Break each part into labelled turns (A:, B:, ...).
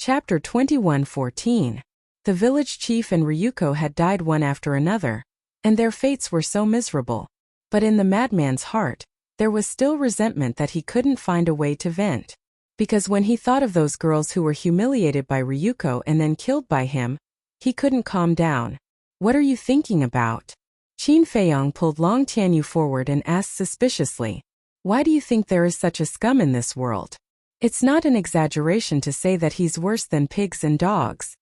A: Chapter 21:14. The village chief and Ryuko had died one after another, and their fates were so miserable. But in the madman's heart, there was still resentment that he couldn't find a way to vent. Because when he thought of those girls who were humiliated by Ryuko and then killed by him, he couldn't calm down. "What are you thinking about?" Qin Feiyong pulled Long Tianyu forward and asked suspiciously, "Why do you think there is such a scum in this world? It's not an exaggeration to say that he's worse than pigs and dogs."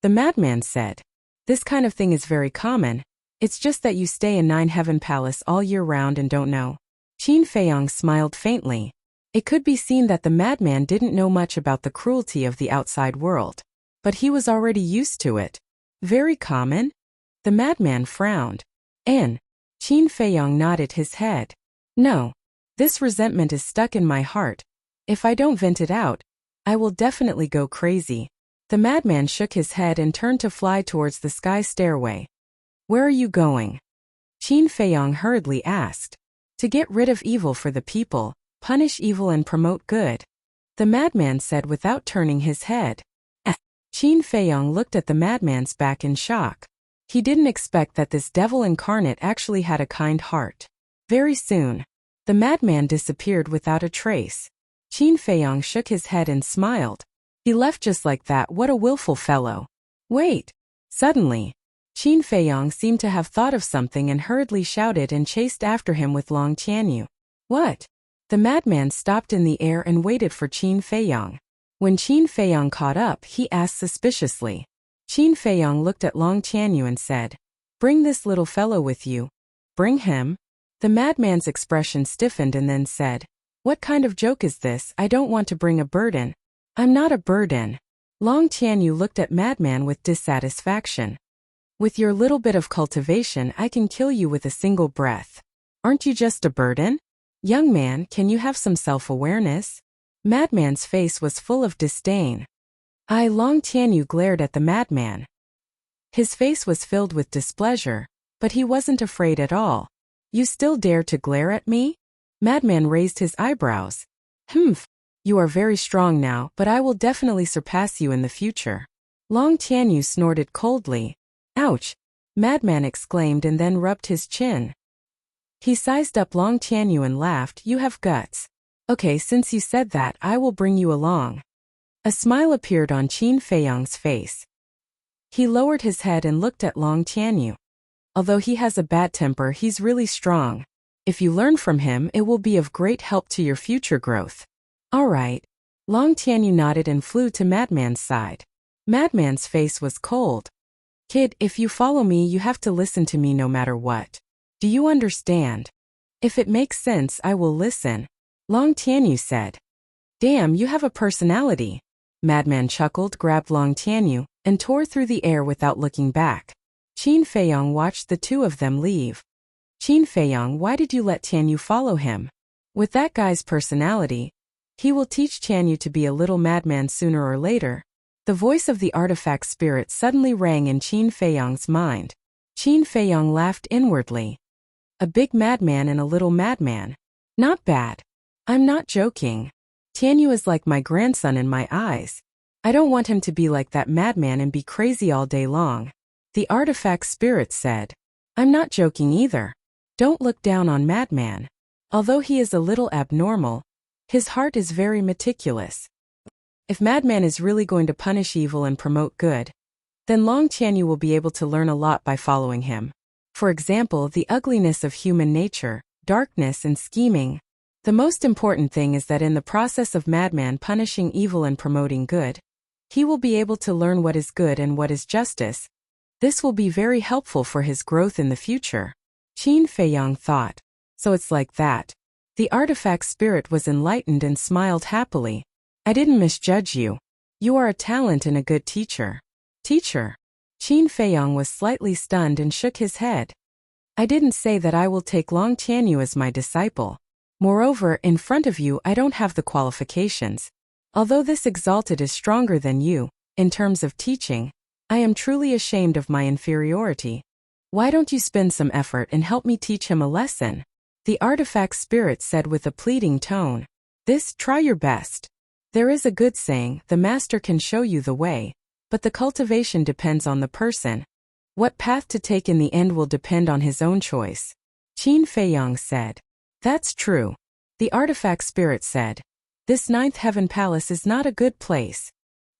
A: The madman said, "This kind of thing is very common. It's just that you stay in Nine Heaven Palace all year round and don't know." Qin Feiyong smiled faintly. It could be seen that the madman didn't know much about the cruelty of the outside world. But he was already used to it. "Very common?" The madman frowned. "And?" Qin Feiyong nodded his head. "No. This resentment is stuck in my heart. If I don't vent it out, I will definitely go crazy." The madman shook his head and turned to fly towards the sky stairway. "Where are you going?" Qin Feiyong hurriedly asked. "To get rid of evil for the people, punish evil and promote good," the madman said without turning his head. Qin Feiyong looked at the madman's back in shock. He didn't expect that this devil incarnate actually had a kind heart. Very soon, the madman disappeared without a trace. Qin Feiyong shook his head and smiled. "He left just like that. What a willful fellow." "Wait!" Suddenly, Qin Feiyong seemed to have thought of something and hurriedly shouted and chased after him with Long Tianyu. "What?" The madman stopped in the air and waited for Qin Feiyong. When Qin Feiyong caught up, he asked suspiciously. Qin Feiyong looked at Long Tianyu and said, "Bring this little fellow with you." "Bring him?" The madman's expression stiffened and then said, "What kind of joke is this? I don't want to bring a burden." "I'm not a burden." Long Tianyu looked at madman with dissatisfaction. "With your little bit of cultivation, I can kill you with a single breath. Aren't you just a burden? Young man, can you have some self-awareness?" Madman's face was full of disdain. Long Tianyu glared at the madman. His face was filled with displeasure, but he wasn't afraid at all. "You still dare to glare at me?" Madman raised his eyebrows. "Humph. You are very strong now, but I will definitely surpass you in the future." Long Tianyu snorted coldly. "Ouch!" Madman exclaimed and then rubbed his chin. He sized up Long Tianyu and laughed. "You have guts. Okay, since you said that, I will bring you along." A smile appeared on Qin Feiyong's face. He lowered his head and looked at Long Tianyu. "Although he has a bad temper, he's really strong. If you learn from him, it will be of great help to your future growth." "All right." Long Tianyu nodded and flew to Madman's side. Madman's face was cold. "Kid, if you follow me, you have to listen to me no matter what. Do you understand?" "If it makes sense, I will listen," Long Tianyu said. "Damn, you have a personality." Madman chuckled, grabbed Long Tianyu, and tore through the air without looking back. Qin Feiyong watched the two of them leave. "Qin Feiyong, why did you let Tianyu follow him? With that guy's personality, he will teach Tianyu to be a little madman sooner or later." The voice of the artifact spirit suddenly rang in Qin Feiyong's mind. Qin Feiyong laughed inwardly. A big madman and a little madman. Not bad. I'm not joking. Tianyu is like my grandson in my eyes. I don't want him to be like that madman and be crazy all day long. The artifact spirit said. I'm not joking either. Don't look down on madman. Although he is a little abnormal, his heart is very meticulous. If madman is really going to punish evil and promote good, then Long Tianyu will be able to learn a lot by following him. For example, the ugliness of human nature, darkness and scheming. The most important thing is that in the process of madman punishing evil and promoting good, he will be able to learn what is good and what is justice. This will be very helpful for his growth in the future. Qin Feiyong thought. So it's like that. The artifact spirit was enlightened and smiled happily. I didn't misjudge you. You are a talent and a good teacher. Teacher? Qin Feiyong was slightly stunned and shook his head. I didn't say that I will take Long Tianyu as my disciple. Moreover, in front of you I don't have the qualifications. Although this exalted is stronger than you, in terms of teaching, I am truly ashamed of my inferiority. Why don't you spend some effort and help me teach him a lesson? The artifact spirit said with a pleading tone. Try your best. There is a good saying, the master can show you the way, but the cultivation depends on the person. What path to take in the end will depend on his own choice. Qin Feiyang said. That's true. The artifact spirit said. This ninth heaven palace is not a good place.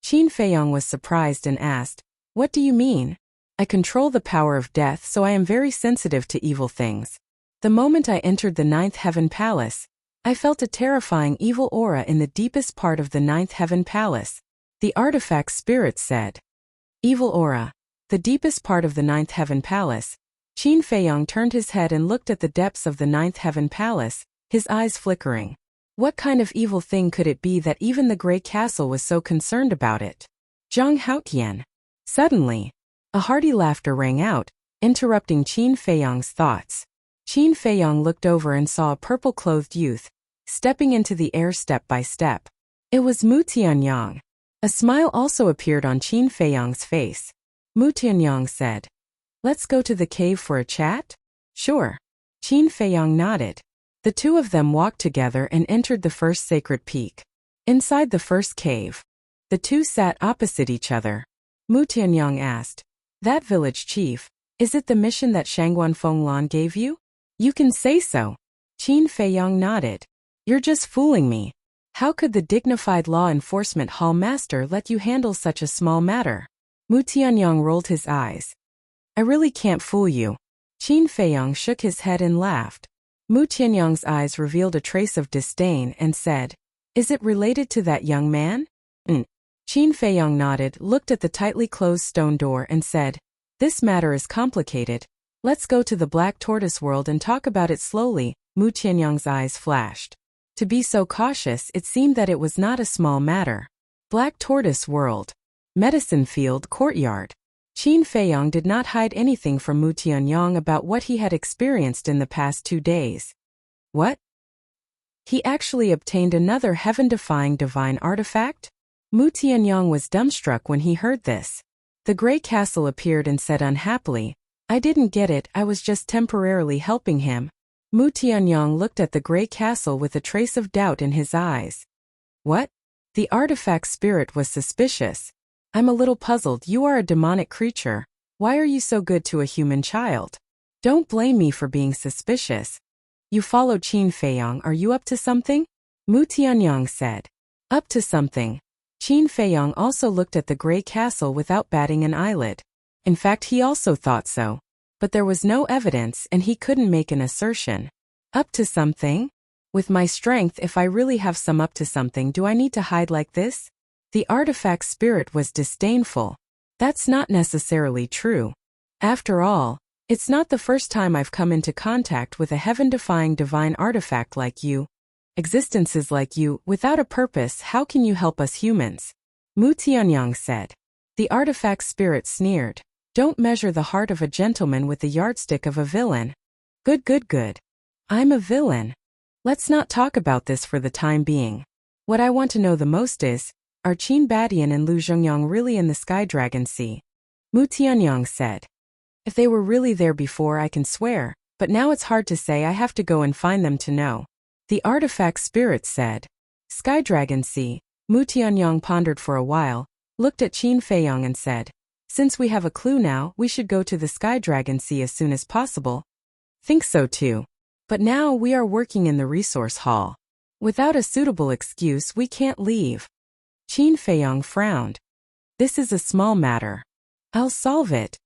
A: Qin Feiyang was surprised and asked, what do you mean? I control the power of death, so I am very sensitive to evil things. The moment I entered the ninth heaven palace, I felt a terrifying evil aura in the deepest part of the ninth heaven palace. The artifact spirit said. Evil aura. The deepest part of the ninth heaven palace. Qin Feiyang turned his head and looked at the depths of the ninth heaven palace, his eyes flickering. What kind of evil thing could it be that even the Grey Castle was so concerned about it? Zhang Haotian. Suddenly, a hearty laughter rang out, interrupting Qin Feiyang's thoughts. Qin Feiyang looked over and saw a purple-clothed youth, stepping into the air step by step. It was Mu Tianyang. A smile also appeared on Qin Feiyang's face. Mu Tianyang said, let's go to the cave for a chat? Sure. Qin Feiyang nodded. The two of them walked together and entered the first sacred peak. Inside the first cave, the two sat opposite each other. Mu Tianyang asked, that village chief, is it the mission that Shangguan Fenglan gave you? You can say so. Qin Feiyang nodded. You're just fooling me. How could the dignified law enforcement hall master let you handle such a small matter? Mu Tianyang rolled his eyes. I really can't fool you. Qin Feiyang shook his head and laughed. Mu Tianyang's eyes revealed a trace of disdain and said, is it related to that young man? Qin Feiyang nodded, looked at the tightly closed stone door and said, this matter is complicated. Let's go to the Black Tortoise world and talk about it slowly. Mu Tianyang's eyes flashed. To be so cautious, it seemed that it was not a small matter. Black Tortoise world. Medicine field courtyard. Qin Feiyang did not hide anything from Mu Tianyang about what he had experienced in the past 2 days. What? He actually obtained another heaven-defying divine artifact? Mu Tianyang was dumbstruck when he heard this. The Grey Castle appeared and said unhappily, I didn't get it, I was just temporarily helping him. Mu Tianyang looked at the Grey Castle with a trace of doubt in his eyes. What? The artifact spirit was suspicious. I'm a little puzzled. You are a demonic creature. Why are you so good to a human child? Don't blame me for being suspicious. You follow Qin Feiyang. Are you up to something? Mu Tianyang said. Up to something. Qin Feiyang also looked at the Grey Castle without batting an eyelid. In fact, he also thought so. But there was no evidence and he couldn't make an assertion. Up to something? With my strength, if I really have some up to something, do I need to hide like this? The artifact spirit was disdainful. That's not necessarily true. After all, it's not the first time I've come into contact with a heaven-defying divine artifact like you. Existences like you, without a purpose, how can you help us humans? Mu Tianyang said. The artifact spirit sneered. Don't measure the heart of a gentleman with the yardstick of a villain. Good. I'm a villain. Let's not talk about this for the time being. What I want to know the most is, are Qin Badian and Lu Zhongyang really in the Sky Dragon Sea? Mu Tianyang said. If they were really there before, I can swear, but now it's hard to say. I have to go and find them to know. The artifact spirit said. Sky Dragon Sea. Mu Tianyang pondered for a while, looked at Qin Feiyang and said, since we have a clue now, we should go to the Sky Dragon Sea as soon as possible. Think so too. But now we are working in the resource hall. Without a suitable excuse, we can't leave. Qin Feiyang frowned. This is a small matter. I'll solve it.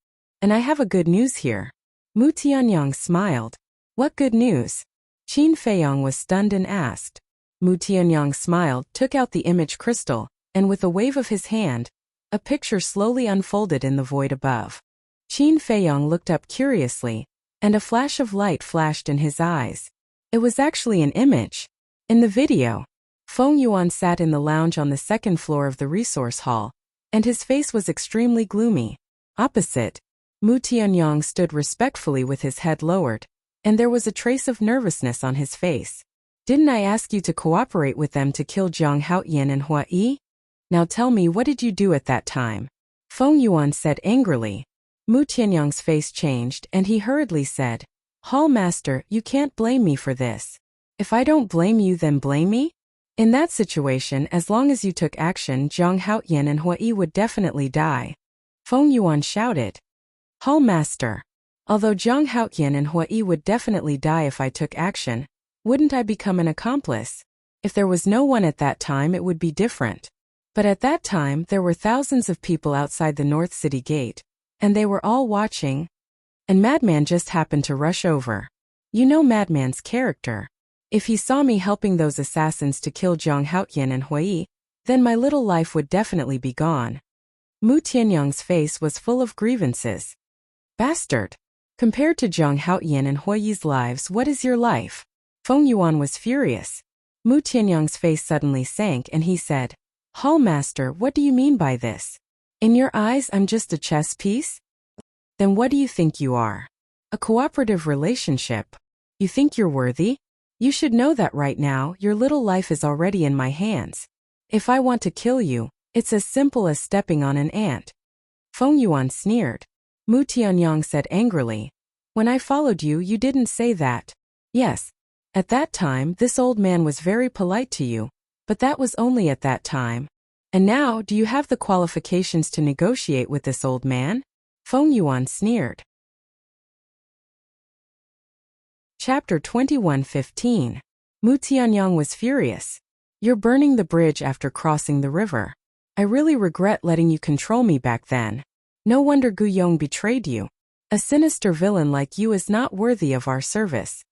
A: And I have a good news here. Mu Tianyang smiled. What good news? Qin Feiyang was stunned and asked. Mu Tianyang smiled, took out the image crystal, and with a wave of his hand, a picture slowly unfolded in the void above. Qin Feiyang looked up curiously, and a flash of light flashed in his eyes. It was actually an image. In the video, Feng Yuan sat in the lounge on the second floor of the resource hall, and his face was extremely gloomy. Opposite, Mu Tianyang stood respectfully with his head lowered, and there was a trace of nervousness on his face. Didn't I ask you to cooperate with them to kill Zhang Haotian and Hua Yi? Now tell me, what did you do at that time? Feng Yuan said angrily. Mu Tianyang's face changed and he hurriedly said, Hall Master, you can't blame me for this. If I don't blame you, then blame me? In that situation, as long as you took action, Zhang Haoyan and Hui would definitely die. Feng Yuan shouted. Hall Master. Although Zhang Haoyan and Hui would definitely die if I took action, wouldn't I become an accomplice? If there was no one at that time, it would be different. But at that time, there were thousands of people outside the North City Gate, and they were all watching. And Madman just happened to rush over. You know Madman's character. If he saw me helping those assassins to kill Zhang Haoyan and Hui, then my little life would definitely be gone. Mu Tianyang's face was full of grievances. Bastard! Compared to Zhang Haoyan and Hui's lives, what is your life? Feng Yuan was furious. Mu Tianyang's face suddenly sank and he said, Hall Master, what do you mean by this? In your eyes, I'm just a chess piece? Then what do you think you are? A cooperative relationship? You think you're worthy? You should know that right now, your little life is already in my hands. If I want to kill you, it's as simple as stepping on an ant. Feng Yuan sneered. Mu Tianyang said angrily. When I followed you, you didn't say that. Yes. At that time, this old man was very polite to you, but that was only at that time. And now, do you have the qualifications to negotiate with this old man? Feng Yuan sneered. Chapter 21:15. Mu Tianyang was furious. You're burning the bridge after crossing the river. I really regret letting you control me back then. No wonder Gu Yong betrayed you. A sinister villain like you is not worthy of our service.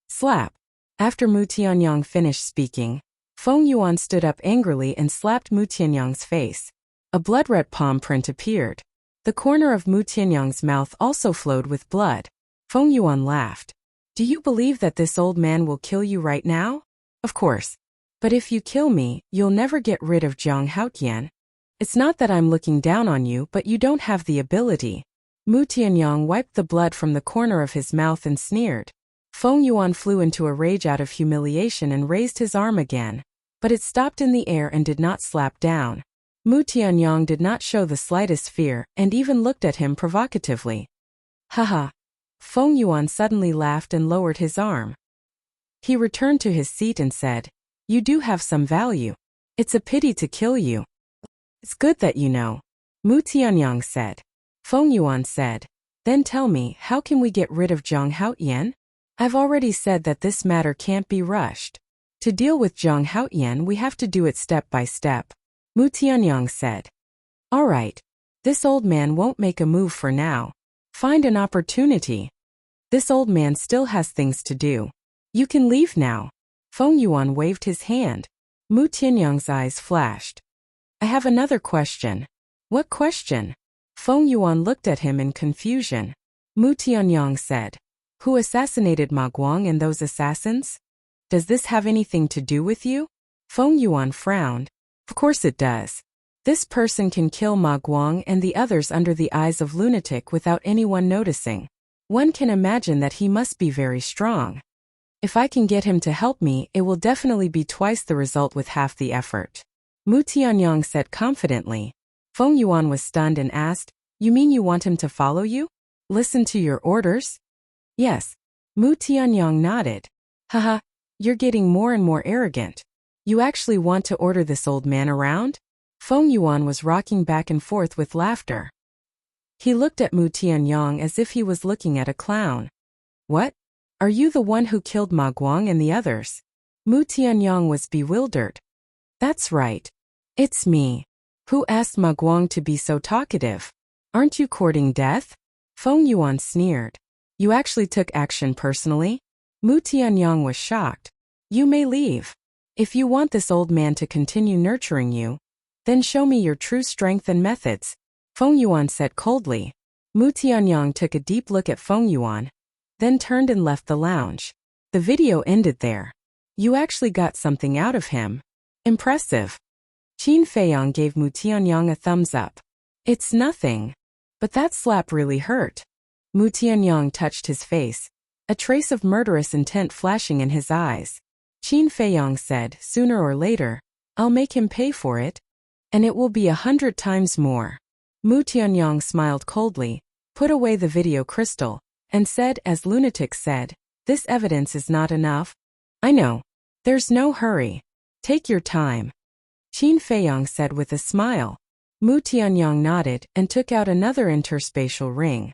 A: Slap. After Mu Tianyang finished speaking, Feng Yuan stood up angrily and slapped Mu Tianyang's face. A blood-red palm print appeared. The corner of Mu Tianyang's mouth also flowed with blood. Feng Yuan laughed. Do you believe that this old man will kill you right now? Of course. But if you kill me, you'll never get rid of Zhang Haoyan. It's not that I'm looking down on you, but you don't have the ability. Mu Tianyang wiped the blood from the corner of his mouth and sneered. Feng Yuan flew into a rage out of humiliation and raised his arm again, but it stopped in the air and did not slap down. Mu Tianyang did not show the slightest fear and even looked at him provocatively. Haha. Feng Yuan suddenly laughed and lowered his arm. He returned to his seat and said, You do have some value. It's a pity to kill you. It's good that you know. Mu Tianyang said. Feng Yuan said, Then tell me, how can we get rid of Zhang Haoyan? I've already said that this matter can't be rushed. To deal with Zhang Haoyan, we have to do it step by step. Mu Tianyang said. All right. This old man won't make a move for now. Find an opportunity. This old man still has things to do. You can leave now. Feng Yuan waved his hand. Mu Tianyang's eyes flashed. I have another question. What question? Feng Yuan looked at him in confusion. Mu Tianyang said. Who assassinated Ma Guang and those assassins? Does this have anything to do with you? Feng Yuan frowned. Of course it does. This person can kill Ma Guang and the others under the eyes of lunatic without anyone noticing. One can imagine that he must be very strong. If I can get him to help me, it will definitely be twice the result with half the effort. Mu Tianyang said confidently. Feng Yuan was stunned and asked, You mean you want him to follow you? Listen to your orders? Yes. Mu Tianyang nodded. Haha, you're getting more and more arrogant. You actually want to order this old man around? Feng Yuan was rocking back and forth with laughter. He looked at Mu Tianyang as if he was looking at a clown. What? Are you the one who killed Ma Guang and the others? Mu Tianyang was bewildered. That's right. It's me. Who asked Ma Guang to be so talkative? Aren't you courting death? Feng Yuan sneered. You actually took action personally? Mu Tianyang was shocked. You may leave. If you want this old man to continue nurturing you, then show me your true strength and methods. Feng Yuan said coldly. Mu Tianyang took a deep look at Feng Yuan, then turned and left the lounge. The video ended there. You actually got something out of him. Impressive. Qin Feiyang gave Mu Tianyang a thumbs up. It's nothing. But that slap really hurt. Mu Tianyang touched his face, a trace of murderous intent flashing in his eyes. Qin Feiyang said, Sooner or later, I'll make him pay for it. And it will be 100 times more. Mu Tianyang smiled coldly, put away the video crystal, and said, as Lunatic said, This evidence is not enough. I know. There's no hurry. Take your time. Qin Feiyang said with a smile. Mu Tianyang nodded and took out another interspatial ring.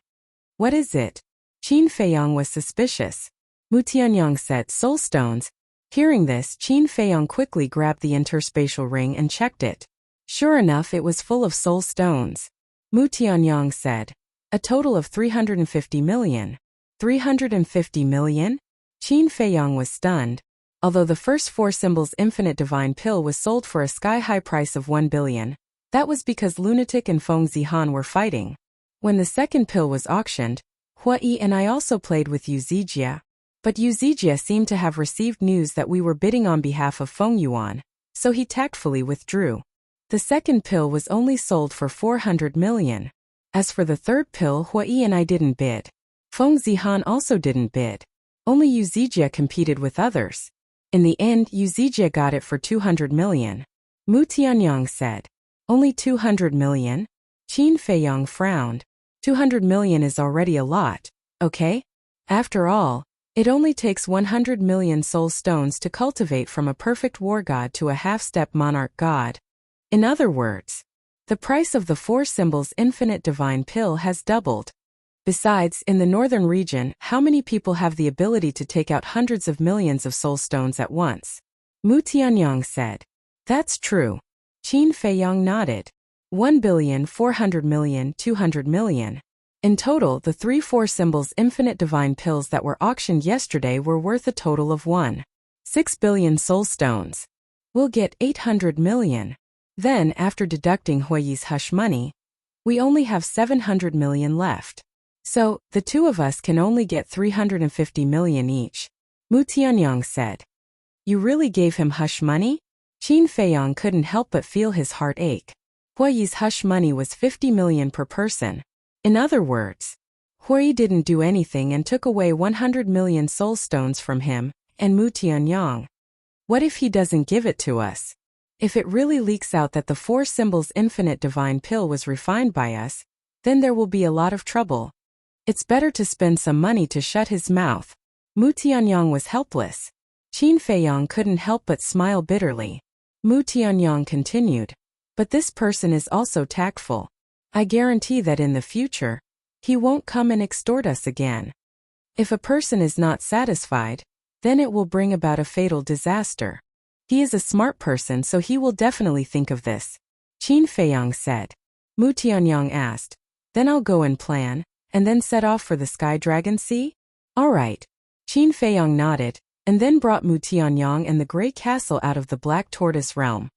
A: What is it? Qin Feiyang was suspicious. Mu Tianyang said, soul stones. Hearing this, Qin Feiyang quickly grabbed the interspatial ring and checked it. Sure enough, it was full of soul stones. Mu Tianyang said, a total of 350 million. 350 million? Qin Feiyang was stunned. Although the first 4 symbols infinite divine pill was sold for a sky-high price of 1 billion, that was because Lunatic and Feng Zihan were fighting. When the second pill was auctioned, Hua Yi and I also played with Yu Zijia. But Yu Zijia seemed to have received news that we were bidding on behalf of Feng Yuan, so he tactfully withdrew. The second pill was only sold for 400 million. As for the third pill, Hua Yi and I didn't bid. Feng Zihan also didn't bid. Only Yu Zijia competed with others. In the end, Yu Zijia got it for 200 million. Mu Tianyang said, only 200 million? Qin Feiyang frowned. 200 million is already a lot, okay? After all, it only takes 100 million soul stones to cultivate from a perfect war god to a half-step monarch god. In other words, the price of the 4 symbols infinite divine pill has doubled. Besides, in the northern region, how many people have the ability to take out hundreds of millions of soul stones at once? Mu Tianyang said. That's true. Qin Feiyang nodded. 1,400,000,000, 200 million. In total, the 3-4 symbols infinite divine pills that were auctioned yesterday were worth a total of 1.6 billion soul stones. We'll get 800 million. Then, after deducting Huiyi's hush money, we only have 700 million left. So, the two of us can only get 350 million each. Mu Tianyang said. You really gave him hush money? Qin Feiyang couldn't help but feel his heart ache. Huiyi's hush money was 50 million per person. In other words, Huiyi didn't do anything and took away 100 million soul stones from him and Mu Tianyang. What if he doesn't give it to us? If it really leaks out that the 4 symbols infinite divine pill was refined by us, then there will be a lot of trouble. It's better to spend some money to shut his mouth. Mu Tianyang was helpless. Qin Feiyang couldn't help but smile bitterly. Mu Tianyang continued. But this person is also tactful. I guarantee that in the future, he won't come and extort us again. If a person is not satisfied, then it will bring about a fatal disaster. He is a smart person, so he will definitely think of this. Qin Feiyang said. Mu Tianyang asked, then I'll go and plan, and then set off for the Sky Dragon Sea? All right. Qin Feiyang nodded, and then brought Mu Tianyang and the Grey Castle out of the Black Tortoise realm.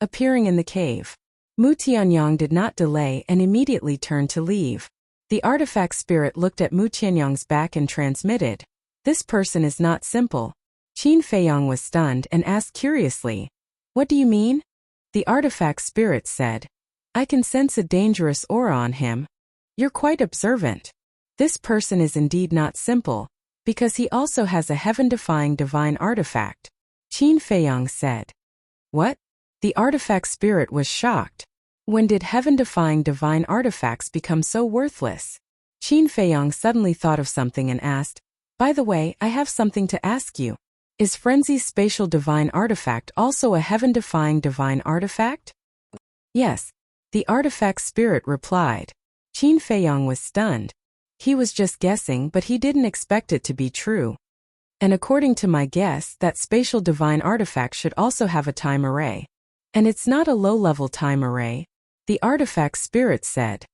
A: Appearing in the cave, Mu Tianyang did not delay and immediately turned to leave. The artifact spirit looked at Mu Tianyang's back and transmitted. This person is not simple. Qin Feiyang was stunned and asked curiously, what do you mean? The artifact spirit said, I can sense a dangerous aura on him. You're quite observant. This person is indeed not simple, because he also has a heaven-defying divine artifact. Qin Feiyang said. What? The artifact spirit was shocked. When did heaven-defying divine artifacts become so worthless? Qin Feiyang suddenly thought of something and asked, by the way, I have something to ask you. Is Frenzy's spatial divine artifact also a heaven-defying divine artifact? Yes. The artifact spirit replied. Qin Feiyang was stunned. He was just guessing, but he didn't expect it to be true. And according to my guess, that spatial divine artifact should also have a time array. And it's not a low-level time array, the artifact spirit said.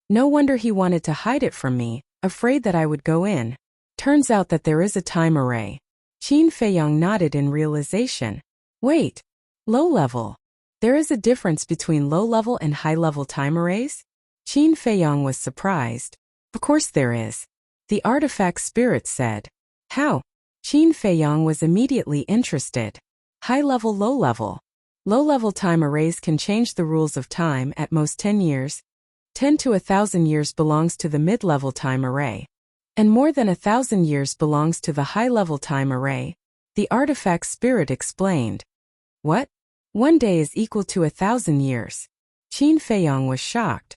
A: No wonder he wanted to hide it from me, afraid that I would go in. Turns out that there is a time array. Qin Feiyang nodded in realization. Wait, low-level. There is a difference between low-level and high-level time arrays? Qin Feiyang was surprised. Of course there is. The artifact spirit said. How? Qin Feiyang was immediately interested. High-level, low-level. Low-level time arrays can change the rules of time at most 10 years. 10 to 1,000 years belongs to the mid-level time array. And more than 1,000 years belongs to the high-level time array, the artifact spirit explained. What? 1 day is equal to 1,000 years. Qin Feiyang was shocked.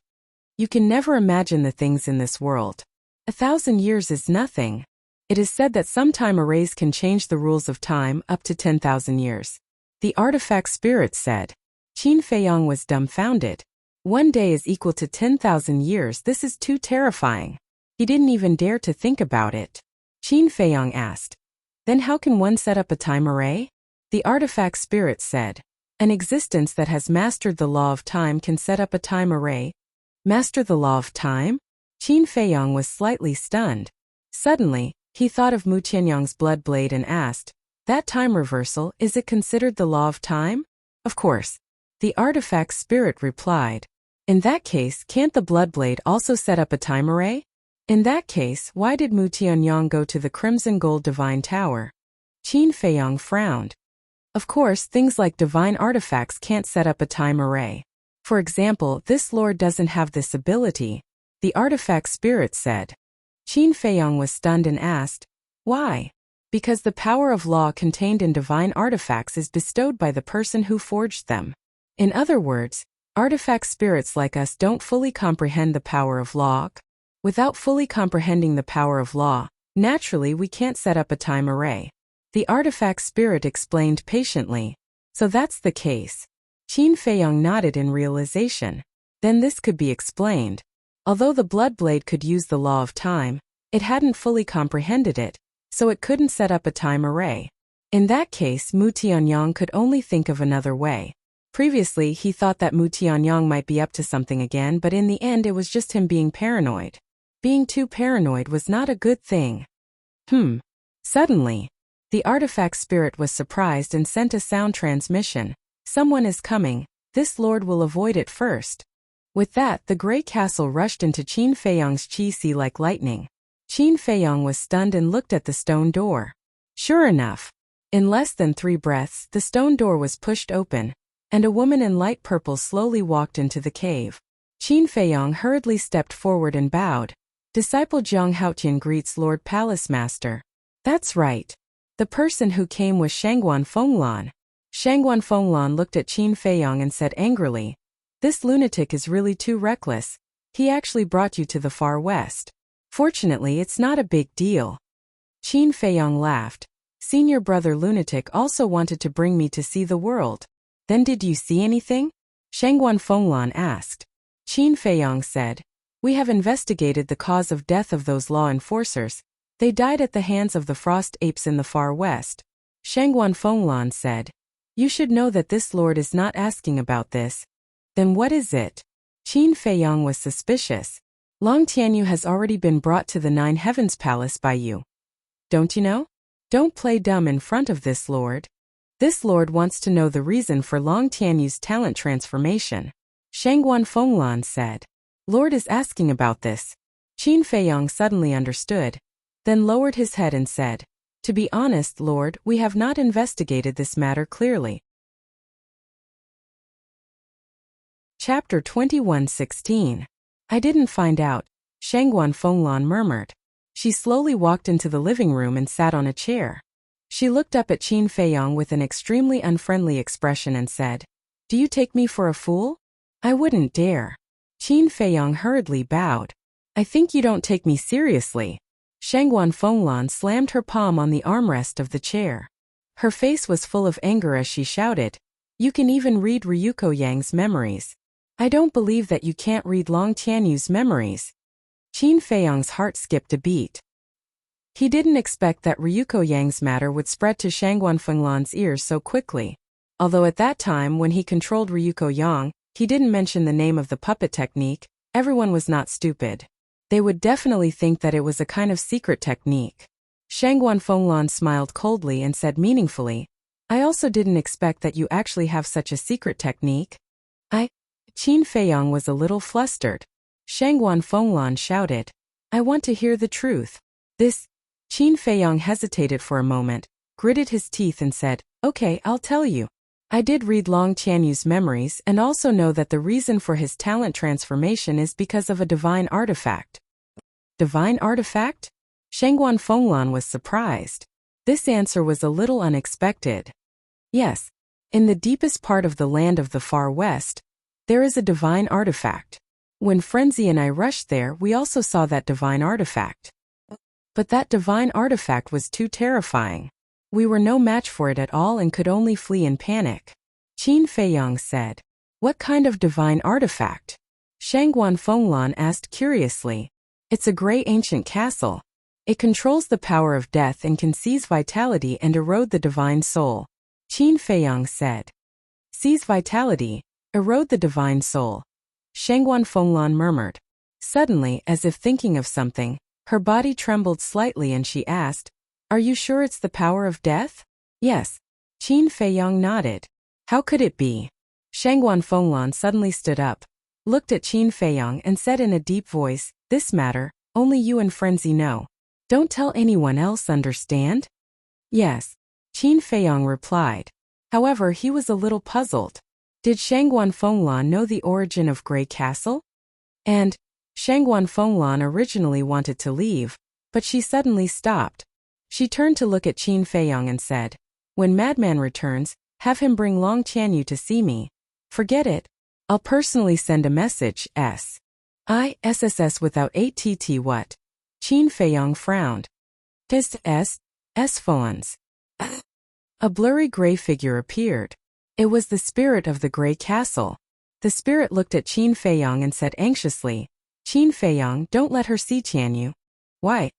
A: You can never imagine the things in this world. 1,000 years is nothing. It is said that some time arrays can change the rules of time up to 10,000 years. The artifact spirit said. Qin Feiyang was dumbfounded. 1 day is equal to 10,000 years. This is too terrifying. He didn't even dare to think about it. Qin Feiyang asked. Then how can one set up a time array? The artifact spirit said. An existence that has mastered the law of time can set up a time array. Master the law of time? Qin Feiyang was slightly stunned. Suddenly, he thought of Mu Tianyang's blood blade and asked, that time reversal, is it considered the law of time? Of course. The artifact spirit replied. In that case, can't the blood blade also set up a time array? In that case, why did Mu Tianyang go to the Crimson Gold Divine Tower? Qin Feiyang frowned. Of course, things like divine artifacts can't set up a time array. For example, this lord doesn't have this ability, the artifact spirit said. Qin Feiyang was stunned and asked, why? Because the power of law contained in divine artifacts is bestowed by the person who forged them. In other words, artifact spirits like us don't fully comprehend the power of law. Without fully comprehending the power of law, naturally we can't set up a time array. The artifact spirit explained patiently. So that's the case. Qin Feiyang nodded in realization. Then this could be explained. Although the blood blade could use the law of time, it hadn't fully comprehended it, so it couldn't set up a time array. In that case, Mu Tianyang could only think of another way. Previously, he thought that Mu Tianyang might be up to something again, but in the end it was just him being paranoid. Being too paranoid was not a good thing. Suddenly, the artifact spirit was surprised and sent a sound transmission. Someone is coming, this lord will avoid it first. With that, the gray castle rushed into Qin Feiyang's chi-si like lightning. Qin Feiyang was stunned and looked at the stone door. Sure enough, in less than 3 breaths, the stone door was pushed open, and a woman in light purple slowly walked into the cave. Qin Feiyang hurriedly stepped forward and bowed. Disciple Jiang Haotian greets Lord Palace Master. That's right. The person who came was Shangguan Fenglan. Shangguan Fenglan looked at Qin Feiyang and said angrily, this lunatic is really too reckless. He actually brought you to the far west. Fortunately, it's not a big deal. Qin Feiyang laughed. Senior brother lunatic also wanted to bring me to see the world. Then did you see anything? Shangguan Fenglan asked. Qin Feiyang said, we have investigated the cause of death of those law enforcers. They died at the hands of the frost apes in the far west. Shangguan Fenglan said, you should know that this lord is not asking about this. Then what is it? Qin Feiyang was suspicious. Long Tianyu has already been brought to the 9 Heavens Palace by you. Don't you know? Don't play dumb in front of this lord. This lord wants to know the reason for Long Tianyu's talent transformation. Shangguan Fenglan said. Lord is asking about this. Qin Feiyang suddenly understood, then lowered his head and said, to be honest, Lord, we have not investigated this matter clearly. Chapter 21:16. I didn't find out, Shangguan Fenglan murmured. She slowly walked into the living room and sat on a chair. She looked up at Qin Feiyang with an extremely unfriendly expression and said, do you take me for a fool? I wouldn't dare. Qin Feiyang hurriedly bowed. I think you don't take me seriously. Shangguan Fenglan slammed her palm on the armrest of the chair. Her face was full of anger as she shouted, you can even read Ryuko Yang's memories. I don't believe that you can't read Long Tianyu's memories. Qin Feiyang's heart skipped a beat. He didn't expect that Ryuko Yang's matter would spread to Shangguan Fenglan's ears so quickly. Although at that time when he controlled Ryuko Yang, he didn't mention the name of the puppet technique, everyone was not stupid. They would definitely think that it was a kind of secret technique. Shangguan Fenglan smiled coldly and said meaningfully, I also didn't expect that you actually have such a secret technique. Qin Feiyang was a little flustered. Shangguan Fenglan shouted, I want to hear the truth. Qin Feiyang hesitated for a moment, gritted his teeth and said, okay, I'll tell you. I did read Long Tianyu's memories and also know that the reason for his talent transformation is because of a divine artifact. Divine artifact? Shangguan Fenglan was surprised. This answer was a little unexpected. Yes, in the deepest part of the land of the far west, there is a divine artifact. When Frenzy and I rushed there, we also saw that divine artifact. But that divine artifact was too terrifying. We were no match for it at all and could only flee in panic. Qin Feiyang said. What kind of divine artifact? Shangguan Fenglan asked curiously. It's a gray ancient castle. It controls the power of death and can seize vitality and erode the divine soul. Qin Feiyang said. Seize vitality, erode the divine soul. Shangguan Fenglan murmured. Suddenly, as if thinking of something, her body trembled slightly and she asked, Are you sure it's the power of death? Yes. Qin Feiyang nodded. How could it be? Shangguan Fenglan suddenly stood up, looked at Qin Feiyang and said in a deep voice, This matter, only you and Frenzy know. Don't tell anyone else, understand? Yes. Qin Feiyang replied. However, he was a little puzzled. Did Shangguan Fenglan know the origin of Grey Castle? And Shangguan Fenglan originally wanted to leave, but she suddenly stopped. She turned to look at Qin Feiyang and said, When Madman returns, have him bring Long Tianyu to see me. Forget it. I'll personally send a message, SSS without 8TT what? Qin Feiyang frowned. S phones. A blurry gray figure appeared. It was the spirit of the Grey Castle. The spirit looked at Qin Feiyang and said anxiously, Qin Feiyang, don't let her see Tianyu. Why?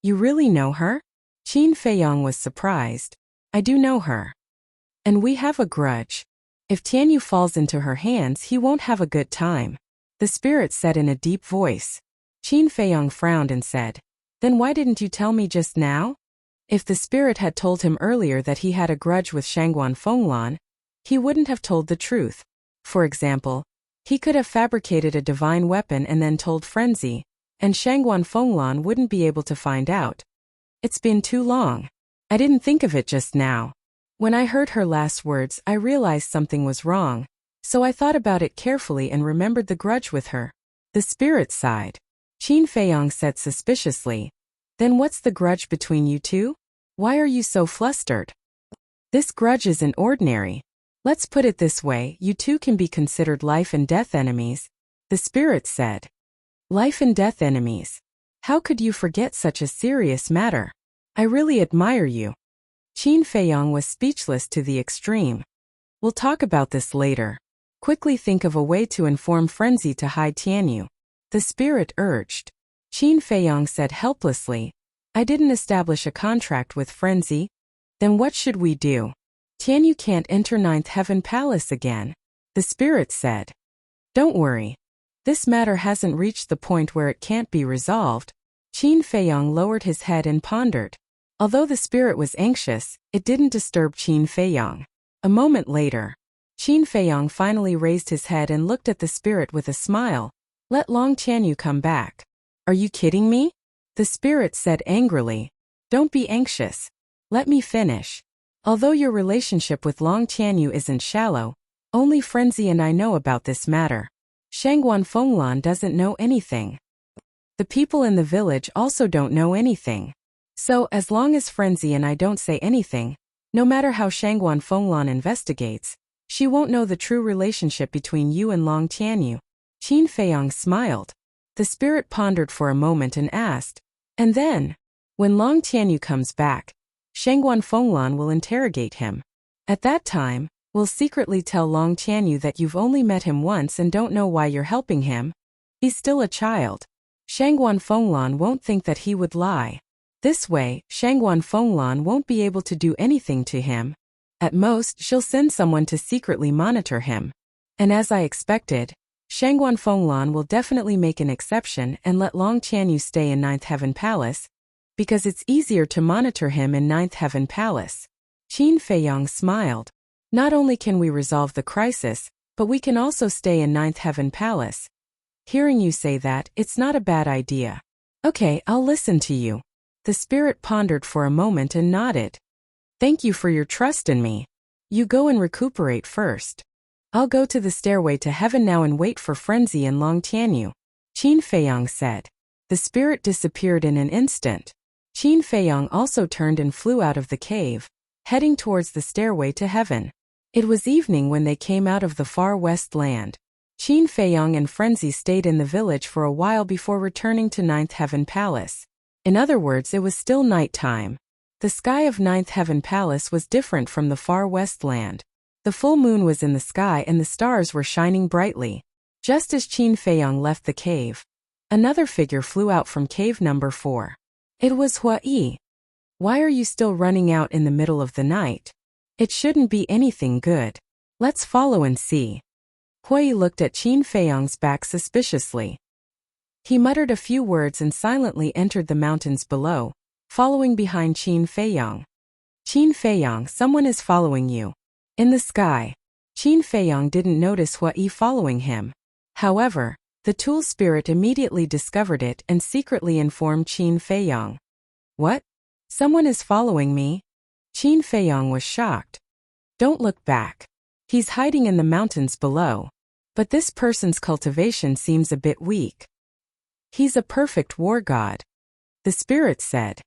A: You really know her? Qin Feiyang was surprised. I do know her. And we have a grudge. If Tianyu falls into her hands, he won't have a good time. The spirit said in a deep voice. Qin Feiyang frowned and said, Then why didn't you tell me just now? If the spirit had told him earlier that he had a grudge with Shangguan Fenglan, he wouldn't have told the truth. For example, he could have fabricated a divine weapon and then told Frenzy, and Shangguan Fenglan wouldn't be able to find out. It's been too long. I didn't think of it just now. When I heard her last words, I realized something was wrong, so I thought about it carefully and remembered the grudge with her. The spirit sighed. Qin Feiyang said suspiciously, Then what's the grudge between you two? Why are you so flustered? This grudge isn't ordinary. Let's put it this way, you two can be considered life and death enemies. The spirit said. Life and death enemies. How could you forget such a serious matter? I really admire you. Qin Feiyang was speechless to the extreme. We'll talk about this later. Quickly think of a way to inform Frenzy to hide Tianyu. The spirit urged. Qin Feiyang said helplessly, I didn't establish a contract with Frenzy. Then what should we do? Tianyu can't enter Ninth Heaven Palace again. The spirit said. Don't worry. This matter hasn't reached the point where it can't be resolved. Qin Feiyang lowered his head and pondered. Although the spirit was anxious, it didn't disturb Qin Feiyang. A moment later, Qin Feiyang finally raised his head and looked at the spirit with a smile. Let Long Tianyu come back. Are you kidding me? The spirit said angrily. Don't be anxious. Let me finish. Although your relationship with Long Tianyu isn't shallow, only Frenzy and I know about this matter. Shangguan Fenglan doesn't know anything. The people in the village also don't know anything. So, as long as Frenzy and I don't say anything, no matter how Shangguan Fenglan investigates, she won't know the true relationship between you and Long Tianyu. Qin Feiyang smiled. The spirit pondered for a moment and asked, And then? When Long Tianyu comes back, Shangguan Fenglan will interrogate him. At that time, we'll secretly tell Long Tianyu that you've only met him once and don't know why you're helping him. He's still a child. Shangguan Fenglan won't think that he would lie. This way, Shangguan Fenglan won't be able to do anything to him. At most, she'll send someone to secretly monitor him. And as I expected, Shangguan Fenglan will definitely make an exception and let Long Tianyu stay in Ninth Heaven Palace, because it's easier to monitor him in Ninth Heaven Palace. Qin Feiyang smiled. Not only can we resolve the crisis, but we can also stay in Ninth Heaven Palace. Hearing you say that, it's not a bad idea. Okay, I'll listen to you. The spirit pondered for a moment and nodded. Thank you for your trust in me. You go and recuperate first. I'll go to the stairway to heaven now and wait for Frenzy and Long Tianyu. Qin Feiyang said. The spirit disappeared in an instant. Qin Feiyang also turned and flew out of the cave, heading towards the stairway to heaven. It was evening when they came out of the far west land. Qin Feiyang and Frenzy stayed in the village for a while before returning to Ninth Heaven Palace. In other words, it was still night time. The sky of Ninth Heaven Palace was different from the far west land. The full moon was in the sky and the stars were shining brightly. Just as Qin Feiyang left the cave, another figure flew out from cave number 4. It was Hua Yi. Why are you still running out in the middle of the night? It shouldn't be anything good. Let's follow and see. Hua Yi looked at Qin Feiyang's back suspiciously. He muttered a few words and silently entered the mountains below, following behind Qin Feiyang. Qin Feiyang, someone is following you. In the sky. Qin Feiyang didn't notice Hua Yi following him. However, the tool spirit immediately discovered it and secretly informed Qin Feiyang. What? Someone is following me? Qin Feiyang was shocked. Don't look back. He's hiding in the mountains below. But this person's cultivation seems a bit weak. He's a perfect war god. The spirit said.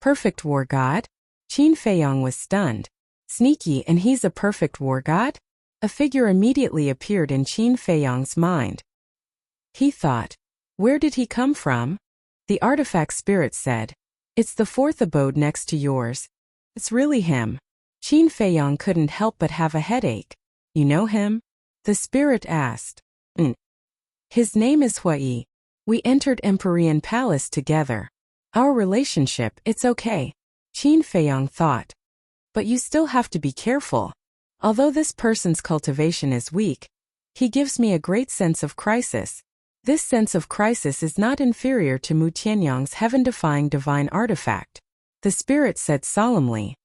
A: Perfect war god? Qin Feiyang was stunned. Sneaky, and he's a perfect war god? A figure immediately appeared in Qin Feiyang's mind. He thought, where did he come from? The artifact spirit said, it's the 4th abode next to yours. It's really him. Qin Feiyang couldn't help but have a headache. You know him? The spirit asked. His name is Hua Yi. We entered Empyrean Palace together. Our relationship, it's okay. Qin Feiyang thought. But you still have to be careful. Although this person's cultivation is weak, he gives me a great sense of crisis. This sense of crisis is not inferior to Mu Tianyang's heaven-defying divine artifact. The spirit said solemnly.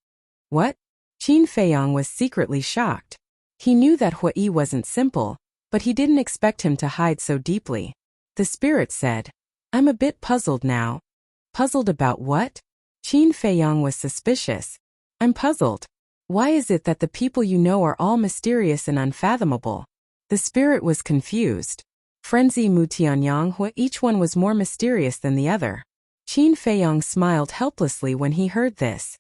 A: What? Qin Feiyang was secretly shocked. He knew that Hua Yi wasn't simple, but he didn't expect him to hide so deeply. The spirit said, I'm a bit puzzled now. Puzzled about what? Qin Feiyang was suspicious. I'm puzzled. Why is it that the people you know are all mysterious and unfathomable? The spirit was confused. Frenzy Mu Tianyang Hua, each one was more mysterious than the other. Qin Feiyang smiled helplessly when he heard this.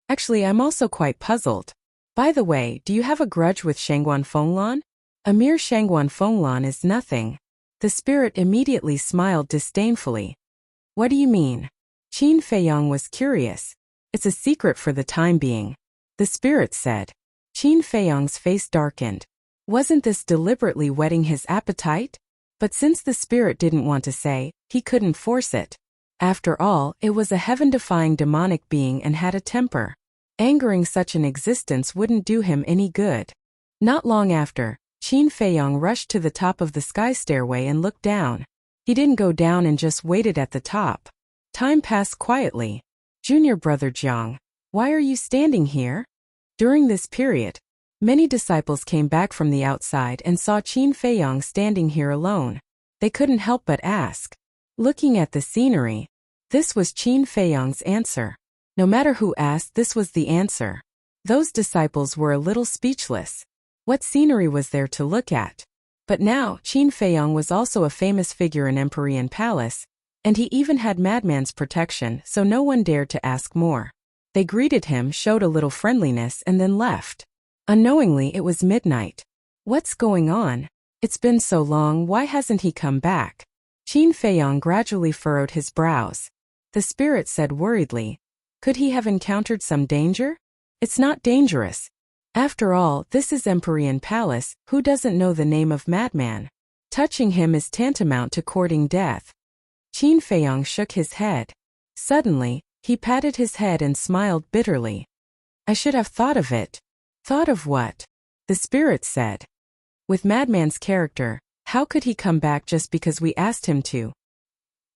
A: Actually, I'm also quite puzzled. By the way, do you have a grudge with Shangguan Fenglan? A mere Shangguan Fenglan is nothing. The spirit immediately smiled disdainfully. What do you mean? Qin Feiyang was curious. It's a secret for the time being. The spirit said. Qin Feiyang's face darkened. Wasn't this deliberately whetting his appetite? But since the spirit didn't want to say, he couldn't force it. After all, it was a heaven-defying demonic being and had a temper. Angering such an existence wouldn't do him any good. Not long after, Qin Feiyang rushed to the top of the sky stairway and looked down. He didn't go down and just waited at the top. Time passed quietly. Junior brother Jiang, why are you standing here? During this period, many disciples came back from the outside and saw Qin Feiyang standing here alone. They couldn't help but ask. Looking at the scenery, this was Qin Feiyang's answer. No matter who asked, this was the answer. Those disciples were a little speechless. What scenery was there to look at? But now, Qin Feiyang was also a famous figure in Empyrean Palace, and he even had Madman's protection, so no one dared to ask more. They greeted him, showed a little friendliness, and then left. Unknowingly, it was midnight. What's going on? It's been so long, why hasn't he come back? Qin Feiyang gradually furrowed his brows. The spirit said worriedly, could he have encountered some danger? It's not dangerous. After all, this is Empyrean Palace, who doesn't know the name of Madman? Touching him is tantamount to courting death. Qin Feiyang shook his head. Suddenly, he patted his head and smiled bitterly. I should have thought of it. Thought of what? The spirit said. With Madman's character, how could he come back just because we asked him to?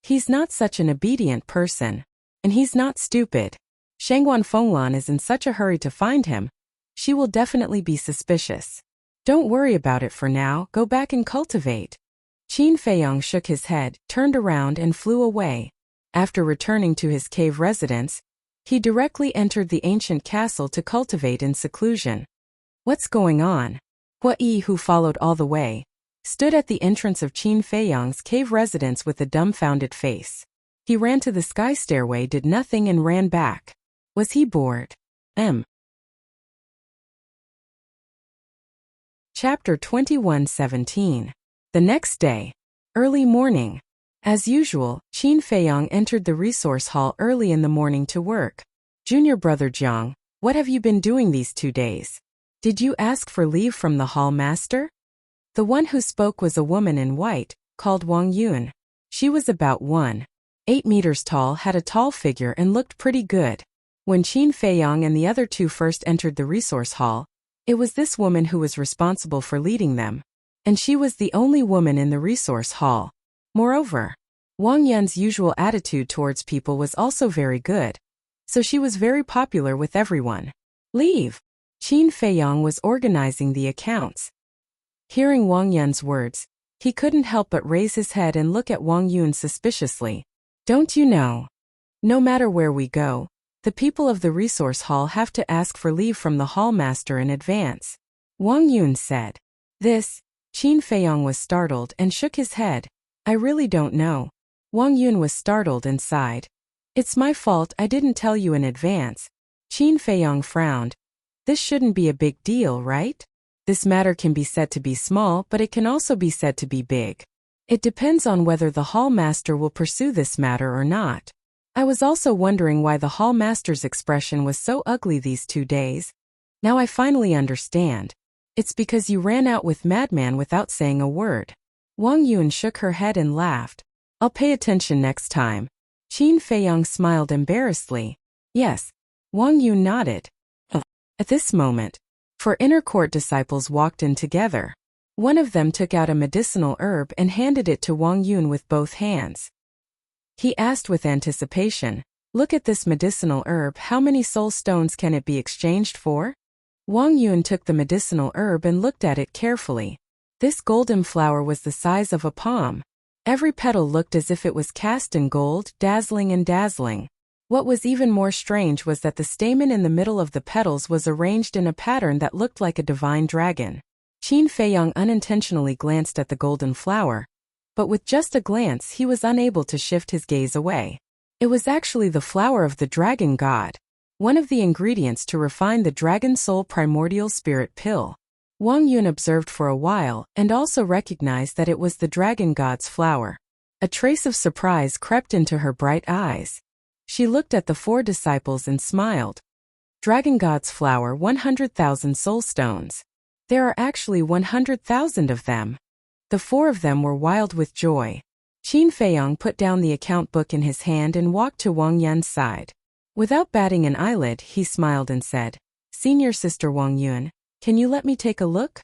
A: He's not such an obedient person. And he's not stupid. Shangguan Fenglan is in such a hurry to find him. She will definitely be suspicious. Don't worry about it for now, go back and cultivate. Qin Feiyang shook his head, turned around and flew away. After returning to his cave residence, he directly entered the ancient castle to cultivate in seclusion. What's going on? Hua Yi, who followed all the way, stood at the entrance of Qin Feiyang's cave residence with a dumbfounded face. He ran to the sky stairway, did nothing and ran back. Was he bored? Chapter 21:17. The next day. Early morning. As usual, Qin Feiyang entered the resource hall early in the morning to work. Junior brother Jiang, what have you been doing these 2 days? Did you ask for leave from the hall master? The one who spoke was a woman in white, called Wang Yun. She was about 1.8 meters tall, had a tall figure and looked pretty good. When Qin Feiyang and the other two first entered the resource hall, it was this woman who was responsible for leading them. And she was the only woman in the resource hall. Moreover, Wang Yun's usual attitude towards people was also very good, so she was very popular with everyone. Leave. Qin Feiyang was organizing the accounts. Hearing Wang Yun's words, he couldn't help but raise his head and look at Wang Yun suspiciously. Don't you know? No matter where we go, the people of the resource hall have to ask for leave from the hall master in advance. Wang Yun said. This, Qin Feiyang was startled and shook his head. I really don't know. Wang Yun was startled and sighed. It's my fault I didn't tell you in advance. Qin Feiyang frowned. This shouldn't be a big deal, right? This matter can be said to be small, but it can also be said to be big. It depends on whether the hall master will pursue this matter or not. I was also wondering why the hall master's expression was so ugly these 2 days. Now I finally understand. It's because you ran out with Madman without saying a word. Wang Yun shook her head and laughed. I'll pay attention next time. Qin Feiyang smiled embarrassedly. Yes. Wang Yun nodded. At this moment, 4 inner court disciples walked in together. One of them took out a medicinal herb and handed it to Wang Yun with both hands. He asked with anticipation, look at this medicinal herb, how many soul stones can it be exchanged for? Wang Yun took the medicinal herb and looked at it carefully. This golden flower was the size of a palm. Every petal looked as if it was cast in gold, dazzling and dazzling. What was even more strange was that the stamen in the middle of the petals was arranged in a pattern that looked like a divine dragon. Qin Feiyang unintentionally glanced at the golden flower, but with just a glance he was unable to shift his gaze away. It was actually the flower of the dragon god, one of the ingredients to refine the dragon soul primordial spirit pill. Wang Yun observed for a while and also recognized that it was the dragon god's flower. A trace of surprise crept into her bright eyes. She looked at the 4 disciples and smiled. Dragon god's flower, 100,000 soul stones. There are actually 100,000 of them. The 4 of them were wild with joy. Qin Feiyang put down the account book in his hand and walked to Wang Yun's side. Without batting an eyelid, he smiled and said, Senior sister Wang Yun, can you let me take a look?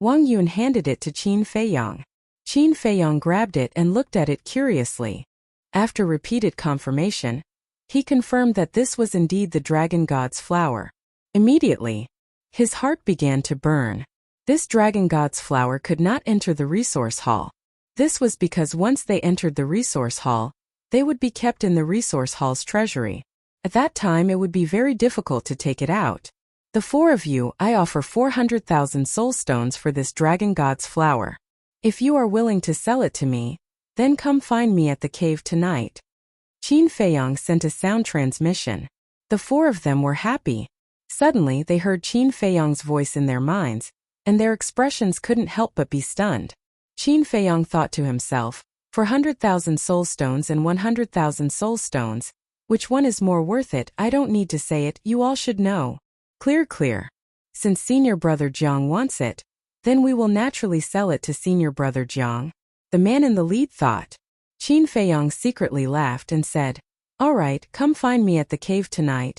A: Wang Yun handed it to Qin Feiyang. Qin Feiyang grabbed it and looked at it curiously. After repeated confirmation, he confirmed that this was indeed the dragon god's flower. Immediately, his heart began to burn. This dragon god's flower could not enter the resource hall. This was because once they entered the resource hall, they would be kept in the resource hall's treasury. At that time it would be very difficult to take it out. The 4 of you, I offer 400,000 soul stones for this dragon god's flower. If you are willing to sell it to me, then come find me at the cave tonight. Qin Feiyang sent a sound transmission. The 4 of them were happy. Suddenly they heard Qin Feiyang's voice in their minds, and their expressions couldn't help but be stunned. Qin Feiyang thought to himself, 400,000 soul stones and 100,000 soul stones, which one is more worth it? I don't need to say it, you all should know. Clear. Since senior brother Jiang wants it, then we will naturally sell it to senior brother Jiang. The man in the lead thought. Qin Feiyang secretly laughed and said, All right, come find me at the cave tonight.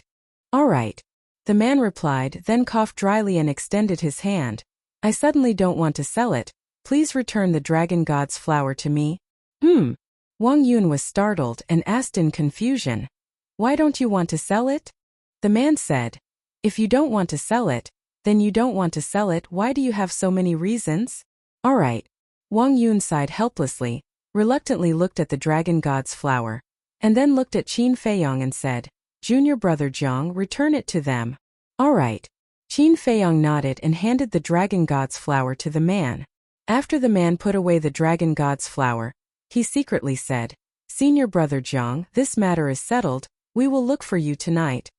A: All right. The man replied, then coughed dryly and extended his hand. I suddenly don't want to sell it. Please return the dragon god's flower to me. Wang Yun was startled and asked in confusion. Why don't you want to sell it? The man said, If you don't want to sell it, then you don't want to sell it. Why do you have so many reasons? All right. Wang Yun sighed helplessly, reluctantly looked at the dragon god's flower, and then looked at Qin Feiyang and said, Junior brother Jiang, return it to them. All right. Qin Feiyang nodded and handed the dragon god's flower to the man. After the man put away the dragon god's flower, he secretly said, Senior brother Jiang, this matter is settled, we will look for you tonight.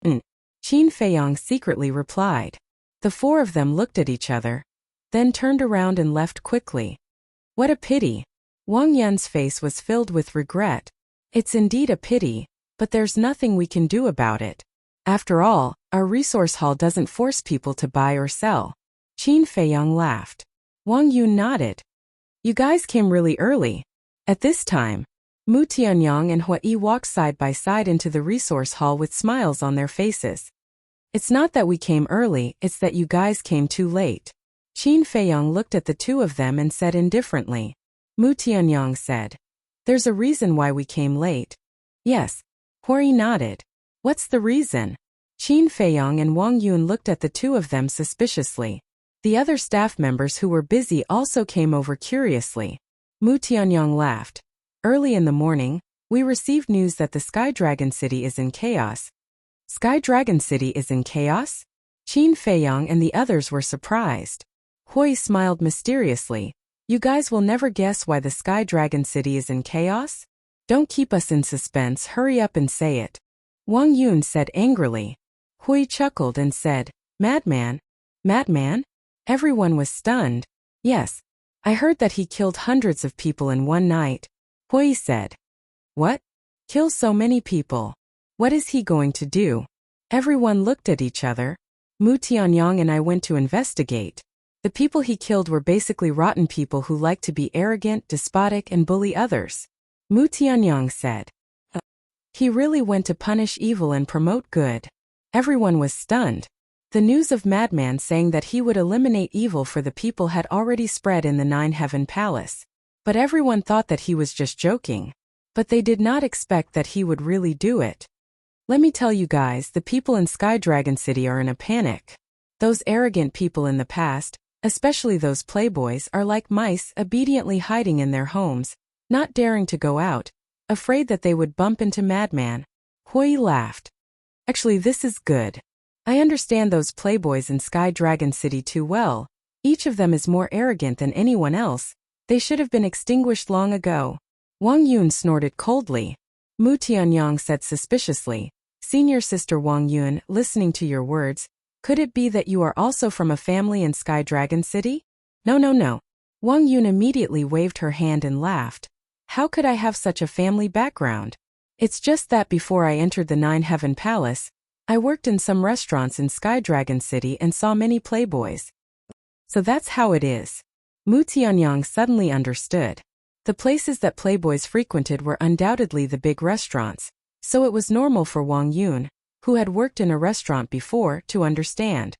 A: Qin Feiyang secretly replied. The 4 of them looked at each other, then turned around and left quickly. What a pity. Wang Yun's face was filled with regret. It's indeed a pity, but there's nothing we can do about it. After all, our resource hall doesn't force people to buy or sell. Qin Feiyang laughed. Wang Yun nodded. You guys came really early. At this time, Mu Tianyang and Hui walked side by side into the resource hall with smiles on their faces. It's not that we came early, it's that you guys came too late. Qin Feiyang looked at the two of them and said indifferently. Mu Tianyang said. There's a reason why we came late. Yes. Hui nodded. What's the reason? Qin Feiyang and Wang Yun looked at the two of them suspiciously. The other staff members who were busy also came over curiously. Mu Tianyang laughed. Early in the morning, we received news that the Sky Dragon City is in chaos. Sky Dragon City is in chaos? Qin Feiyang and the others were surprised. Hui smiled mysteriously. You guys will never guess why the Sky Dragon City is in chaos? Don't keep us in suspense, hurry up and say it. Wang Yun said angrily. Hui chuckled and said, Madman? Madman? Everyone was stunned. Yes. I heard that he killed hundreds of people in one night. Hui said. What? Kill so many people? What is he going to do? Everyone looked at each other. Mu Tianyang and I went to investigate. The people he killed were basically rotten people who like to be arrogant, despotic, and bully others. Mu Tianyang said. He really went to punish evil and promote good. Everyone was stunned. The news of Madman saying that he would eliminate evil for the people had already spread in the Nine Heaven Palace. But everyone thought that he was just joking. But they did not expect that he would really do it. Let me tell you guys, the people in Sky Dragon City are in a panic. Those arrogant people in the past, especially those playboys, are like mice obediently hiding in their homes, not daring to go out, afraid that they would bump into Madman. Hui laughed. Actually, this is good. I understand those playboys in Sky Dragon City too well. Each of them is more arrogant than anyone else. They should have been extinguished long ago. Wang Yun snorted coldly. Mu Tianyang said suspiciously, Senior Sister Wang Yun, listening to your words, could it be that you are also from a family in Sky Dragon City? No. Wang Yun immediately waved her hand and laughed. How could I have such a family background? It's just that before I entered the Nine Heaven Palace, I worked in some restaurants in Sky Dragon City and saw many playboys. So that's how it is. Mu Tianyang suddenly understood. The places that playboys frequented were undoubtedly the big restaurants, so it was normal for Wang Yun, who had worked in a restaurant before, to understand.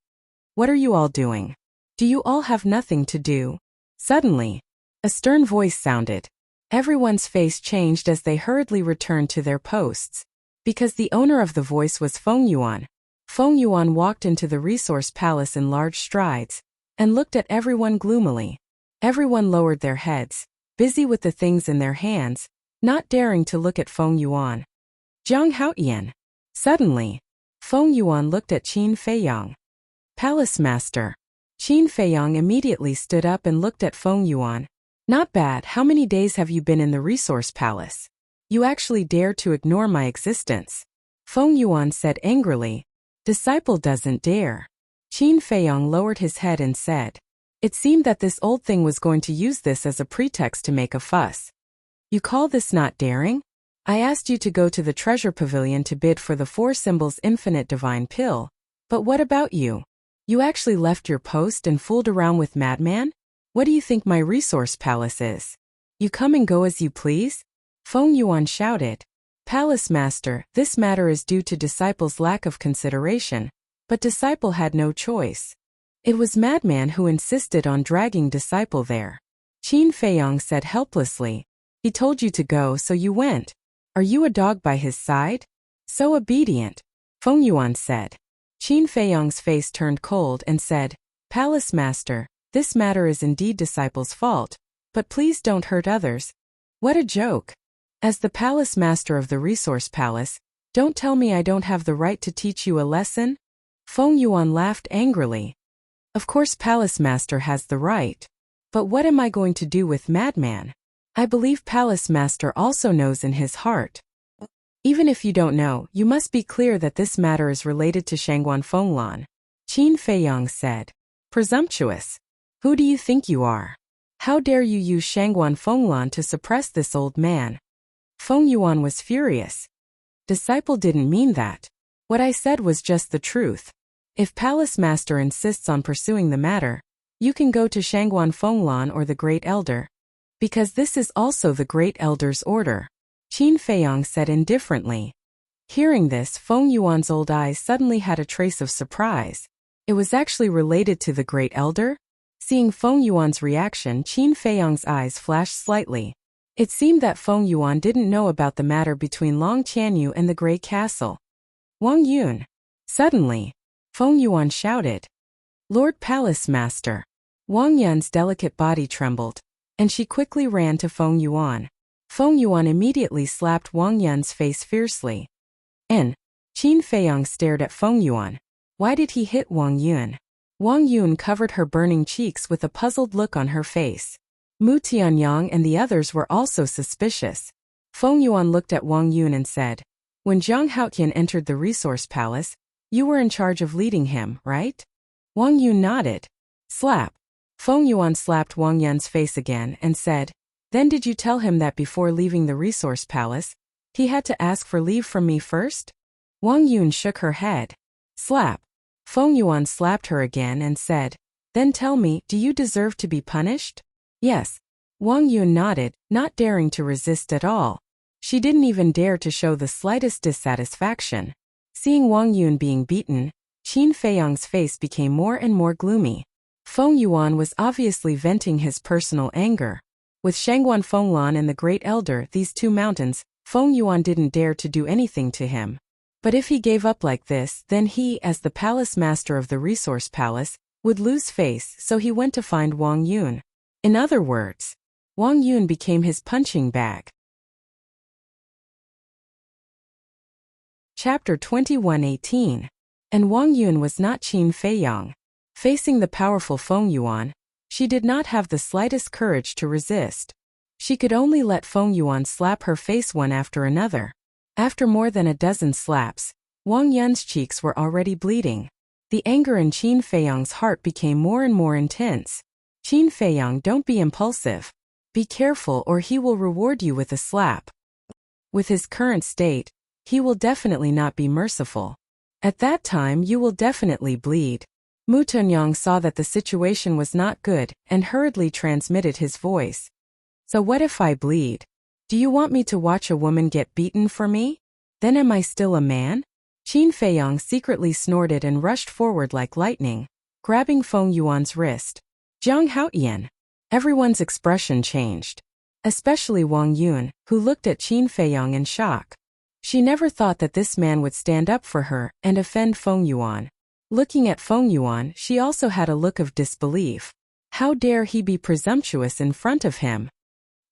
A: What are you all doing? Do you all have nothing to do? Suddenly, a stern voice sounded. Everyone's face changed as they hurriedly returned to their posts. Because the owner of the voice was Feng Yuan. Feng Yuan walked into the resource palace in large strides, and looked at everyone gloomily. Everyone lowered their heads, busy with the things in their hands, not daring to look at Feng Yuan. Jiang Haotian. Suddenly, Feng Yuan looked at Qin Feiyang. Palace Master. Qin Feiyang immediately stood up and looked at Feng Yuan. Not bad, how many days have you been in the resource palace? You actually dare to ignore my existence. Feng Yuan said angrily. Disciple doesn't dare. Qin Feiyang lowered his head and said. It seemed that this old thing was going to use this as a pretext to make a fuss. You call this not daring? I asked you to go to the treasure pavilion to bid for the 4 symbols infinite divine pill. But what about you? You actually left your post and fooled around with Madman? What do you think my resource palace is? You come and go as you please? Feng Yuan shouted. Palace Master, this matter is due to Disciple's lack of consideration. But Disciple had no choice. It was Madman who insisted on dragging Disciple there. Qin Feiyang said helplessly. He told you to go, so you went. Are you a dog by his side? So obedient. Feng Yuan said. Qin Feiyang's face turned cold and said, Palace Master, this matter is indeed Disciple's fault, but please don't hurt others. What a joke. As the Palace Master of the Resource Palace, don't tell me I don't have the right to teach you a lesson? Feng Yuan laughed angrily. Of course Palace Master has the right. But what am I going to do with Madman? I believe Palace Master also knows in his heart. Even if you don't know, you must be clear that this matter is related to Shangguan Fenglan. Qin Feiyang said. Presumptuous. Who do you think you are? How dare you use Shangguan Fenglan to suppress this old man? Feng Yuan was furious. Disciple didn't mean that. What I said was just the truth. If Palace Master insists on pursuing the matter, you can go to Shangguan Fenglan or the Great Elder. Because this is also the Great Elder's order, Qin Feiyang said indifferently. Hearing this, Feng Yuan's old eyes suddenly had a trace of surprise. It was actually related to the Great Elder? Seeing Feng Yuan's reaction, Qin Feiyang's eyes flashed slightly. It seemed that Feng Yuan didn't know about the matter between Long Qianyu and the Grey Castle. Wang Yun. Suddenly, Feng Yuan shouted, "Lord Palace Master!" Wang Yun's delicate body trembled, and she quickly ran to Feng Yuan. Feng Yuan immediately slapped Wang Yun's face fiercely. Qin Feiyang stared at Feng Yuan. Why did he hit Wang Yun? Wang Yun covered her burning cheeks with a puzzled look on her face. Mu Tianyang and the others were also suspicious. Feng Yuan looked at Wang Yun and said, "When Zhang Haotian entered the resource palace, you were in charge of leading him, right?" Wang Yun nodded. Slap. Feng Yuan slapped Wang Yun's face again and said, "Then did you tell him that before leaving the resource palace, he had to ask for leave from me first?" Wang Yun shook her head. Slap. Feng Yuan slapped her again and said, "Then tell me, do you deserve to be punished?" "Yes." Wang Yun nodded, not daring to resist at all. She didn't even dare to show the slightest dissatisfaction. Seeing Wang Yun being beaten, Qin Feiyang's face became more and more gloomy. Feng Yuan was obviously venting his personal anger. With Shangguan Fenglan and the Great Elder, these two mountains, Feng Yuan didn't dare to do anything to him. But if he gave up like this, then he, as the palace master of the resource palace, would lose face, so he went to find Wang Yun. In other words, Wang Yun became his punching bag. Chapter 21:18. And Wang Yun was not Qin Feiyang. Facing the powerful Feng Yuan, she did not have the slightest courage to resist. She could only let Feng Yuan slap her face one after another. After more than a dozen slaps, Wang Yun's cheeks were already bleeding. The anger in Qin Feiyang's heart became more and more intense. "Qin Feiyang, don't be impulsive. Be careful or he will reward you with a slap. With his current state, he will definitely not be merciful. At that time you will definitely bleed." Mu Tunyang saw that the situation was not good and hurriedly transmitted his voice. "So what if I bleed? Do you want me to watch a woman get beaten for me? Then am I still a man?" Qin Feiyang secretly snorted and rushed forward like lightning, grabbing Feng Yuan's wrist. "Zhang Haotian!" Everyone's expression changed. Especially Wang Yun, who looked at Qin Feiyang in shock. She never thought that this man would stand up for her and offend Feng Yuan. Looking at Feng Yuan, she also had a look of disbelief. How dare he be presumptuous in front of him?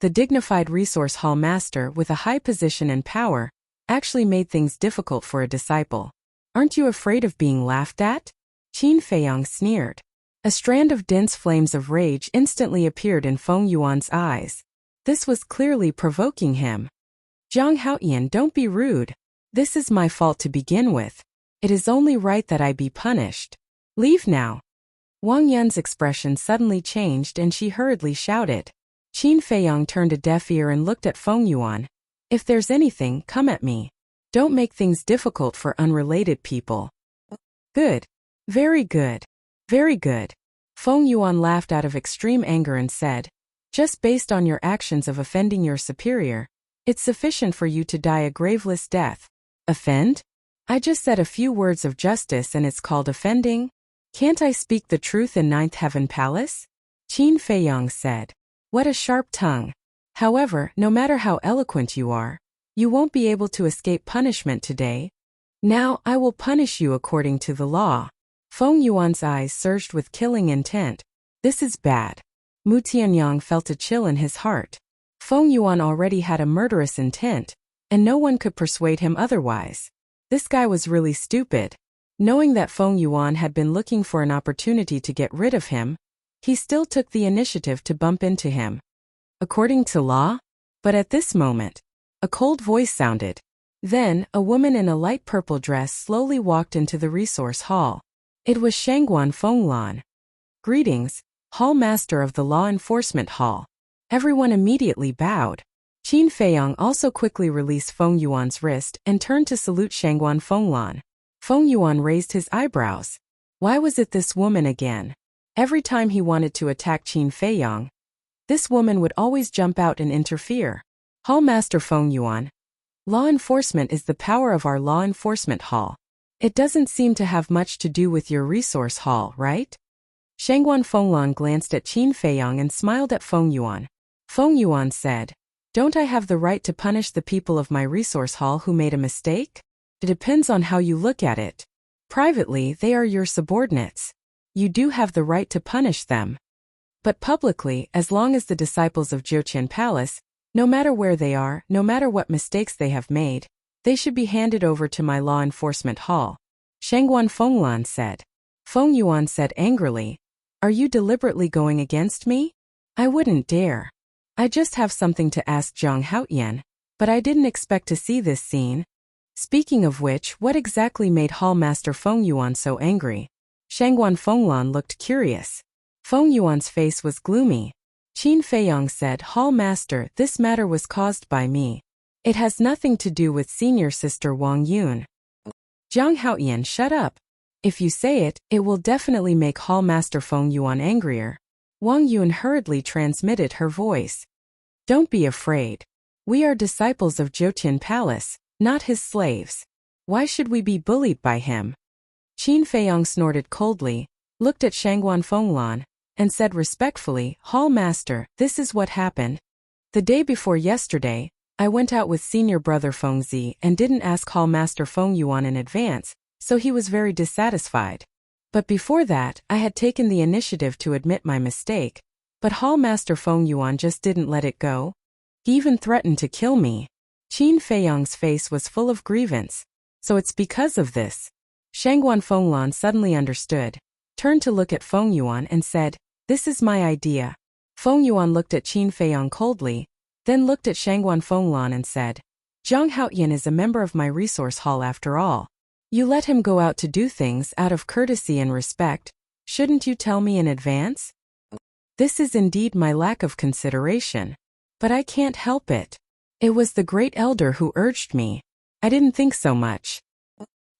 A: The dignified resource hall master with a high position and power actually made things difficult for a disciple. "Aren't you afraid of being laughed at?" Qin Feiyang sneered. A strand of dense flames of rage instantly appeared in Feng Yuan's eyes. This was clearly provoking him. "Zhang Haotian, don't be rude. This is my fault to begin with. It is only right that I be punished. Leave now." Wang Yun's expression suddenly changed and she hurriedly shouted. Qin Feiyang turned a deaf ear and looked at Feng Yuan. "If there's anything, come at me. Don't make things difficult for unrelated people." "Good. Very good. Very good." Feng Yuan laughed out of extreme anger and said, "Just based on your actions of offending your superior, it's sufficient for you to die a graveless death." "Offend? I just said a few words of justice and it's called offending? Can't I speak the truth in Ninth Heaven Palace?" Qin Feiyang said. "What a sharp tongue. However, no matter how eloquent you are, you won't be able to escape punishment today. Now I will punish you according to the law." Feng Yuan's eyes surged with killing intent. This is bad. Mu Tianyang felt a chill in his heart. Feng Yuan already had a murderous intent, and no one could persuade him otherwise. This guy was really stupid. Knowing that Feng Yuan had been looking for an opportunity to get rid of him, he still took the initiative to bump into him. According to law? But at this moment, a cold voice sounded. Then, a woman in a light purple dress slowly walked into the resource hall. It was Shangguan Fenglan. "Greetings, Hall Master of the Law Enforcement Hall." Everyone immediately bowed. Qin Feiyang also quickly released Feng Yuan's wrist and turned to salute Shangguan Fenglan. Feng Yuan raised his eyebrows. Why was it this woman again? Every time he wanted to attack Qin Feiyang, this woman would always jump out and interfere. Hall Master Feng Yuan. Law enforcement is the power of our law enforcement hall. It doesn't seem to have much to do with your resource hall, right? Shangguan Fenglan glanced at Qin Feiyang and smiled at Feng Yuan. Feng Yuan said, "Don't I have the right to punish the people of my resource hall who made a mistake? It depends on how you look at it. Privately, they are your subordinates. You do have the right to punish them. But publicly, as long as the disciples of Jiuqian Palace, no matter where they are, no matter what mistakes they have made, they should be handed over to my law enforcement hall," Shangguan Fenglan said. Feng Yuan said angrily, "Are you deliberately going against me? I wouldn't dare. I just have something to ask Zhang Haoyan, but I didn't expect to see this scene. Speaking of which, what exactly made Hall Master Feng Yuan so angry?" Shangguan Fenglan looked curious. Feng Yuan's face was gloomy. Qin Feiyang said, "Hall Master, this matter was caused by me. It has nothing to do with senior sister Wang Yun." Zhang Haoyan, shut up. If you say it, it will definitely make Hall Master Feng Yuan angrier. Wang Yun hurriedly transmitted her voice. "Don't be afraid. We are disciples of Jiuqian Palace, not his slaves. Why should we be bullied by him?" Qin Feiyang snorted coldly, looked at Shangguan Fenglan, and said respectfully, "Hall Master, this is what happened. The day before yesterday, I went out with senior brother Feng Zi and didn't ask Hall Master Feng Yuan in advance, so he was very dissatisfied. But before that, I had taken the initiative to admit my mistake, but Hall Master Feng Yuan just didn't let it go. He even threatened to kill me." Qin Feiyang's face was full of grievance. "So it's because of this." Shangguan Fenglan suddenly understood, turned to look at Feng Yuan and said, "This is my idea." Feng Yuan looked at Qin Feiyang coldly, then looked at Shangguan Fenglan and said, "Zhang Haoyan is a member of my resource hall after all. You let him go out to do things out of courtesy and respect. Shouldn't you tell me in advance? This is indeed my lack of consideration. But I can't help it. It was the great elder who urged me. I didn't think so much.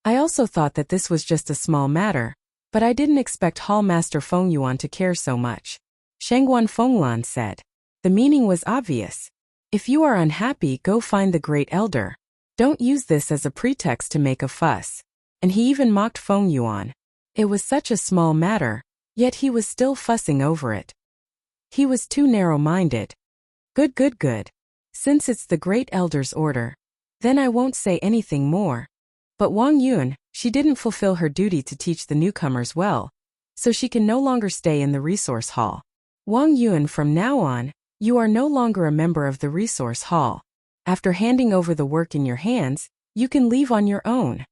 A: I also thought that this was just a small matter, but I didn't expect Hall Master Feng Yuan to care so much," Shangguan Fenglan said. The meaning was obvious. If you are unhappy, go find the great elder. Don't use this as a pretext to make a fuss. And he even mocked Feng Yuan. It was such a small matter, yet he was still fussing over it. He was too narrow-minded. Good. Since it's the great elder's order, then I won't say anything more. But Wang Yun, she didn't fulfill her duty to teach the newcomers well, so she can no longer stay in the resource hall. Wang Yun, from now on, you are no longer a member of the resource hall. After handing over the work in your hands, you can leave on your own."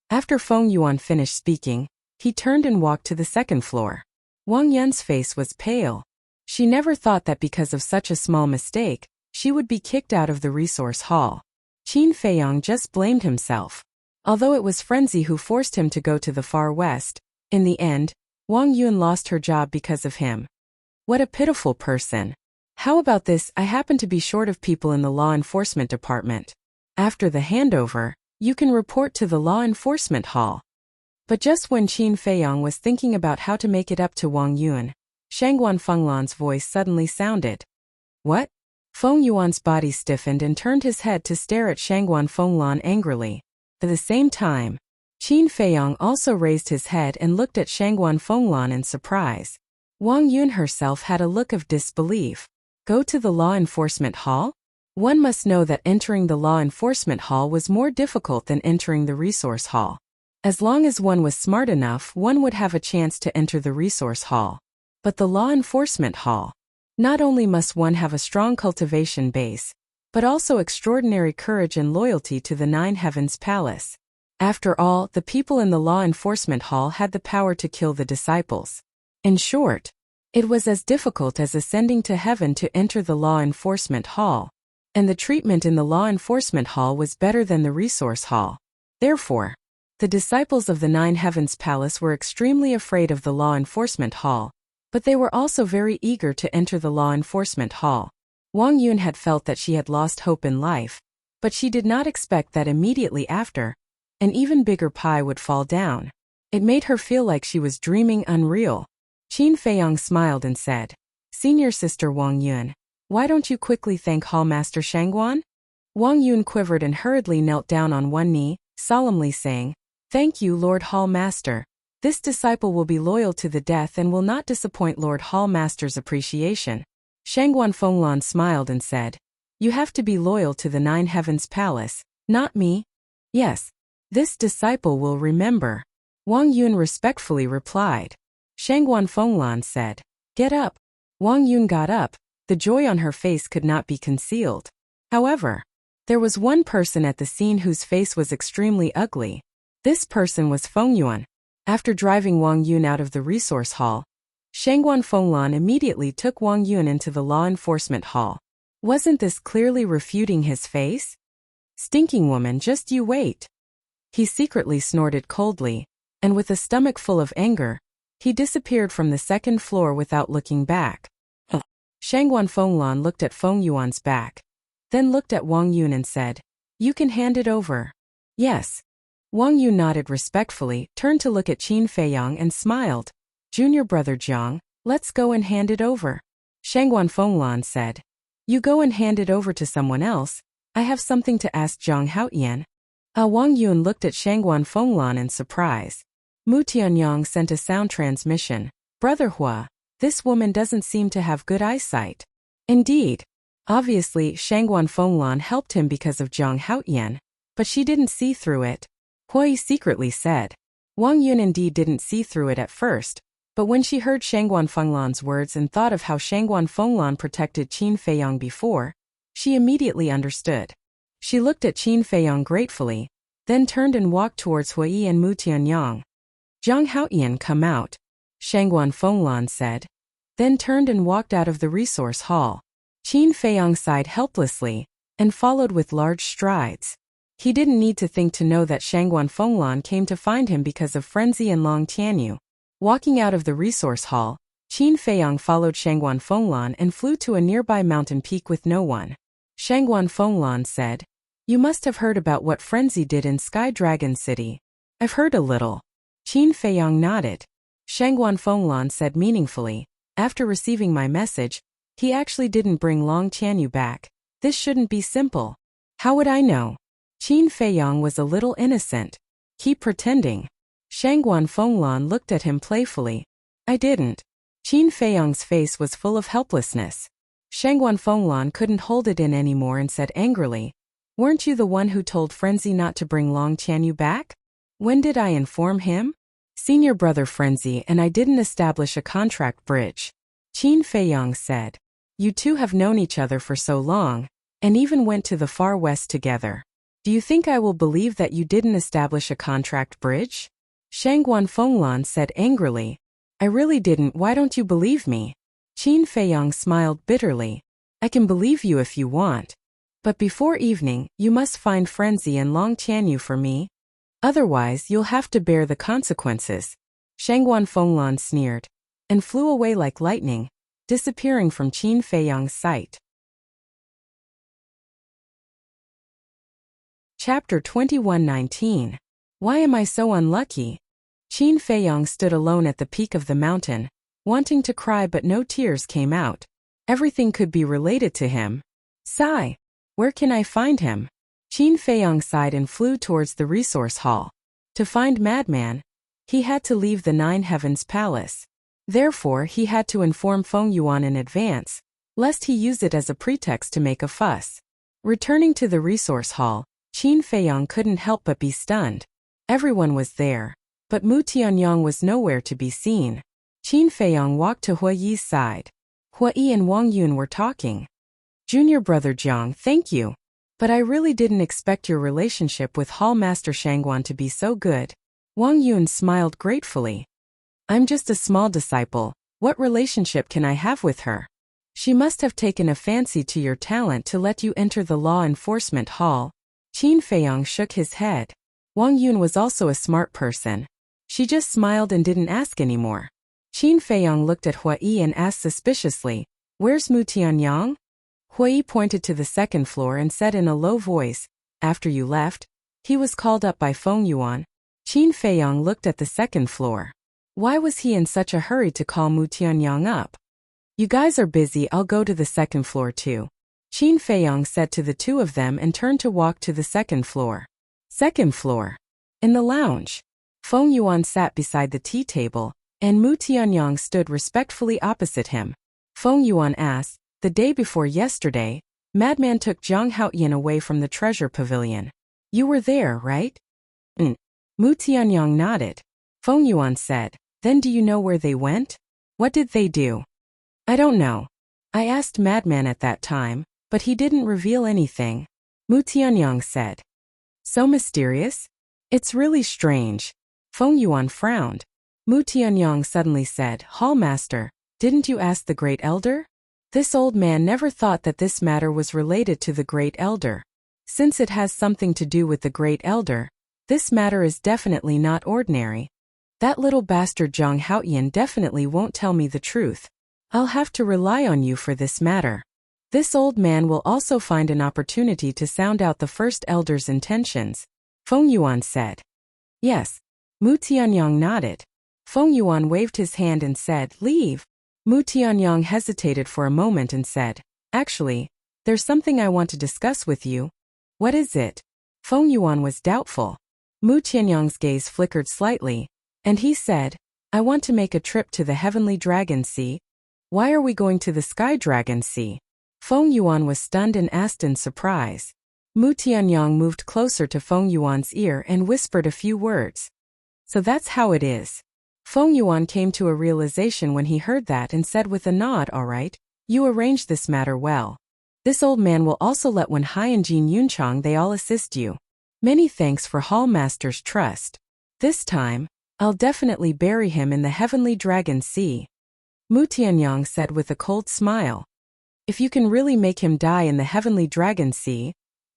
A: After Feng Yuan finished speaking, he turned and walked to the second floor. Wang Yun's face was pale. She never thought that because of such a small mistake, she would be kicked out of the resource hall. Qin Feiyang just blamed himself. Although it was Frenzy who forced him to go to the far west, in the end, Wang Yun lost her job because of him. What a pitiful person. How about this? I happen to be short of people in the law enforcement department. After the handover, you can report to the law enforcement hall. But just when Qin Feiyang was thinking about how to make it up to Wang Yun, Shangguan Fenglan's voice suddenly sounded. "What?" Feng Yuan's body stiffened and turned his head to stare at Shangguan Fenglan angrily. At the same time, Qin Feiyang also raised his head and looked at Shangguan Fenglan in surprise. Wang Yun herself had a look of disbelief. Go to the law enforcement hall? One must know that entering the law enforcement hall was more difficult than entering the resource hall. As long as one was smart enough, one would have a chance to enter the resource hall. But the law enforcement hall. Not only must one have a strong cultivation base, but also extraordinary courage and loyalty to the Nine Heavens Palace. After all, the people in the law enforcement hall had the power to kill the disciples. In short, it was as difficult as ascending to heaven to enter the law enforcement hall, and the treatment in the law enforcement hall was better than the resource hall. Therefore, the disciples of the Nine Heavens Palace were extremely afraid of the law enforcement hall, but they were also very eager to enter the law enforcement hall. Wang Yun had felt that she had lost hope in life, but she did not expect that immediately after, an even bigger pie would fall down. It made her feel like she was dreaming unreal. Qin Feiyang smiled and said, "Senior sister Wang Yun, why don't you quickly thank Hall Master Shangguan?" Wang Yun quivered and hurriedly knelt down on one knee, solemnly saying, "Thank you, Lord Hall Master. This disciple will be loyal to the death and will not disappoint Lord Hall Master's appreciation." Shangguan Fenglan smiled and said, "You have to be loyal to the Nine Heavens Palace, not me." "Yes. This disciple will remember," Wang Yun respectfully replied. Shangguan Fenglan said, "Get up." Wang Yun got up. The joy on her face could not be concealed. However, there was one person at the scene whose face was extremely ugly. This person was Feng Yuan. After driving Wang Yun out of the resource hall, Shangguan Fenglan immediately took Wang Yun into the law enforcement hall. Wasn't this clearly refuting his face? "Stinking woman, just you wait." He secretly snorted coldly, and with a stomach full of anger, he disappeared from the second floor without looking back. Shangguan Fenglan looked at Feng Yuan's back, then looked at Wang Yun and said, "You can hand it over." "Yes." Wang Yun nodded respectfully, turned to look at Qin Feiyang and smiled. "Junior brother Jiang, let's go and hand it over." Shangguan Fenglan said, "You go and hand it over to someone else. I have something to ask Zhang Haotian." Wang Yun looked at Shangguan Fenglan in surprise. Mu Tianyang sent a sound transmission. "Brother Hua, this woman doesn't seem to have good eyesight." Indeed. Obviously, Shangguan Fenglan helped him because of Zhang Haotian, but she didn't see through it. Hui secretly said. Wang Yun indeed didn't see through it at first, but when she heard Shangguan Fenglan's words and thought of how Shangguan Fenglan protected Qin Feiyang before, she immediately understood. She looked at Qin Feiyang gratefully, then turned and walked towards Hui and Mu Tianyang. "Zhang Haotian, come out," Shangguan Fenglan said, then turned and walked out of the resource hall. Qin Feiyang sighed helplessly, and followed with large strides. He didn't need to think to know that Shangguan Fenglan came to find him because of Frenzy and Long Tianyu. Walking out of the resource hall, Qin Feiyang followed Shangguan Fenglan and flew to a nearby mountain peak with no one. Shangguan Fenglan said, "You must have heard about what Frenzy did in Sky Dragon City." "I've heard a little." Qin Feiyang nodded. Shangguan Fenglan said meaningfully, "After receiving my message, he actually didn't bring Long Tianyu back. This shouldn't be simple." "How would I know?" Qin Feiyang was a little innocent. "Keep pretending." Shangguan Fenglan looked at him playfully. "I didn't." Qin Feiyang's face was full of helplessness. Shangguan Fenglan couldn't hold it in anymore and said angrily, "Weren't you the one who told Frenzy not to bring Long Tianyu back?" "When did I inform him?" "Senior brother Frenzy and I didn't establish a contract bridge," Qin Feiyang said. "You two have known each other for so long, and even went to the far west together. Do you think I will believe that you didn't establish a contract bridge?" Shangguan Fenglan said angrily, "I really didn't. Why don't you believe me?" Qin Feiyang smiled bitterly. "I can believe you if you want. But before evening, you must find Frenzy and Long Tianyu for me. Otherwise, you'll have to bear the consequences." Shangguan Fenglan sneered, and flew away like lightning, disappearing from Qin Feiyang's sight. Chapter 21:19. Why am I so unlucky? Qin Feiyang stood alone at the peak of the mountain, wanting to cry but no tears came out. Everything could be related to him. Sigh. Where can I find him? Qin Feiyang sighed and flew towards the resource hall. To find Madman, he had to leave the Nine Heavens Palace. Therefore, he had to inform Feng Yuan in advance, lest he use it as a pretext to make a fuss. Returning to the resource hall, Qin Feiyang couldn't help but be stunned. Everyone was there, but Mu Tianyang was nowhere to be seen. Qin Feiyang walked to Hua Yi's side. Hua Yi and Wang Yun were talking. "Junior brother Jiang, thank you. But I really didn't expect your relationship with Hall Master Shangguan to be so good." Wang Yun smiled gratefully. "I'm just a small disciple. What relationship can I have with her? She must have taken a fancy to your talent to let you enter the law enforcement hall." Qin Feiyang shook his head. Wang Yun was also a smart person. She just smiled and didn't ask anymore. Qin Feiyang looked at Hua Yi and asked suspiciously, "Where's Mu Tianyang?" Hua Yi pointed to the second floor and said in a low voice, "After you left, He was called up by Feng Yuan. Qin Feiyang looked at the second floor. Why was he in such a hurry to call Mu Tianyang up? You guys are busy, I'll go to the second floor too. Qin Feiyang said to the two of them and turned to walk to the second floor. Second floor. In the lounge. Feng Yuan sat beside the tea table, and Mu Tianyang stood respectfully opposite him. Feng Yuan asked, the day before yesterday, Madman took Jiang Haoyan away from the treasure pavilion. You were there, right? Mu Tianyang nodded. Feng Yuan said, then do you know where they went? What did they do? I don't know. I asked Madman at that time, but he didn't reveal anything. Mu Tianyang said. So mysterious? It's really strange. Feng Yuan frowned. Mu Tianyang suddenly said, Hallmaster, didn't you ask the Great Elder? This old man never thought that this matter was related to the Great Elder. Since it has something to do with the Great Elder, this matter is definitely not ordinary. That little bastard Jiang Haoyan definitely won't tell me the truth. I'll have to rely on you for this matter. This old man will also find an opportunity to sound out the first elder's intentions. Feng Yuan said. Yes. Mu Tianyang nodded. Feng Yuan waved his hand and said, leave. Mu Tianyang hesitated for a moment and said, actually, there's something I want to discuss with you. What is it? Feng Yuan was doubtful. Mu Tianyang's gaze flickered slightly, and he said, I want to make a trip to the Heavenly Dragon Sea. Why are we going to the Sky Dragon Sea? Feng Yuan was stunned and asked in surprise. Mu Tianyang moved closer to Feng Yuan's ear and whispered a few words. So that's how it is. Feng Yuan came to a realization when he heard that and said with a nod, all right, you arranged this matter well. This old man will also let Wen Hai and Jin Yunchang they all assist you. Many thanks for Hallmaster's trust. This time, I'll definitely bury him in the Heavenly Dragon Sea. Mu Tianyang said with a cold smile. If you can really make him die in the Heavenly Dragon Sea,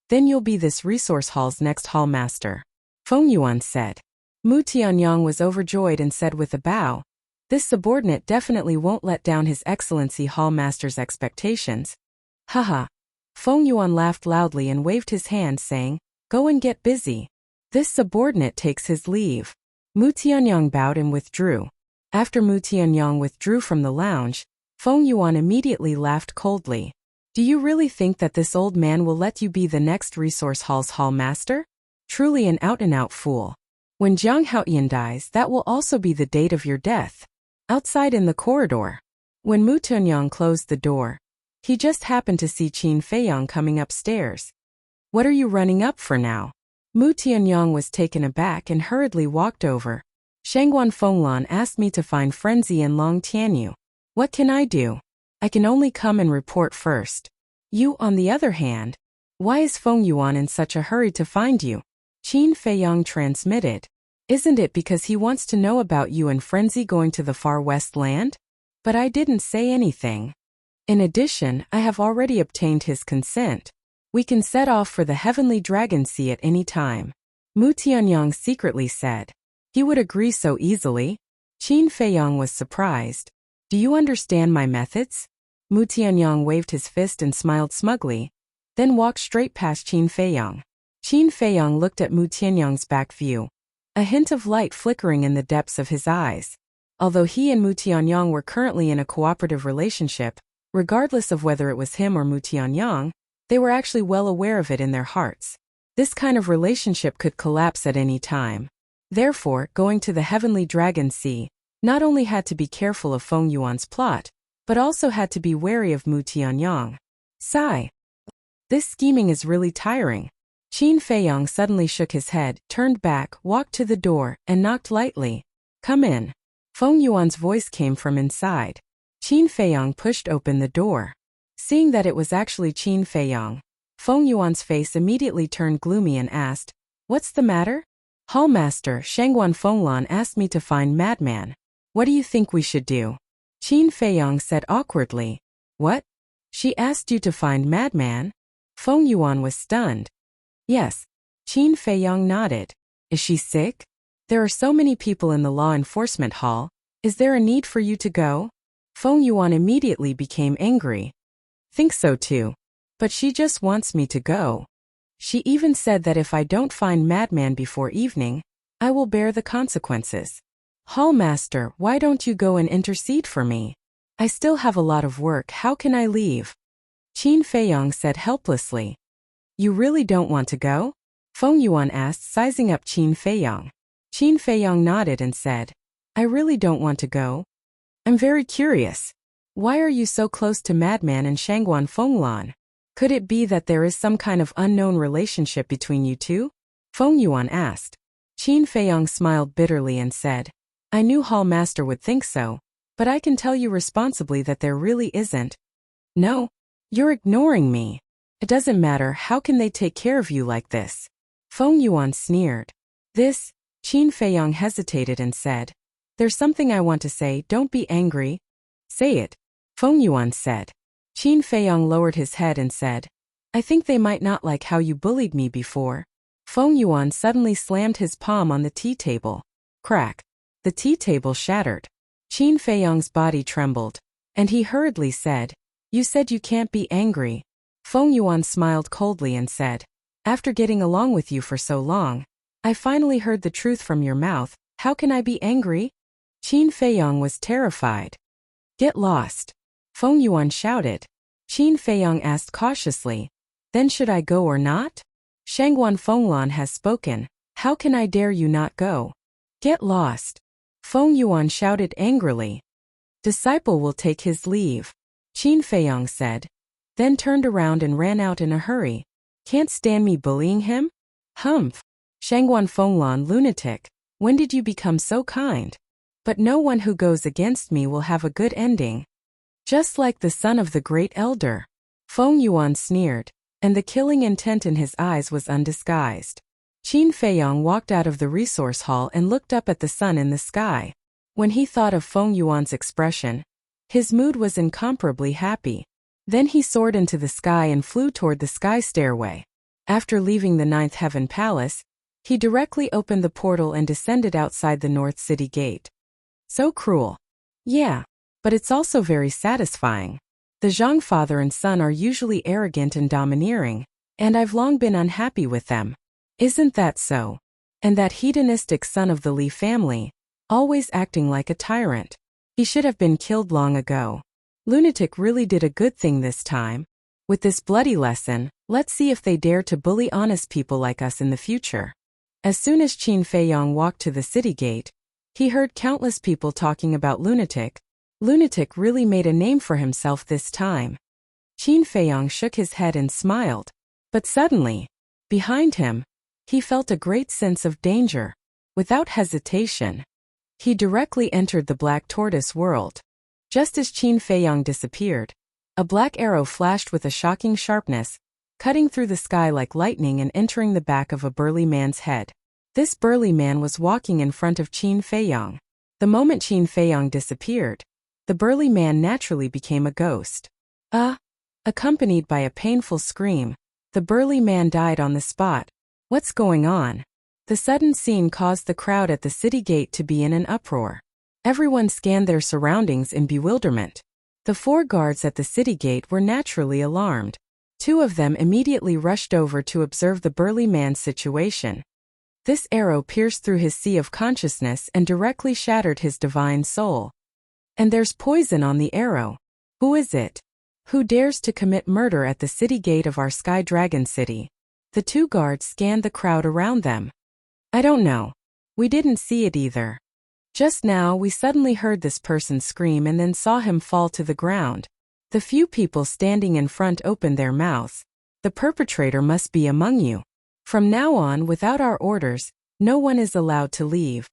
A: then you'll be this resource hall's next hallmaster. Feng Yuan said. Mu Tianyang was overjoyed and said with a bow, this subordinate definitely won't let down His Excellency Hallmaster's expectations. Haha. Feng Yuan laughed loudly and waved his hand saying, go and get busy. This subordinate takes his leave. Mu Tianyang bowed and withdrew. After Mu Tianyang withdrew from the lounge, Feng Yuan immediately laughed coldly. Do you really think that this old man will let you be the next resource hall's hallmaster? Truly an out-and-out fool. When Jiang Haoyan dies, that will also be the date of your death. Outside in the corridor. When Mu Tianyang closed the door, he just happened to see Qin Feiyang coming upstairs. What are you running up for now? Mu Tianyang was taken aback and hurriedly walked over. Shangguan Fenglan asked me to find Frenzy and Long Tianyu. What can I do? I can only come and report first. You, on the other hand, why is Feng Yuan in such a hurry to find you? Qin Feiyang transmitted. Isn't it because he wants to know about you and Frenzy going to the far west land? But I didn't say anything. In addition, I have already obtained his consent. We can set off for the Heavenly Dragon Sea at any time. Mu Tianyang secretly said. He would agree so easily? Qin Feiyang was surprised. Do you understand my methods? Mu Tianyang waved his fist and smiled smugly, then walked straight past Qin Feiyang. Qin Feiyang looked at Mu Tianyang's back view, a hint of light flickering in the depths of his eyes. Although he and Mu Tianyang were currently in a cooperative relationship, regardless of whether it was him or Mu Tianyang, they were actually well aware of it in their hearts. This kind of relationship could collapse at any time. Therefore, going to the Heavenly Dragon Sea not only had to be careful of Feng Yuan's plot, but also had to be wary of Mu Tianyang. Sigh. This scheming is really tiring. Qin Feiyang suddenly shook his head, turned back, walked to the door, and knocked lightly. Come in. Feng Yuan's voice came from inside. Qin Feiyang pushed open the door. Seeing that it was actually Qin Feiyang, Feng Yuan's face immediately turned gloomy and asked, What's the matter? Hallmaster Shangguan Fenglan asked me to find Madman. What do you think we should do? Qin Feiyang said awkwardly. What? She asked you to find Madman? Feng Yuan was stunned. Yes. Qin Feiyang nodded. Is she sick? There are so many people in the law enforcement hall. Is there a need for you to go? Feng Yuan immediately became angry. Think so too. But she just wants me to go. She even said that if I don't find Madman before evening, I will bear the consequences. Hallmaster, why don't you go and intercede for me? I still have a lot of work, how can I leave? Qin Feiyong said helplessly. You really don't want to go? Feng Yuan asked, sizing up Qin Feiyong. Qin Feiyong nodded and said, I really don't want to go. I'm very curious. Why are you so close to Madman and Shangguan Fenglan? Could it be that there is some kind of unknown relationship between you two? Feng Yuan asked. Qin Feiyong smiled bitterly and said, I knew Hallmaster would think so, but I can tell you responsibly that there really isn't. No, you're ignoring me. It doesn't matter, how can they take care of you like this? Feng Yuan sneered. This, Qin Feiyong hesitated and said, there's something I want to say, don't be angry. Say it, Feng Yuan said. Qin Feiyong lowered his head and said, I think they might not like how you bullied me before. Feng Yuan suddenly slammed his palm on the tea table. Crack. The tea table shattered. Qin Feiyong's body trembled, and he hurriedly said, You said you can't be angry. Feng Yuan smiled coldly and said, After getting along with you for so long, I finally heard the truth from your mouth, how can I be angry? Qin Feiyong was terrified. Get lost. Feng Yuan shouted. Qin Feiyong asked cautiously, Then should I go or not? Shangguan Fenglan has spoken, how can I dare you not go? Get lost. Feng Yuan shouted angrily. Disciple will take his leave. Qin Feiyong said. Then turned around and ran out in a hurry. Can't stand me bullying him? Humph. Shangguan Fenglan, lunatic, when did you become so kind? But no one who goes against me will have a good ending. Just like the son of the great elder. Feng Yuan sneered, and the killing intent in his eyes was undisguised. Qin Feiyong walked out of the resource hall and looked up at the sun in the sky. When he thought of Feng Yuan's expression, his mood was incomparably happy. Then he soared into the sky and flew toward the sky stairway. After leaving the Ninth Heaven Palace, he directly opened the portal and descended outside the North City Gate. So cruel. Yeah, but it's also very satisfying. The Zhang father and son are usually arrogant and domineering, and I've long been unhappy with them. Isn't that so? And that hedonistic son of the Li family, always acting like a tyrant. He should have been killed long ago. Lunatic really did a good thing this time. With this bloody lesson, let's see if they dare to bully honest people like us in the future. As soon as Qin Feiyong walked to the city gate, he heard countless people talking about Lunatic. Lunatic really made a name for himself this time. Qin Feiyong shook his head and smiled. But suddenly, behind him, he felt a great sense of danger. Without hesitation, he directly entered the Black Tortoise world. Just as Qin Feiyong disappeared, a black arrow flashed with a shocking sharpness, cutting through the sky like lightning and entering the back of a burly man's head. This burly man was walking in front of Qin Feiyong. The moment Qin Feiyong disappeared, the burly man naturally became a ghost. Accompanied by a painful scream, the burly man died on the spot. What's going on? The sudden scene caused the crowd at the city gate to be in an uproar. Everyone scanned their surroundings in bewilderment. The 4 guards at the city gate were naturally alarmed. 2 of them immediately rushed over to observe the burly man's situation. This arrow pierced through his sea of consciousness and directly shattered his divine soul. And there's poison on the arrow. Who is it? Who dares to commit murder at the city gate of our Sky Dragon City? The 2 guards scanned the crowd around them. I don't know. We didn't see it either. Just now we suddenly heard this person scream and then saw him fall to the ground. The few people standing in front opened their mouths. The perpetrator must be among you. From now on, without our orders, no one is allowed to leave.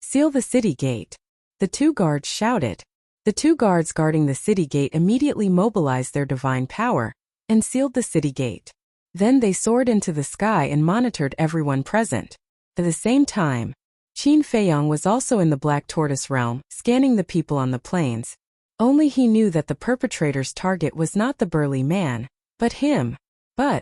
A: Seal the city gate. The 2 guards shouted. The 2 guards guarding the city gate immediately mobilized their divine power and sealed the city gate. Then they soared into the sky and monitored everyone present. At the same time, Qin Feiyong was also in the Black Tortoise realm, scanning the people on the plains. Only he knew that the perpetrator's target was not the burly man, but him. But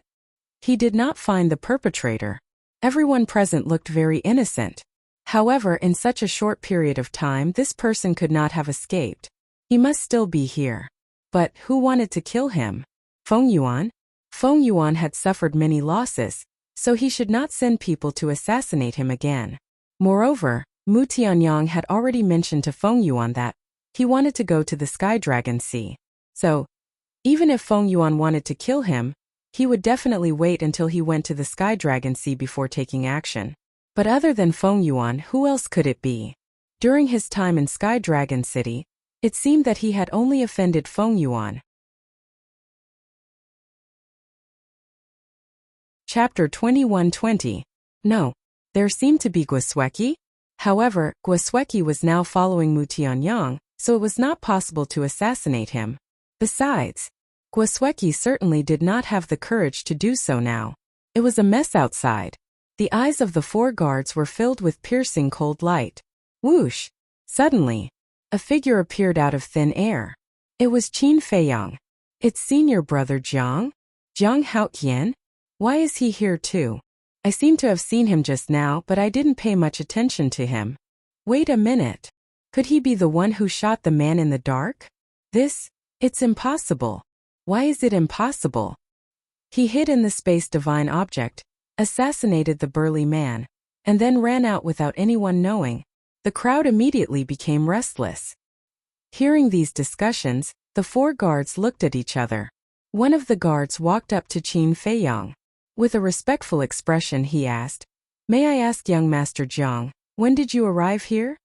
A: he did not find the perpetrator. Everyone present looked very innocent. However, in such a short period of time, this person could not have escaped. He must still be here. But who wanted to kill him? Feng Yuan? Feng Yuan had suffered many losses, so he should not send people to assassinate him again. Moreover, Mu Tianyang had already mentioned to Feng Yuan that he wanted to go to the Sky Dragon Sea. So, even if Feng Yuan wanted to kill him, he would definitely wait until he went to the Sky Dragon Sea before taking action. But other than Feng Yuan, who else could it be? During his time in Sky Dragon City, it seemed that he had only offended Feng Yuan. Chapter 21:20. No, there seemed to be Guosweki. However, Guosweki was now following Mu Tianyang, so it was not possible to assassinate him. Besides, Guosweki certainly did not have the courage to do so now. It was a mess outside. The eyes of the 4 guards were filled with piercing cold light. Whoosh! Suddenly, a figure appeared out of thin air. It was Qin Feiyang. Its senior brother Jiang? Jiang Haotian? Why is he here too? I seem to have seen him just now, but I didn't pay much attention to him. Wait a minute. Could he be the one who shot the man in the dark? It's impossible. Why is it impossible? He hid in the space divine object, assassinated the burly man, and then ran out without anyone knowing. The crowd immediately became restless. Hearing these discussions, the 4 guards looked at each other. One of the guards walked up to Qin Feiyang. With a respectful expression he asked, "May I ask young Master Jiang, when did you arrive here?"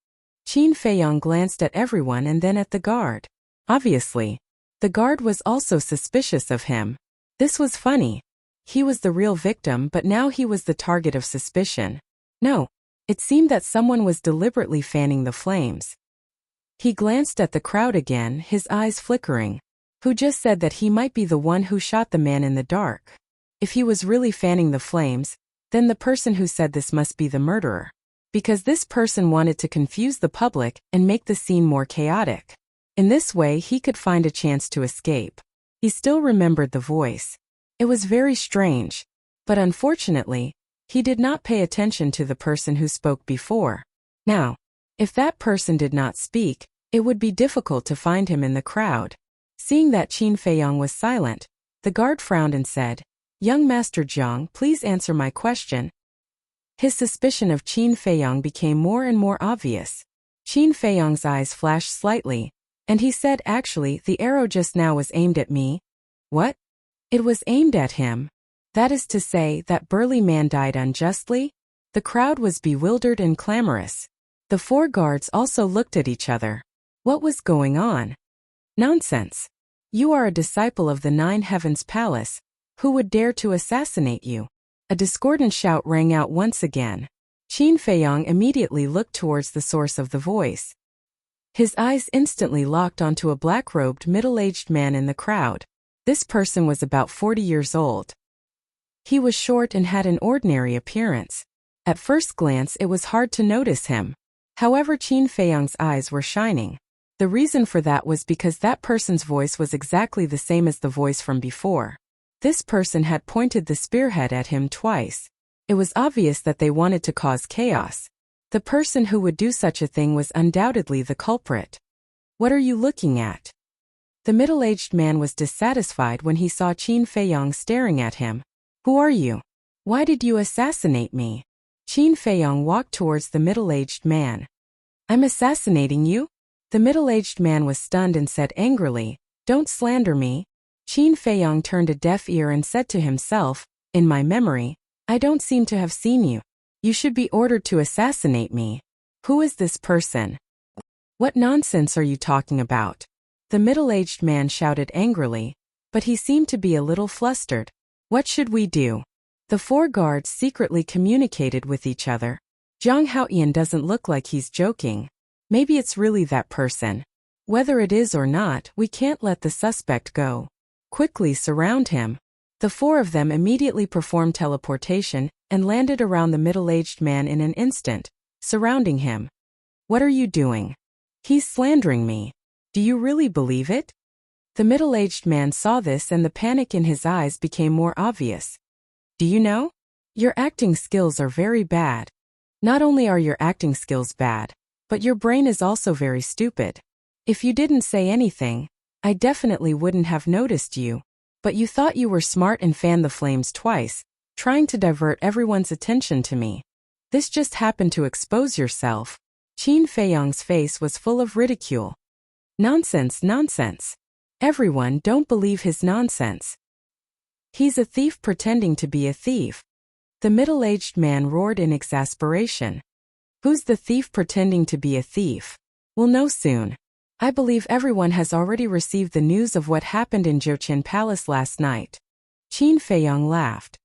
A: Qin Feiyang glanced at everyone and then at the guard. Obviously, the guard was also suspicious of him. This was funny. He was the real victim, but now he was the target of suspicion. No, it seemed that someone was deliberately fanning the flames. He glanced at the crowd again, his eyes flickering. Who just said that he might be the one who shot the man in the dark? If he was really fanning the flames, then the person who said this must be the murderer. Because this person wanted to confuse the public and make the scene more chaotic. In this way he could find a chance to escape. He still remembered the voice. It was very strange. But unfortunately, he did not pay attention to the person who spoke before. Now, if that person did not speak, it would be difficult to find him in the crowd. Seeing that Qin Feiyang was silent, the guard frowned and said, "Young Master Jiang, please answer my question." His suspicion of Qin Feiyang became more and more obvious. Qin Feiyang's eyes flashed slightly, and he said, "Actually, the arrow just now was aimed at me." What? It was aimed at him? That is to say, that burly man died unjustly? The crowd was bewildered and clamorous. The 4 guards also looked at each other. What was going on? Nonsense. You are a disciple of the 9 Heavens Palace. Who would dare to assassinate you? A discordant shout rang out once again. Qin Feiyang immediately looked towards the source of the voice. His eyes instantly locked onto a black-robed middle-aged man in the crowd. This person was about 40 years old. He was short and had an ordinary appearance. At first glance it was hard to notice him. However, Qin Feiyang's eyes were shining. The reason for that was because that person's voice was exactly the same as the voice from before. This person had pointed the spearhead at him twice. It was obvious that they wanted to cause chaos. The person who would do such a thing was undoubtedly the culprit. What are you looking at? The middle-aged man was dissatisfied when he saw Qin Feiyang staring at him. Who are you? Why did you assassinate me? Qin Feiyang walked towards the middle-aged man. I'm assassinating you? The middle-aged man was stunned and said angrily, "Don't slander me." Qin Feiyang turned a deaf ear and said to himself, "In my memory, I don't seem to have seen you. You should be ordered to assassinate me. Who is this person? What nonsense are you talking about?" The middle-aged man shouted angrily, but he seemed to be a little flustered. What should we do? The 4 guards secretly communicated with each other. Jiang Haotian doesn't look like he's joking. Maybe it's really that person. Whether it is or not, we can't let the suspect go. Quickly surround him. The 4 of them immediately performed teleportation and landed around the middle-aged man in an instant, surrounding him. What are you doing? He's slandering me. Do you really believe it? The middle-aged man saw this and the panic in his eyes became more obvious. Do you know? Your acting skills are very bad. Not only are your acting skills bad, but your brain is also very stupid. If you didn't say anything, I definitely wouldn't have noticed you. But you thought you were smart and fanned the flames twice, trying to divert everyone's attention to me. This just happened to expose yourself. Qin Feiyong's face was full of ridicule. Nonsense, nonsense. Everyone, don't believe his nonsense. He's a thief pretending to be a thief. The middle-aged man roared in exasperation. Who's the thief pretending to be a thief? We'll know soon. I believe everyone has already received the news of what happened in Joqin Palace last night. Qin Feiyong laughed.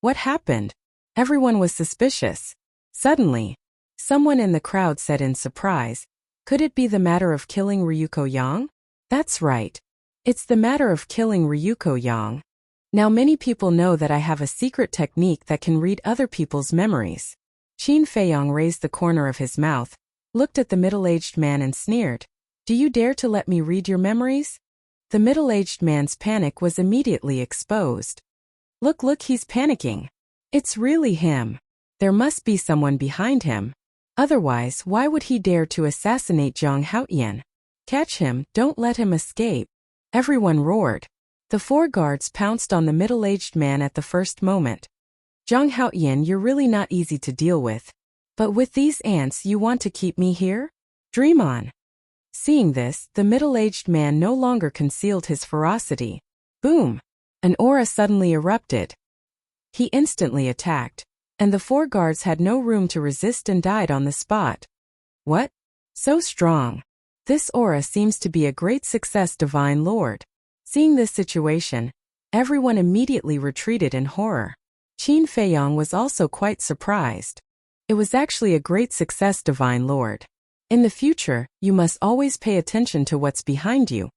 A: What happened? Everyone was suspicious. Suddenly, someone in the crowd said in surprise, could it be the matter of killing Ryuko Yang? That's right. It's the matter of killing Ryuko Yang. Now many people know that I have a secret technique that can read other people's memories. Qin Feiyong raised the corner of his mouth, looked at the middle-aged man and sneered. Do you dare to let me read your memories? The middle-aged man's panic was immediately exposed. Look, he's panicking. It's really him. There must be someone behind him. Otherwise, why would he dare to assassinate Zhang Haoyan? Catch him, don't let him escape. Everyone roared. The 4 guards pounced on the middle-aged man at the first moment. Zhang Haoyan, you're really not easy to deal with. But with these ants you want to keep me here? Dream on. Seeing this, the middle-aged man no longer concealed his ferocity. Boom! An aura suddenly erupted. He instantly attacked, and the 4 guards had no room to resist and died on the spot. What? So strong. This aura seems to be a great success, Divine Lord. Seeing this situation, everyone immediately retreated in horror. Qin Feiyong was also quite surprised. It was actually a great success, Divine Lord. In the future, you must always pay attention to what's behind you,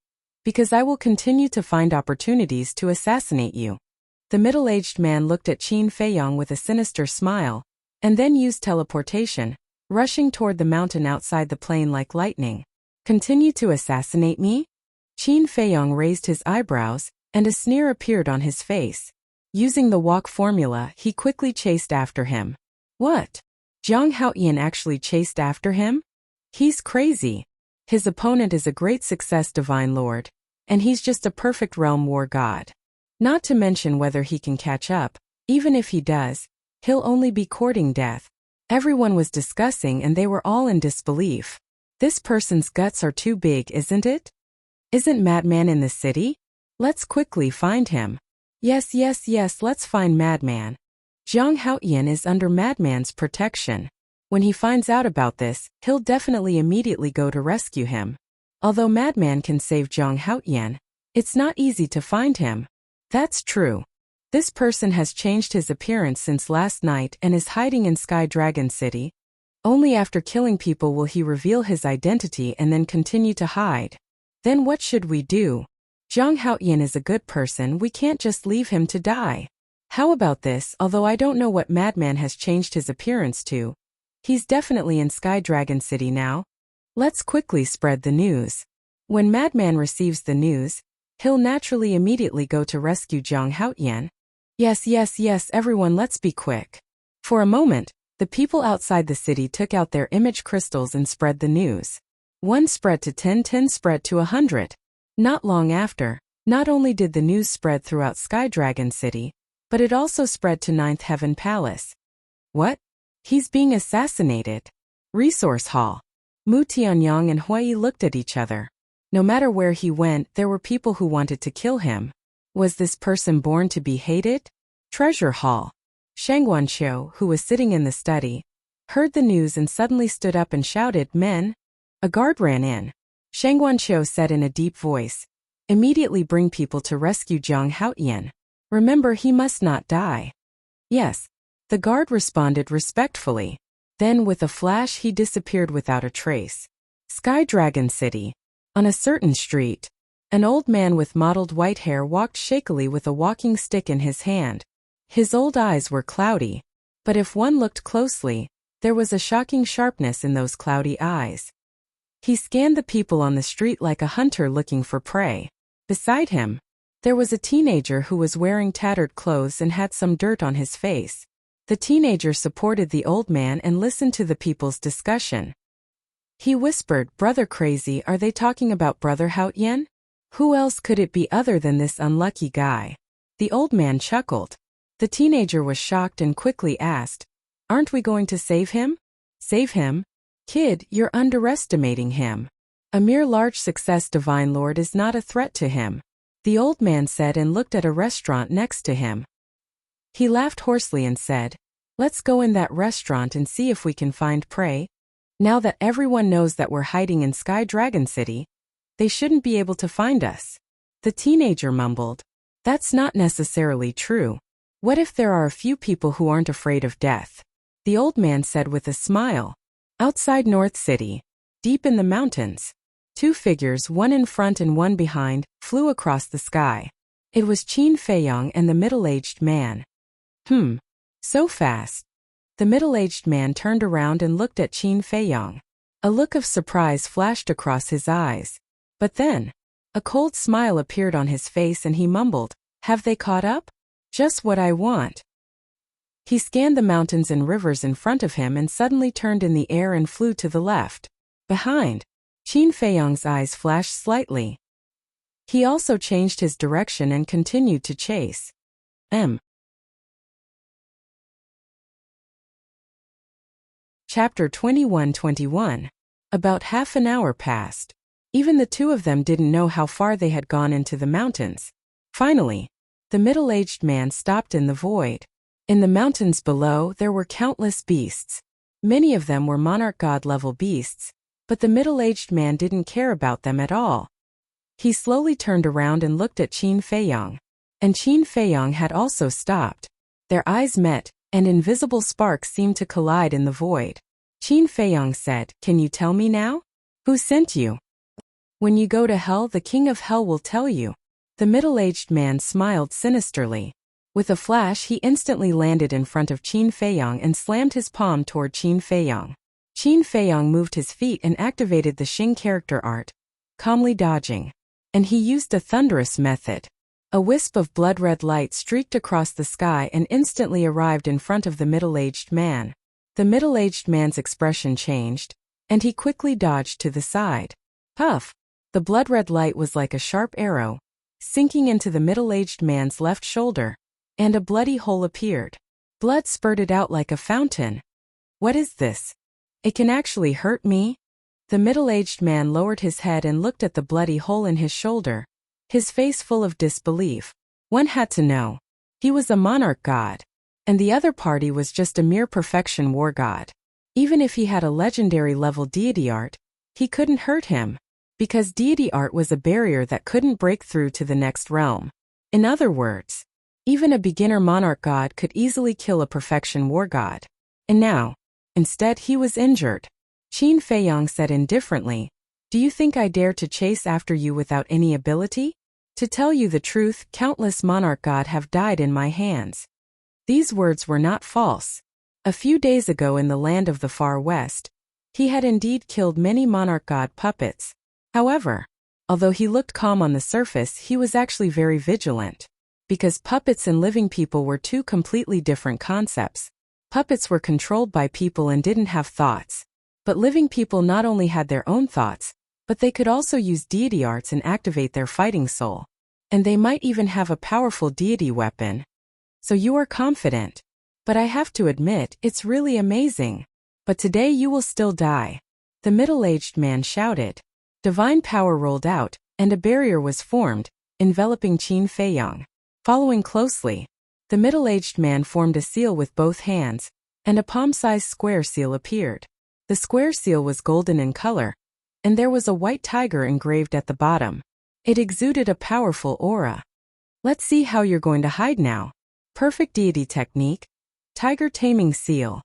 A: because I will continue to find opportunities to assassinate you. The middle-aged man looked at Qin Feiyong with a sinister smile, and then used teleportation, rushing toward the mountain outside the plain like lightning. Continue to assassinate me? Qin Feiyong raised his eyebrows, and a sneer appeared on his face. Using the walk formula, he quickly chased after him. What? Zhang Haoyan actually chased after him? He's crazy. His opponent is a great success, Divine Lord, and he's just a perfect realm war god. Not to mention whether he can catch up. Even if he does, he'll only be courting death. Everyone was discussing and they were all in disbelief. This person's guts are too big, isn't it? Isn't Madman in the city? Let's quickly find him. Yes, let's find Madman. Zhang Haoyan is under Madman's protection. When he finds out about this, he'll definitely immediately go to rescue him. Although Madman can save Zhang Haoyan, it's not easy to find him. That's true. This person has changed his appearance since last night and is hiding in Sky Dragon City. Only after killing people will he reveal his identity and then continue to hide. Then what should we do? Zhang Haoyan is a good person, we can't just leave him to die. How about this? Although I don't know what Madman has changed his appearance to, he's definitely in Sky Dragon City now. Let's quickly spread the news. When Madman receives the news, he'll naturally immediately go to rescue Zhang Haoyan. Yes, everyone, let's be quick. For a moment, the people outside the city took out their image crystals and spread the news. 1 spread to 10, 10 spread to 100. Not long after, not only did the news spread throughout Sky Dragon City, but it also spread to 9th Heaven Palace. What? He's being assassinated. Resource Hall. Mu Tianyang and Huai looked at each other. No matter where he went, there were people who wanted to kill him. Was this person born to be hated? Treasure Hall. Shang Guanqiu, who was sitting in the study, heard the news and suddenly stood up and shouted, "Men!" A guard ran in. Shang Guanqiu said in a deep voice, "Immediately bring people to rescue Zhang Haoyan. Remember, he must not die." Yes. The guard responded respectfully. Then with a flash he disappeared without a trace. Sky Dragon City. On a certain street, an old man with mottled white hair walked shakily with a walking stick in his hand. His old eyes were cloudy, but if one looked closely, there was a shocking sharpness in those cloudy eyes. He scanned the people on the street like a hunter looking for prey. Beside him, there was a teenager who was wearing tattered clothes and had some dirt on his face. The teenager supported the old man and listened to the people's discussion. He whispered, "Brother Crazy, are they talking about Brother Haoyan? Who else could it be other than this unlucky guy?" The old man chuckled. The teenager was shocked and quickly asked, "Aren't we going to save him?" "Save him? Kid, you're underestimating him. A mere large success Divine Lord is not a threat to him," the old man said and looked at a restaurant next to him. He laughed hoarsely and said, "Let's go in that restaurant and see if we can find prey. Now that everyone knows that we're hiding in Sky Dragon City, they shouldn't be able to find us." The teenager mumbled, "That's not necessarily true. What if there are a few people who aren't afraid of death?" The old man said with a smile. Outside North City, deep in the mountains, two figures, one in front and one behind, flew across the sky. It was Qin Feiyong and the middle-aged man. So fast." The middle-aged man turned around and looked at Qin Feiyong. A look of surprise flashed across his eyes. But then, a cold smile appeared on his face and he mumbled, "Have they caught up? Just what I want." He scanned the mountains and rivers in front of him and suddenly turned in the air and flew to the left. Behind, Qin Feiyong's eyes flashed slightly. He also changed his direction and continued to chase. Chapter 21-21. About half an hour passed. Even the two of them didn't know how far they had gone into the mountains. Finally, the middle-aged man stopped in the void. In the mountains below, there were countless beasts. Many of them were monarch god-level beasts, but the middle-aged man didn't care about them at all. He slowly turned around and looked at Qin Feiyong. And Qin Feiyong had also stopped. Their eyes met, and invisible sparks seemed to collide in the void. Qin Feiyong said, "Can you tell me now? Who sent you?" "When you go to hell, the king of hell will tell you." The middle-aged man smiled sinisterly. With a flash, he instantly landed in front of Qin Feiyong and slammed his palm toward Qin Feiyong. Qin Feiyong moved his feet and activated the Xing character art, calmly dodging. And he used a thunderous method. A wisp of blood-red light streaked across the sky and instantly arrived in front of the middle-aged man. The middle-aged man's expression changed, and he quickly dodged to the side. Puff! The blood-red light was like a sharp arrow, sinking into the middle-aged man's left shoulder, and a bloody hole appeared. Blood spurted out like a fountain. "What is this? It can actually hurt me?" The middle-aged man lowered his head and looked at the bloody hole in his shoulder, his face full of disbelief. One had to know. He was a monarch god, and the other party was just a mere perfection war god. Even if he had a legendary level deity art, he couldn't hurt him, because deity art was a barrier that couldn't break through to the next realm. In other words, even a beginner monarch god could easily kill a perfection war god. And now, instead, he was injured. Qin Feiyong said indifferently, "Do you think I dare to chase after you without any ability? To tell you the truth, countless monarch god have died in my hands." These words were not false. A few days ago in the land of the far west, he had indeed killed many monarch god puppets. However, although he looked calm on the surface, he was actually very vigilant. Because puppets and living people were two completely different concepts. Puppets were controlled by people and didn't have thoughts. But living people not only had their own thoughts, but they could also use deity arts and activate their fighting soul. And they might even have a powerful deity weapon. So you are confident. But I have to admit, it's really amazing. But today you will still die. The middle-aged man shouted. Divine power rolled out, and a barrier was formed, enveloping Qin Feiyong. Following closely, the middle-aged man formed a seal with both hands, and a palm-sized square seal appeared. The square seal was golden in color, and there was a white tiger engraved at the bottom. It exuded a powerful aura. "Let's see how you're going to hide now." Perfect deity technique. Tiger taming seal.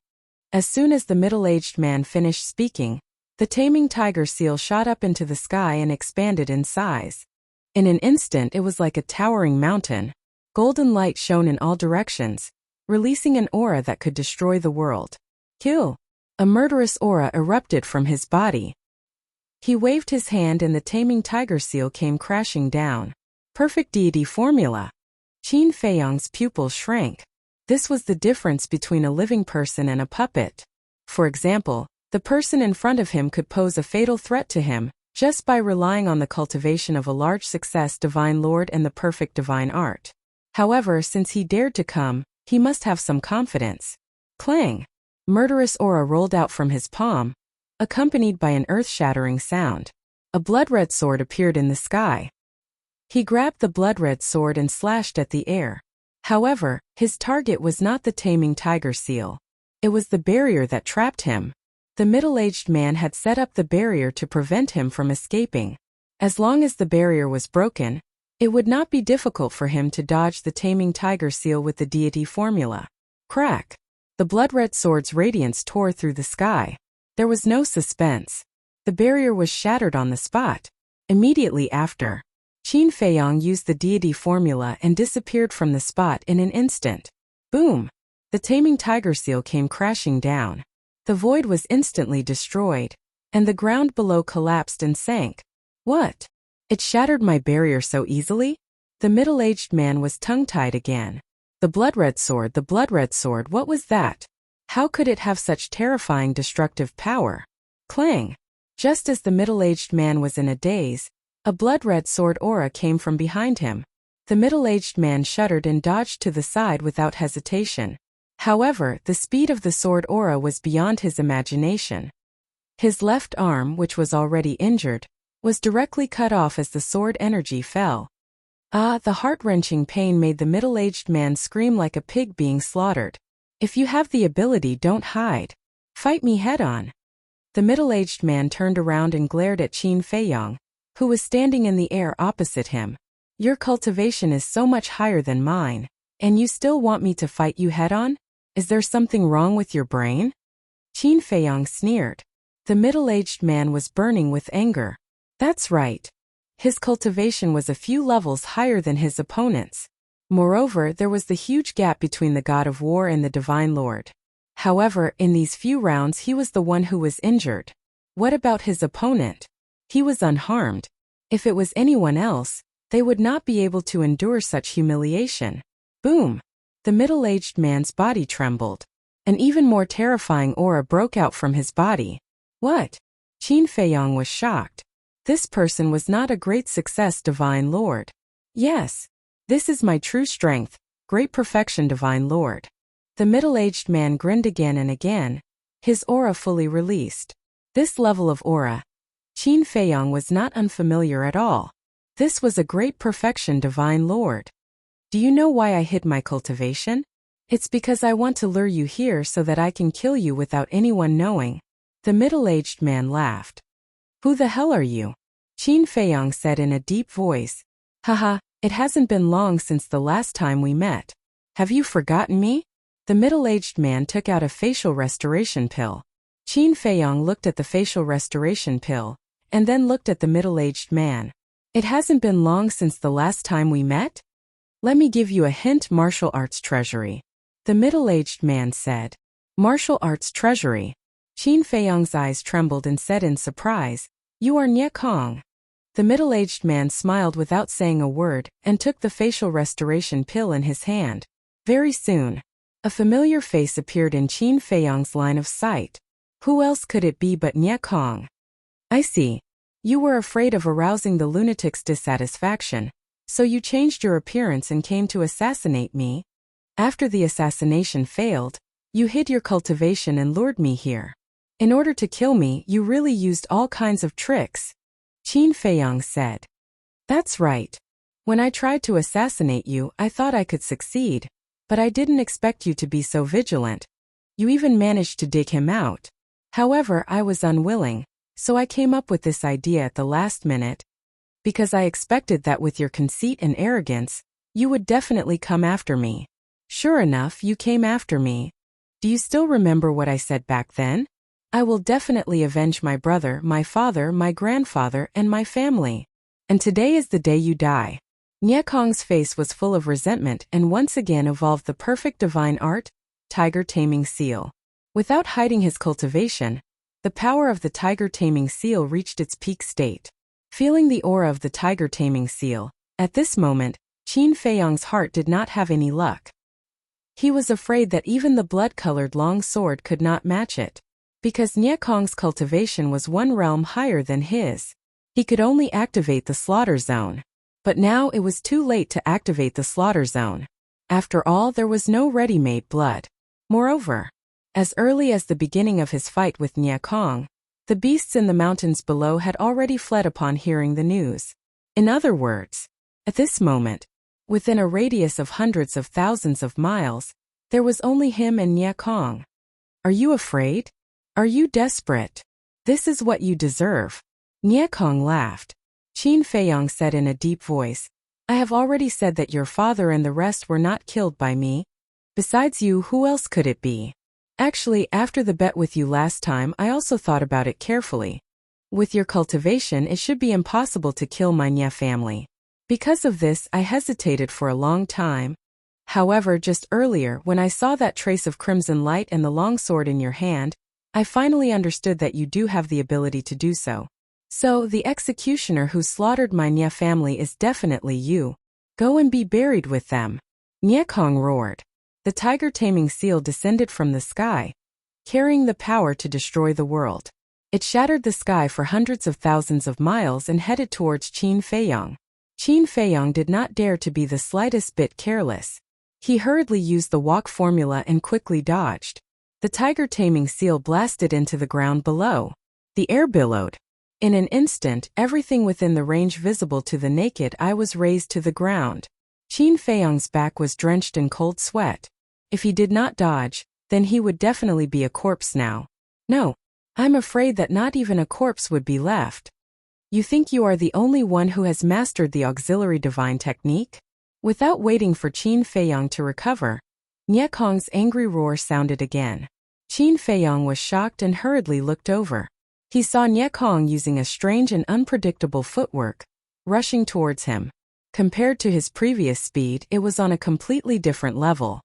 A: As soon as the middle-aged man finished speaking, the taming tiger seal shot up into the sky and expanded in size. In an instant, it was like a towering mountain. Golden light shone in all directions, releasing an aura that could destroy the world. Kill! A murderous aura erupted from his body. He waved his hand and the taming tiger seal came crashing down. Perfect deity formula. Qin Feiyong's pupils shrank. This was the difference between a living person and a puppet. For example, the person in front of him could pose a fatal threat to him, just by relying on the cultivation of a large success divine lord and the perfect divine art. However, since he dared to come, He must have some confidence. Clang! Murderous aura rolled out from his palm, accompanied by an earth-shattering sound. A blood-red sword appeared in the sky. He grabbed the blood-red sword and slashed at the air. However, his target was not the taming tiger seal. It was the barrier that trapped him. The middle-aged man had set up the barrier to prevent him from escaping. As long as the barrier was broken, it would not be difficult for him to dodge the taming tiger seal with the deity formula. Crack! The blood-red sword's radiance tore through the sky. There was no suspense. The barrier was shattered on the spot. Immediately after, Qin Feiyang used the deity formula and disappeared from the spot in an instant. Boom! The taming tiger seal came crashing down. The void was instantly destroyed, and the ground below collapsed and sank. What? It shattered my barrier so easily? The middle-aged man was tongue-tied again. The blood-red sword, what was that? How could it have such terrifying destructive power? Clang! Just as the middle-aged man was in a daze, a blood-red sword aura came from behind him. The middle-aged man shuddered and dodged to the side without hesitation. However, the speed of the sword aura was beyond his imagination. His left arm, which was already injured, was directly cut off as the sword energy fell. Ah, the heart-wrenching pain made the middle-aged man scream like a pig being slaughtered. If you have the ability, don't hide. Fight me head-on. The middle-aged man turned around and glared at Qin Feiyang, who was standing in the air opposite him. Your cultivation is so much higher than mine, and you still want me to fight you head-on? Is there something wrong with your brain? Qin Feiyang sneered. The middle-aged man was burning with anger. That's right. His cultivation was a few levels higher than his opponent's. Moreover, there was the huge gap between the god of war and the divine lord. However, in these few rounds he was the one who was injured. What about his opponent? He was unharmed. If it was anyone else, they would not be able to endure such humiliation. Boom! The middle-aged man's body trembled. An even more terrifying aura broke out from his body. What? Qin Feiyang was shocked. This person was not a great success, Divine Lord. Yes. This is my true strength, great perfection, Divine Lord. The middle-aged man grinned again and again, his aura fully released. This level of aura, Qin Feiyang was not unfamiliar at all. This was a great perfection, Divine Lord. Do you know why I hid my cultivation? It's because I want to lure you here so that I can kill you without anyone knowing. The middle-aged man laughed. Who the hell are you? Qin Feiyang said in a deep voice. Haha, it hasn't been long since the last time we met. Have you forgotten me? The middle-aged man took out a facial restoration pill. Qin Feiyang looked at the facial restoration pill, and then looked at the middle-aged man. It hasn't been long since the last time we met? Let me give you a hint, martial arts treasury. The middle-aged man said. Martial arts treasury. Qin Feiyang's eyes trembled and said in surprise, You are Nie Kong. The middle-aged man smiled without saying a word and took the facial restoration pill in his hand. Very soon, a familiar face appeared in Qin Feiyang's line of sight. Who else could it be but Nie Kong? I see. You were afraid of arousing the lunatic's dissatisfaction, so you changed your appearance and came to assassinate me. After the assassination failed, you hid your cultivation and lured me here. In order to kill me, you really used all kinds of tricks. Qin Feiyang said. That's right. When I tried to assassinate you, I thought I could succeed, but I didn't expect you to be so vigilant. You even managed to dig him out. However, I was unwilling, so I came up with this idea at the last minute, because I expected that with your conceit and arrogance, you would definitely come after me. Sure enough, you came after me. Do you still remember what I said back then? I will definitely avenge my brother, my father, my grandfather, and my family. And today is the day you die. Nie Kong's face was full of resentment and once again evolved the perfect divine art, tiger taming seal. Without hiding his cultivation, the power of the tiger taming seal reached its peak state. Feeling the aura of the tiger taming seal, at this moment, Qin Feiyang's heart did not have any luck. He was afraid that even the blood-colored long sword could not match it. Because Nie Kong's cultivation was one realm higher than his, he could only activate the slaughter zone. But now it was too late to activate the slaughter zone. After all, there was no ready-made blood. Moreover, as early as the beginning of his fight with Nye Kong, the beasts in the mountains below had already fled upon hearing the news. In other words, at this moment, within a radius of hundreds of thousands of miles, there was only him and Nye Kong. Are you afraid? Are you desperate? This is what you deserve. Nye Kong laughed. Qin Feiyang said in a deep voice, I have already said that your father and the rest were not killed by me. Besides you, who else could it be? Actually, after the bet with you last time, I also thought about it carefully. With your cultivation, it should be impossible to kill my Nye family. Because of this, I hesitated for a long time. However, just earlier, when I saw that trace of crimson light and the long sword in your hand, I finally understood that you do have the ability to do so. So, the executioner who slaughtered my Nye family is definitely you. Go and be buried with them. Nye Kong roared. The tiger-taming seal descended from the sky, carrying the power to destroy the world. It shattered the sky for hundreds of thousands of miles and headed towards Qin Feiyang. Qin Feiyang did not dare to be the slightest bit careless. He hurriedly used the walk formula and quickly dodged. The tiger-taming seal blasted into the ground below. The air billowed. In an instant, everything within the range visible to the naked eye was razed to the ground. Qin Feiyang's back was drenched in cold sweat. If he did not dodge, then he would definitely be a corpse now. No, I'm afraid that not even a corpse would be left. You think you are the only one who has mastered the auxiliary divine technique? Without waiting for Qin Feiyang to recover, Nye Kong's angry roar sounded again. Qin Feiyang was shocked and hurriedly looked over. He saw Nye Kong using a strange and unpredictable footwork, rushing towards him. Compared to his previous speed, it was on a completely different level.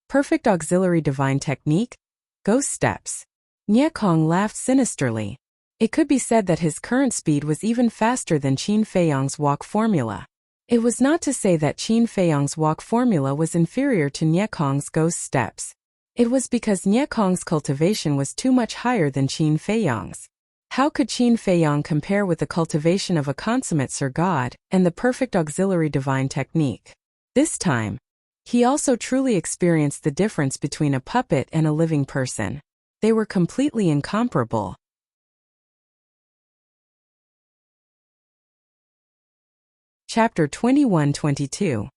A: Perfect auxiliary divine technique? Ghost steps. Nye Kong laughed sinisterly. It could be said that his current speed was even faster than Qin Feiyang's walk formula. It was not to say that Qin Feiyang's walk formula was inferior to Nye Kong's ghost steps. It was because Nye Kong's cultivation was too much higher than Qin Feiyang's. How could Qin Feiyang compare with the cultivation of a consummate Sir God and the perfect auxiliary divine technique? This time, he also truly experienced the difference between a puppet and a living person. They were completely incomparable. Chapter 21-22.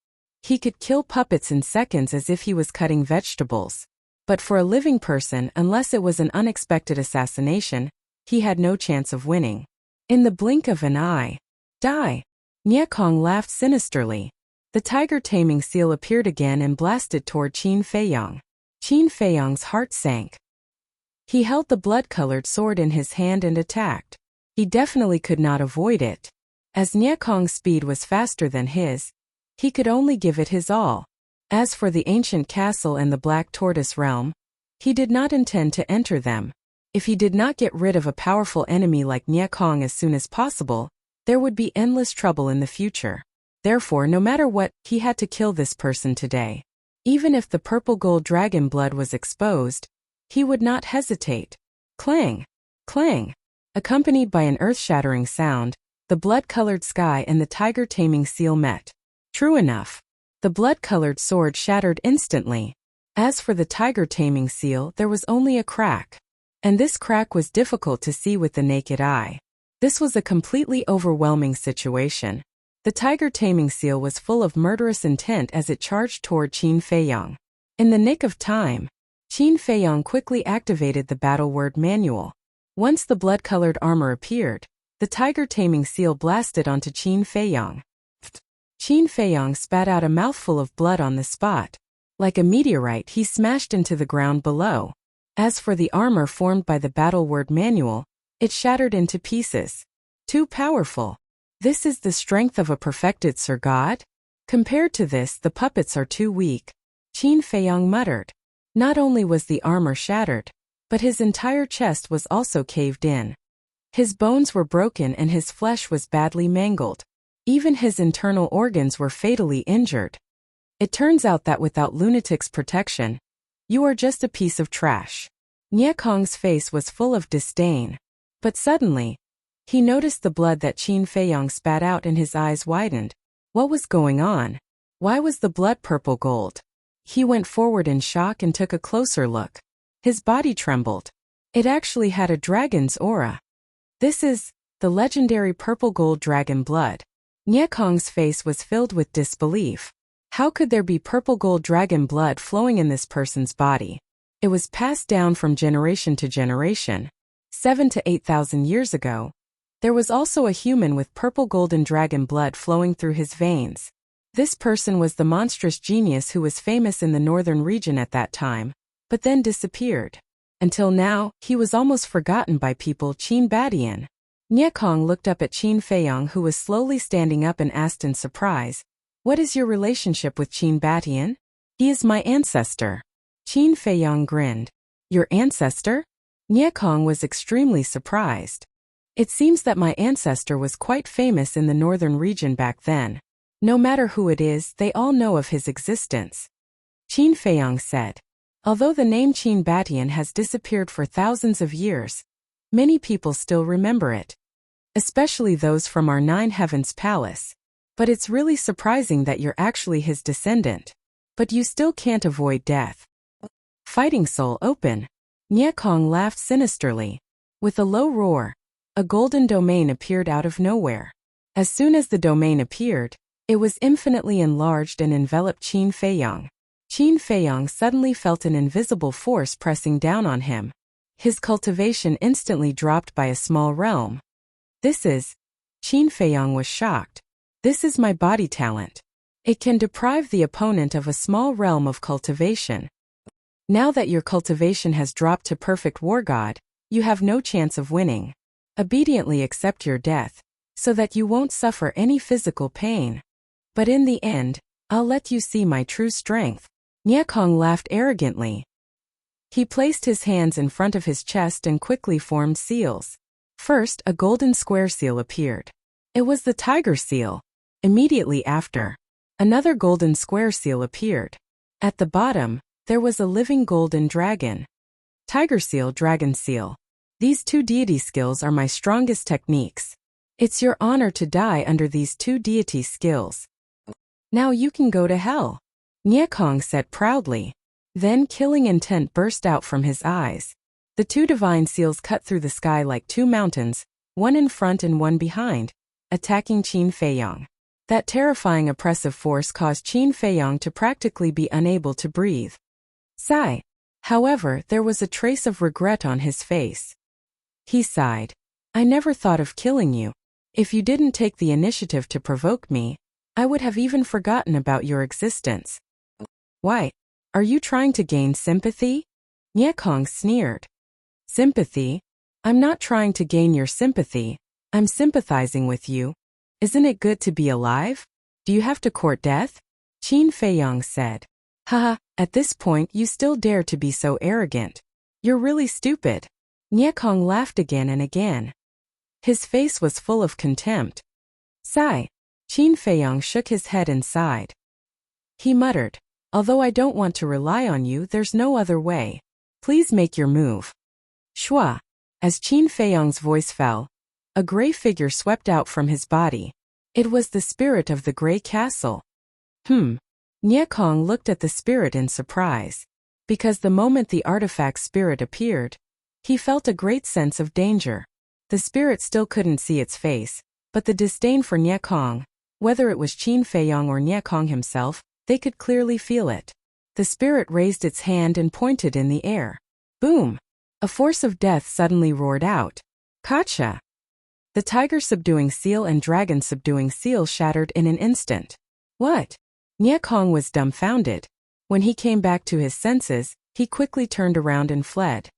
A: He could kill puppets in seconds as if he was cutting vegetables. But for a living person, unless it was an unexpected assassination, he had no chance of winning. In the blink of an eye. Die! Nye Kong laughed sinisterly. The tiger-taming seal appeared again and blasted toward Qin Feiyang. Qin Feiyang's heart sank. He held the blood-colored sword in his hand and attacked. He definitely could not avoid it. As Nye Kong's speed was faster than his, he could only give it his all. As for the ancient castle and the Black Tortoise realm, he did not intend to enter them. If he did not get rid of a powerful enemy like Nye Kong as soon as possible, there would be endless trouble in the future. Therefore, no matter what, he had to kill this person today. Even if the purple gold dragon blood was exposed, he would not hesitate. Clang! Clang! Accompanied by an earth-shattering sound, the blood-colored sky and the tiger-taming seal met. True enough. The blood-colored sword shattered instantly. As for the tiger-taming seal, there was only a crack. And this crack was difficult to see with the naked eye. This was a completely overwhelming situation. The tiger-taming seal was full of murderous intent as it charged toward Qin Feiyang. In the nick of time, Qin Feiyang quickly activated the battle word manual. Once the blood-colored armor appeared, the tiger-taming seal blasted onto Qin Feiyang. Qin Feiyang spat out a mouthful of blood on the spot. Like a meteorite, he smashed into the ground below. As for the armor formed by the battle word manual, it shattered into pieces. Too powerful. This is the strength of a perfected Sir God? Compared to this, the puppets are too weak. Qin Feiyang muttered. Not only was the armor shattered, but his entire chest was also caved in. His bones were broken and his flesh was badly mangled. Even his internal organs were fatally injured. It turns out that without lunatic's protection, you are just a piece of trash. Nye Kong's face was full of disdain. But suddenly, he noticed the blood that Qin Feiyang spat out and his eyes widened. What was going on? Why was the blood purple gold? He went forward in shock and took a closer look. His body trembled. It actually had a dragon's aura. This is the legendary purple gold dragon blood. Nie Kong's face was filled with disbelief. How could there be purple gold dragon blood flowing in this person's body? It was passed down from generation to generation. 7,000 to 8,000 years ago, there was also a human with purple golden dragon blood flowing through his veins. This person was the monstrous genius who was famous in the northern region at that time, but then disappeared. Until now, he was almost forgotten by people. Qin Badian. Nie Kong looked up at Qin Feiyong, who was slowly standing up, and asked in surprise, "What is your relationship with Qin Badian?" "He is my ancestor." Qin Feiyong grinned. "Your ancestor?" Nie Kong was extremely surprised. "It seems that my ancestor was quite famous in the northern region back then. No matter who it is, they all know of his existence." Qin Feiyong said. Although the name Qin Badian has disappeared for thousands of years, many people still remember it. Especially those from our Nine Heavens Palace. But it's really surprising that you're actually his descendant. But you still can't avoid death. Fighting soul open. Nie Kong laughed sinisterly. With a low roar, a golden domain appeared out of nowhere. As soon as the domain appeared, it was infinitely enlarged and enveloped Qin Feiyong. Qin Feiyong suddenly felt an invisible force pressing down on him. His cultivation instantly dropped by a small realm. Qin Feiyong was shocked. "This is my body talent. It can deprive the opponent of a small realm of cultivation. Now that your cultivation has dropped to perfect war god, you have no chance of winning. Obediently accept your death, so that you won't suffer any physical pain. But in the end, I'll let you see my true strength." Nie Kong laughed arrogantly. He placed his hands in front of his chest and quickly formed seals. First, a golden square seal appeared. It was the tiger seal. Immediately after, another golden square seal appeared. At the bottom, there was a living golden dragon. Tiger seal, dragon seal. These two deity skills are my strongest techniques. It's your honor to die under these two deity skills. Now you can go to hell, Nie Kong said proudly. Then killing intent burst out from his eyes. The two divine seals cut through the sky like two mountains, one in front and one behind, attacking Qin Feiyong. That terrifying oppressive force caused Qin Feiyong to practically be unable to breathe. Sigh. However, there was a trace of regret on his face. He sighed. "I never thought of killing you. If you didn't take the initiative to provoke me, I would have even forgotten about your existence." "Why? Are you trying to gain sympathy?" Nie Kong sneered. "Sympathy? I'm not trying to gain your sympathy. I'm sympathizing with you. Isn't it good to be alive? Do you have to court death?" Qin Feiyong said. "Haha, at this point you still dare to be so arrogant. You're really stupid." Nie Kong laughed again and again. His face was full of contempt. Sigh. Qin Feiyong shook his head and sighed. He muttered, "Although I don't want to rely on you, there's no other way. Please make your move." Shua. As Qin Feiyong's voice fell, a gray figure swept out from his body. It was the spirit of the gray castle. Nie Kong looked at the spirit in surprise. Because the moment the artifact spirit appeared, he felt a great sense of danger. The spirit still couldn't see its face, but the disdain for Nie Kong, whether it was Qin Feiyong or Nie Kong himself, they could clearly feel it. The spirit raised its hand and pointed in the air. Boom! A force of death suddenly roared out. Gotcha! The tiger subduing seal and dragon subduing seal shattered in an instant. What? Nie Kong was dumbfounded. When he came back to his senses, he quickly turned around and fled.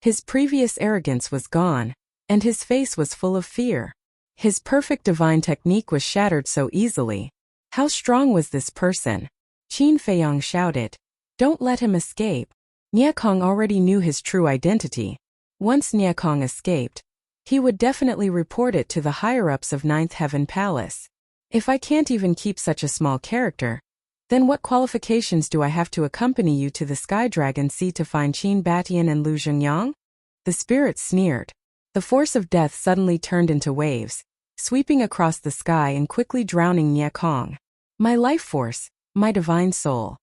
A: His previous arrogance was gone, and his face was full of fear. His perfect divine technique was shattered so easily. How strong was this person? Qin Feiyong shouted. Don't let him escape. Nie Kong already knew his true identity. Once Nie Kong escaped, he would definitely report it to the higher-ups of Ninth Heaven Palace. If I can't even keep such a small character, then what qualifications do I have to accompany you to the Sky Dragon Sea to find Qin Batian and Lu Zhengyang? The spirit sneered. The force of death suddenly turned into waves, sweeping across the sky and quickly drowning Nie Kong. My life force, My divine soul.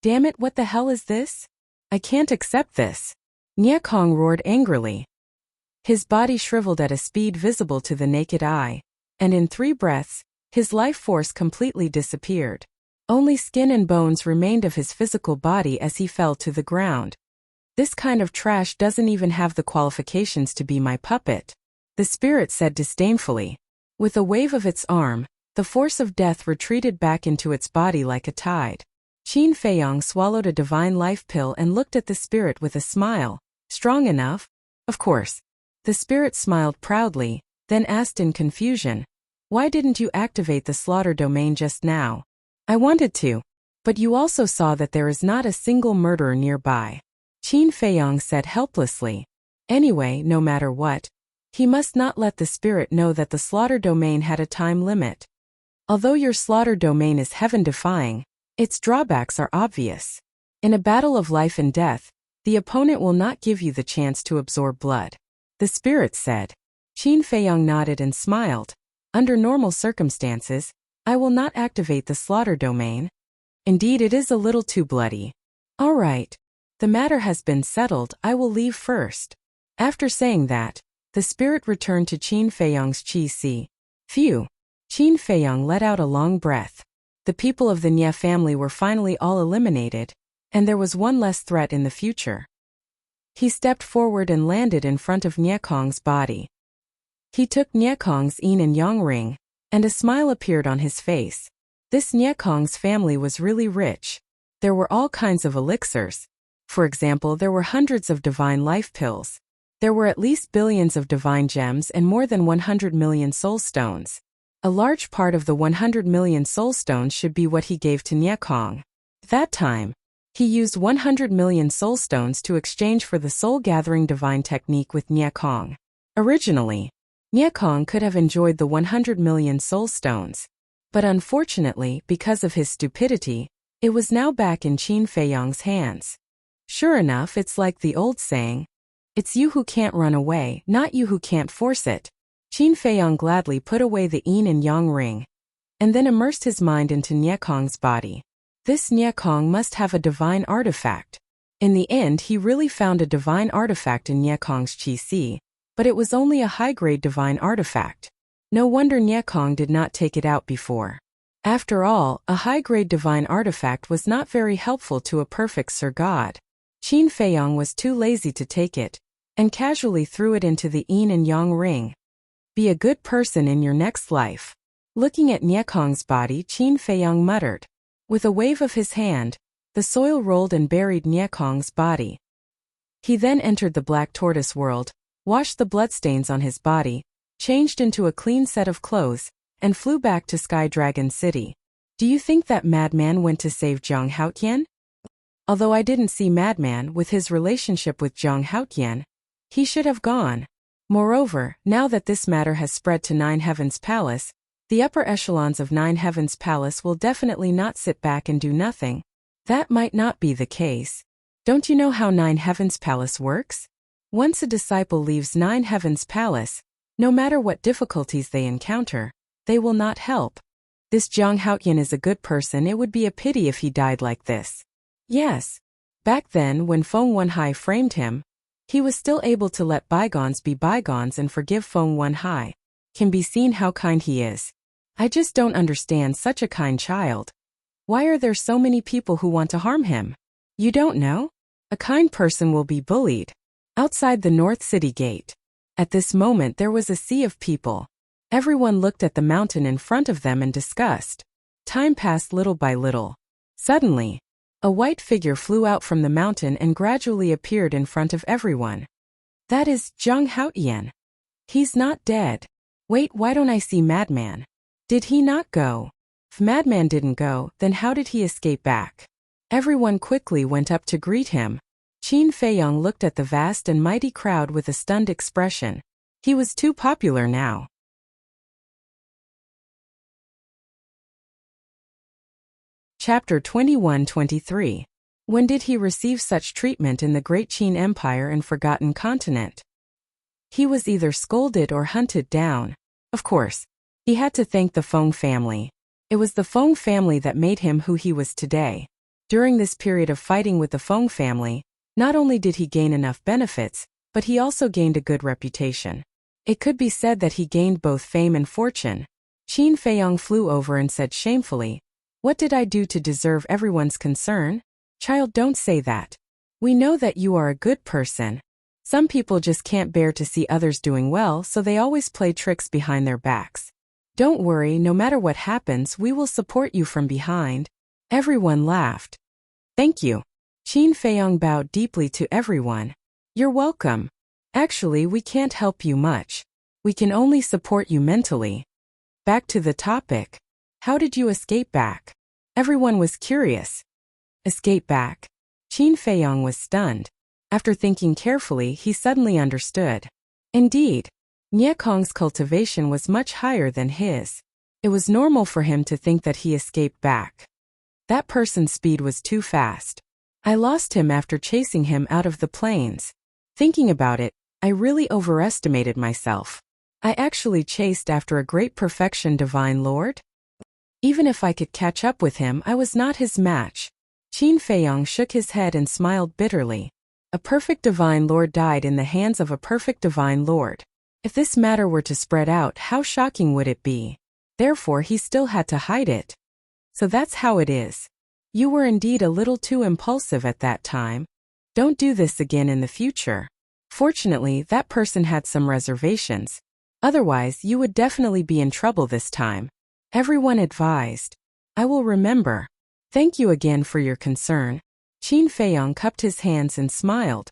A: Damn it, what the hell is this? I can't accept this. Nye Kong roared angrily. His body shriveled at a speed visible to the naked eye, and in 3 breaths, his life force completely disappeared. Only skin and bones remained of his physical body as he fell to the ground. This kind of trash doesn't even have the qualifications to be my puppet, the spirit said disdainfully. With a wave of its arm, the force of death retreated back into its body like a tide. Qin Feiyang swallowed a divine life pill and looked at the spirit with a smile. Strong enough? Of course. The spirit smiled proudly, then asked in confusion, why didn't you activate the slaughter domain just now? I wanted to. But you also saw that there is not a single murderer nearby. Qin Feiyang said helplessly. Anyway, no matter what, he must not let the spirit know that the slaughter domain had a time limit. Although your slaughter domain is heaven-defying, its drawbacks are obvious. In a battle of life and death, the opponent will not give you the chance to absorb blood. The spirit said. Qin Feiyang nodded and smiled. Under normal circumstances, I will not activate the slaughter domain. Indeed, it is a little too bloody. All right. The matter has been settled, I will leave first. After saying that, the spirit returned to Qin Feiyang's qi. Phew. Qin Feiyang let out a long breath. The people of the Nye family were finally all eliminated, and there was one less threat in the future. He stepped forward and landed in front of Nye Kong's body. He took Nye Kong's yin and yang ring, and a smile appeared on his face. This Nye Kong's family was really rich. There were all kinds of elixirs. For example, there were hundreds of divine life pills. There were at least billions of divine gems and more than 100 million soul stones. A large part of the 100 million soul stones should be what he gave to Nye Kong. That time, he used 100 million soul stones to exchange for the soul-gathering divine technique with Nye Kong. Originally, Nye Kong could have enjoyed the 100 million soul stones. But unfortunately, because of his stupidity, it was now back in Qin Feiyang's hands. Sure enough, it's like the old saying, it's you who can't run away, not you who can't force it. Qin Feiyang gladly put away the yin and yang ring, and then immersed his mind into Nye Kong's body. This Nye Kong must have a divine artifact. In the end, he really found a divine artifact in Nye Kong's qi, but it was only a high-grade divine artifact. No wonder Nye Kong did not take it out before. After all, a high-grade divine artifact was not very helpful to a perfect Sir God. Qin Feiyang was too lazy to take it, and casually threw it into the yin and yang ring. Be a good person in your next life. Looking at Nye Kong's body, Qin Feiyang muttered. With a wave of his hand, the soil rolled and buried Nye Kong's body. He then entered the Black Tortoise world, washed the bloodstains on his body, changed into a clean set of clothes, and flew back to Sky Dragon City. Do you think that madman went to save Zhang Haotian? Although I didn't see madman with his relationship with Zhang Haotian, he should have gone. Moreover, now that this matter has spread to Nine Heavens Palace, the upper echelons of Nine Heavens Palace will definitely not sit back and do nothing. That might not be the case. Don't you know how Nine Heavens Palace works? Once a disciple leaves Nine Heavens Palace, no matter what difficulties they encounter, they will not help. This Zhang Haotian is a good person. It would be a pity if he died like this. Yes. Back then, when Feng Wenhai framed him, he was still able to let bygones be bygones and forgive Feng Wenhai. Can be seen how kind he is. I just don't understand such a kind child. Why are there so many people who want to harm him? You don't know? A kind person will be bullied. Outside the North City Gate. At this moment there was a sea of people. Everyone looked at the mountain in front of them and discussed. Time passed little by little. Suddenly, a white figure flew out from the mountain and gradually appeared in front of everyone. That is Zhang Haotian. He's not dead. Wait, why don't I see Madman? Did he not go? If Madman didn't go, then how did he escape back? Everyone quickly went up to greet him. Qin Feiyang looked at the vast and mighty crowd with a stunned expression. He was too popular now. Chapter 21-23. When did he receive such treatment in the Great Qin Empire and Forgotten Continent? He was either scolded or hunted down. Of course, he had to thank the Feng family. It was the Feng family that made him who he was today. During this period of fighting with the Feng family, not only did he gain enough benefits, but he also gained a good reputation. It could be said that he gained both fame and fortune. Qin Feiyong flew over and said shamefully, "What did I do to deserve everyone's concern? Child, don't say that. We know that you are a good person. Some people just can't bear to see others doing well, so they always play tricks behind their backs. Don't worry, no matter what happens, we will support you from behind." Everyone laughed. "Thank you." Qin Feiyong bowed deeply to everyone. "You're welcome. Actually, we can't help you much. We can only support you mentally." Back to the topic. How did you escape back? Everyone was curious. Escape back? Qin Feiyong was stunned. After thinking carefully, he suddenly understood. Indeed, Nie Kong's cultivation was much higher than his. It was normal for him to think that he escaped back. That person's speed was too fast. I lost him after chasing him out of the plains. Thinking about it, I really overestimated myself. I actually chased after a great perfection divine lord? Even if I could catch up with him, I was not his match. Qin Feiyong shook his head and smiled bitterly. A perfect divine lord died in the hands of a perfect divine lord. If this matter were to spread out, how shocking would it be? Therefore, he still had to hide it. So that's how it is. You were indeed a little too impulsive at that time. Don't do this again in the future. Fortunately, that person had some reservations. Otherwise, you would definitely be in trouble this time. Everyone advised. I will remember. Thank you again for your concern. Qin Feiyong cupped his hands and smiled.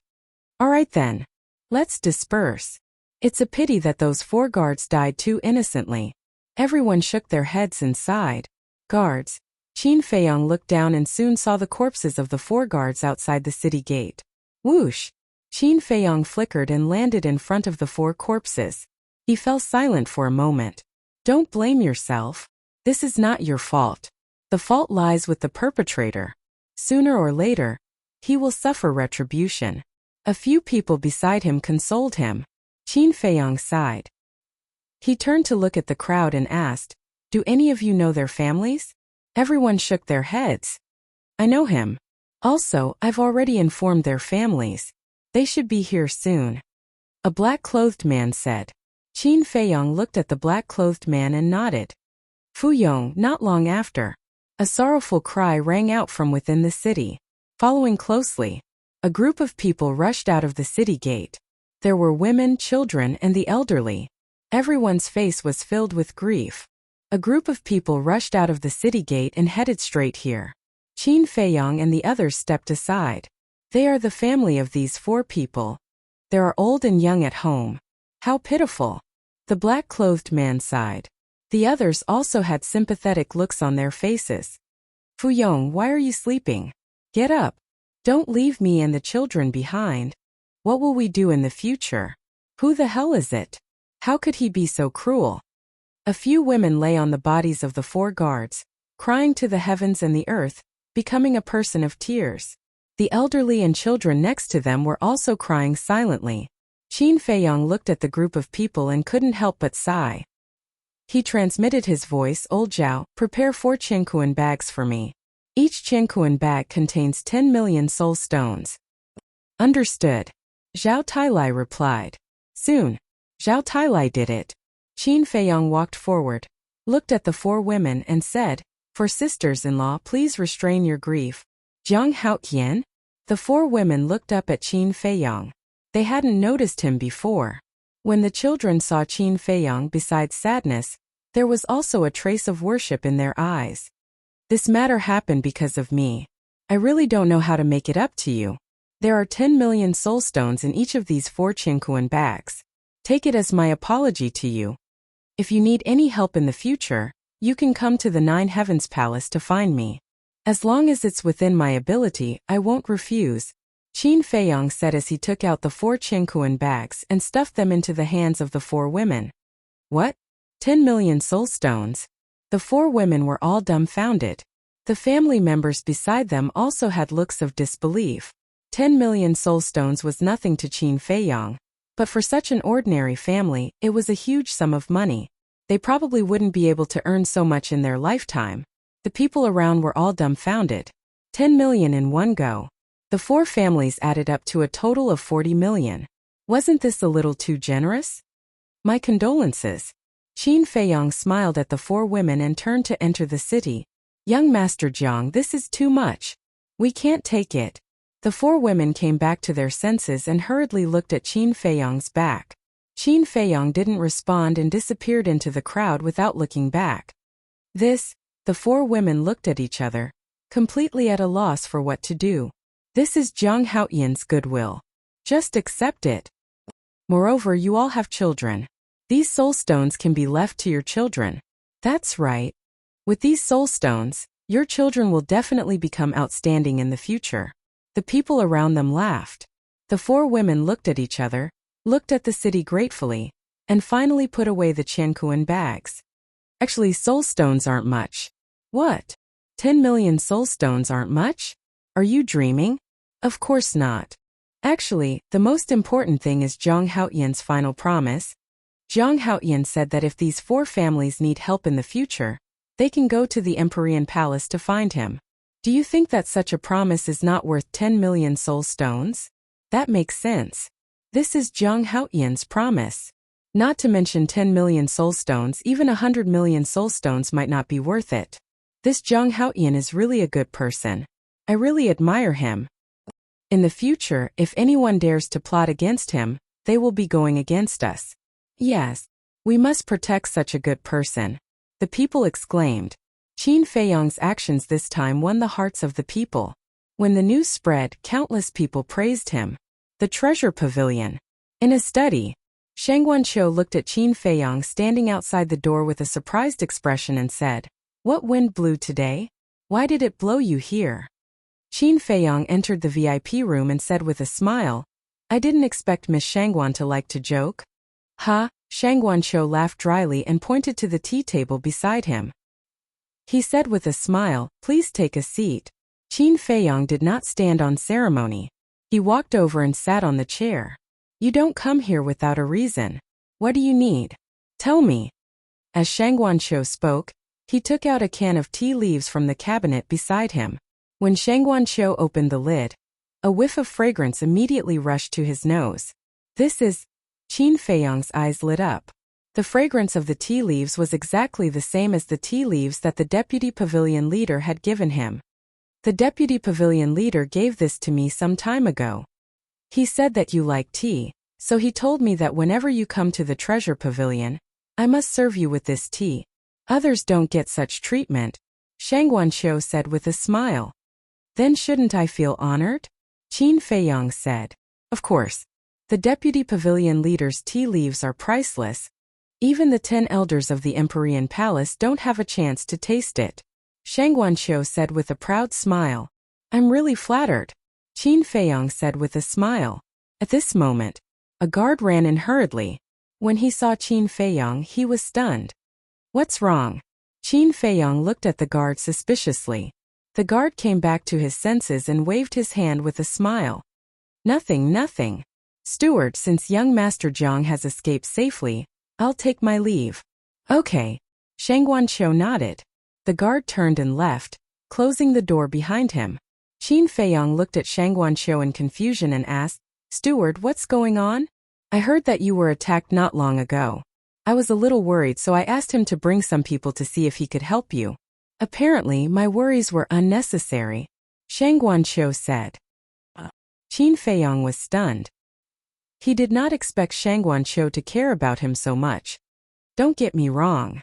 A: All right then. Let's disperse. It's a pity that those 4 guards died too innocently. Everyone shook their heads and sighed. Guards. Qin Feiyong looked down and soon saw the corpses of the 4 guards outside the city gate. Whoosh! Qin Feiyong flickered and landed in front of the 4 corpses. He fell silent for a moment. Don't blame yourself. This is not your fault. The fault lies with the perpetrator. Sooner or later, he will suffer retribution. A few people beside him consoled him. Qin Feiyong sighed. He turned to look at the crowd and asked, "Do any of you know their families?" Everyone shook their heads. I know him. Also, I've already informed their families. They should be here soon. A black-clothed man said. Qin Feiyong looked at the black-clothed man and nodded. Fuyong, not long after. A sorrowful cry rang out from within the city. Following closely, a group of people rushed out of the city gate. There were women, children, and the elderly. Everyone's face was filled with grief. A group of people rushed out of the city gate and headed straight here. Qin Feiyong and the others stepped aside. They are the family of these 4 people. There are old and young at home. How pitiful. The black-clothed man sighed. The others also had sympathetic looks on their faces. Fuyong, why are you sleeping? Get up. Don't leave me and the children behind. What will we do in the future? Who the hell is it? How could he be so cruel? A few women lay on the bodies of the 4 guards, crying to the heavens and the earth, becoming a person of tears. The elderly and children next to them were also crying silently. Qin Feiyong looked at the group of people and couldn't help but sigh. He transmitted his voice, Old Zhao, prepare 4 Qiankuan bags for me. Each Qiankuan bag contains 10 million soul stones. Understood. Zhao Tailai replied. Soon. Zhao Tailai did it. Qin Feiyong walked forward, looked at the 4 women and said, For sisters-in-law, please restrain your grief. Jiang Haotian? The 4 women looked up at Qin Feiyong. They hadn't noticed him before. When the children saw Qin Feiyong, besides sadness, there was also a trace of worship in their eyes. This matter happened because of me. I really don't know how to make it up to you. There are 10 million soul stones in each of these 4 Qiankuan bags. Take it as my apology to you. If you need any help in the future, you can come to the 9 Heavens Palace to find me. As long as it's within my ability, I won't refuse. Qin Feiyong said as he took out the 4 Qiankuan bags and stuffed them into the hands of the 4 women. What? 10 million soul stones? The 4 women were all dumbfounded. The family members beside them also had looks of disbelief. 10 million soul stones was nothing to Qin Feiyong. But for such an ordinary family, it was a huge sum of money. They probably wouldn't be able to earn so much in their lifetime. The people around were all dumbfounded. 10 million in one go. The 4 families added up to a total of 40 million. Wasn't this a little too generous? My condolences. Qin Feiyang smiled at the 4 women and turned to enter the city. Young Master Jiang, this is too much. We can't take it. The 4 women came back to their senses and hurriedly looked at Qin Feiyang's back. Qin Feiyang didn't respond and disappeared into the crowd without looking back. The 4 women looked at each other, completely at a loss for what to do. This is Jiang Haoyan's goodwill. Just accept it. Moreover, you all have children. These soul stones can be left to your children. That's right. With these soul stones, your children will definitely become outstanding in the future. The people around them laughed. The 4 women looked at each other, looked at the city gratefully, and finally put away the Qiankuan bags. Actually, soul stones aren't much. What? 10 million soul stones aren't much? Are you dreaming? Of course not. Actually, the most important thing is Jiang Haoyan's final promise. Jiang Haoyan said that if these 4 families need help in the future, they can go to the Empyrean Palace to find him. Do you think that such a promise is not worth 10 million soul stones? That makes sense. This is Jiang Haoyan's promise. Not to mention 10 million soul stones, even 100 million soul stones might not be worth it. This Jiang Haoyan is really a good person. I really admire him. In the future, if anyone dares to plot against him, they will be going against us. Yes, we must protect such a good person. The people exclaimed. Qin Feiyang's actions this time won the hearts of the people. When the news spread, countless people praised him. The Treasure Pavilion. In a study, Shang Guanqiu looked at Qin Feiyang standing outside the door with a surprised expression and said, "What wind blew today? Why did it blow you here?" Qin Feiyang entered the VIP room and said with a smile, "I didn't expect Miss Shangguan to like to joke." Ha! Shang Guanqiu laughed dryly and pointed to the tea table beside him. He said with a smile, "Please take a seat." Qin Feiyang did not stand on ceremony. He walked over and sat on the chair. "You don't come here without a reason. What do you need? Tell me." As Shang Guanqiu spoke, he took out a can of tea leaves from the cabinet beside him. When Shang Guanqiu opened the lid, a whiff of fragrance immediately rushed to his nose. This is... Qin Feiyang's eyes lit up. The fragrance of the tea leaves was exactly the same as the tea leaves that the deputy pavilion leader had given him. The deputy pavilion leader gave this to me some time ago. He said that you like tea, so he told me that whenever you come to the treasure pavilion, I must serve you with this tea. Others don't get such treatment, Shang Guanqiu said with a smile. Then shouldn't I feel honored? Qin Feiyang said. Of course. The deputy pavilion leader's tea leaves are priceless. Even the 10 elders of the Empyrean Palace don't have a chance to taste it. Shang Guanqiu said with a proud smile. I'm really flattered. Qin Feiyang said with a smile. At this moment, a guard ran in hurriedly. When he saw Qin Feiyang, he was stunned. What's wrong? Qin Feiyang looked at the guard suspiciously. The guard came back to his senses and waved his hand with a smile. Nothing, nothing. Steward, since young Master Jiang has escaped safely, I'll take my leave. Okay. Shang Guanqiu nodded. The guard turned and left, closing the door behind him. Qin Feiyang looked at Shang Guanqiu in confusion and asked, Steward, what's going on? I heard that you were attacked not long ago. I was a little worried, so I asked him to bring some people to see if he could help you. Apparently, my worries were unnecessary, Shang Guanqiu said. Qin Feiyang was stunned. He did not expect Shang Guanqiu to care about him so much. Don't get me wrong.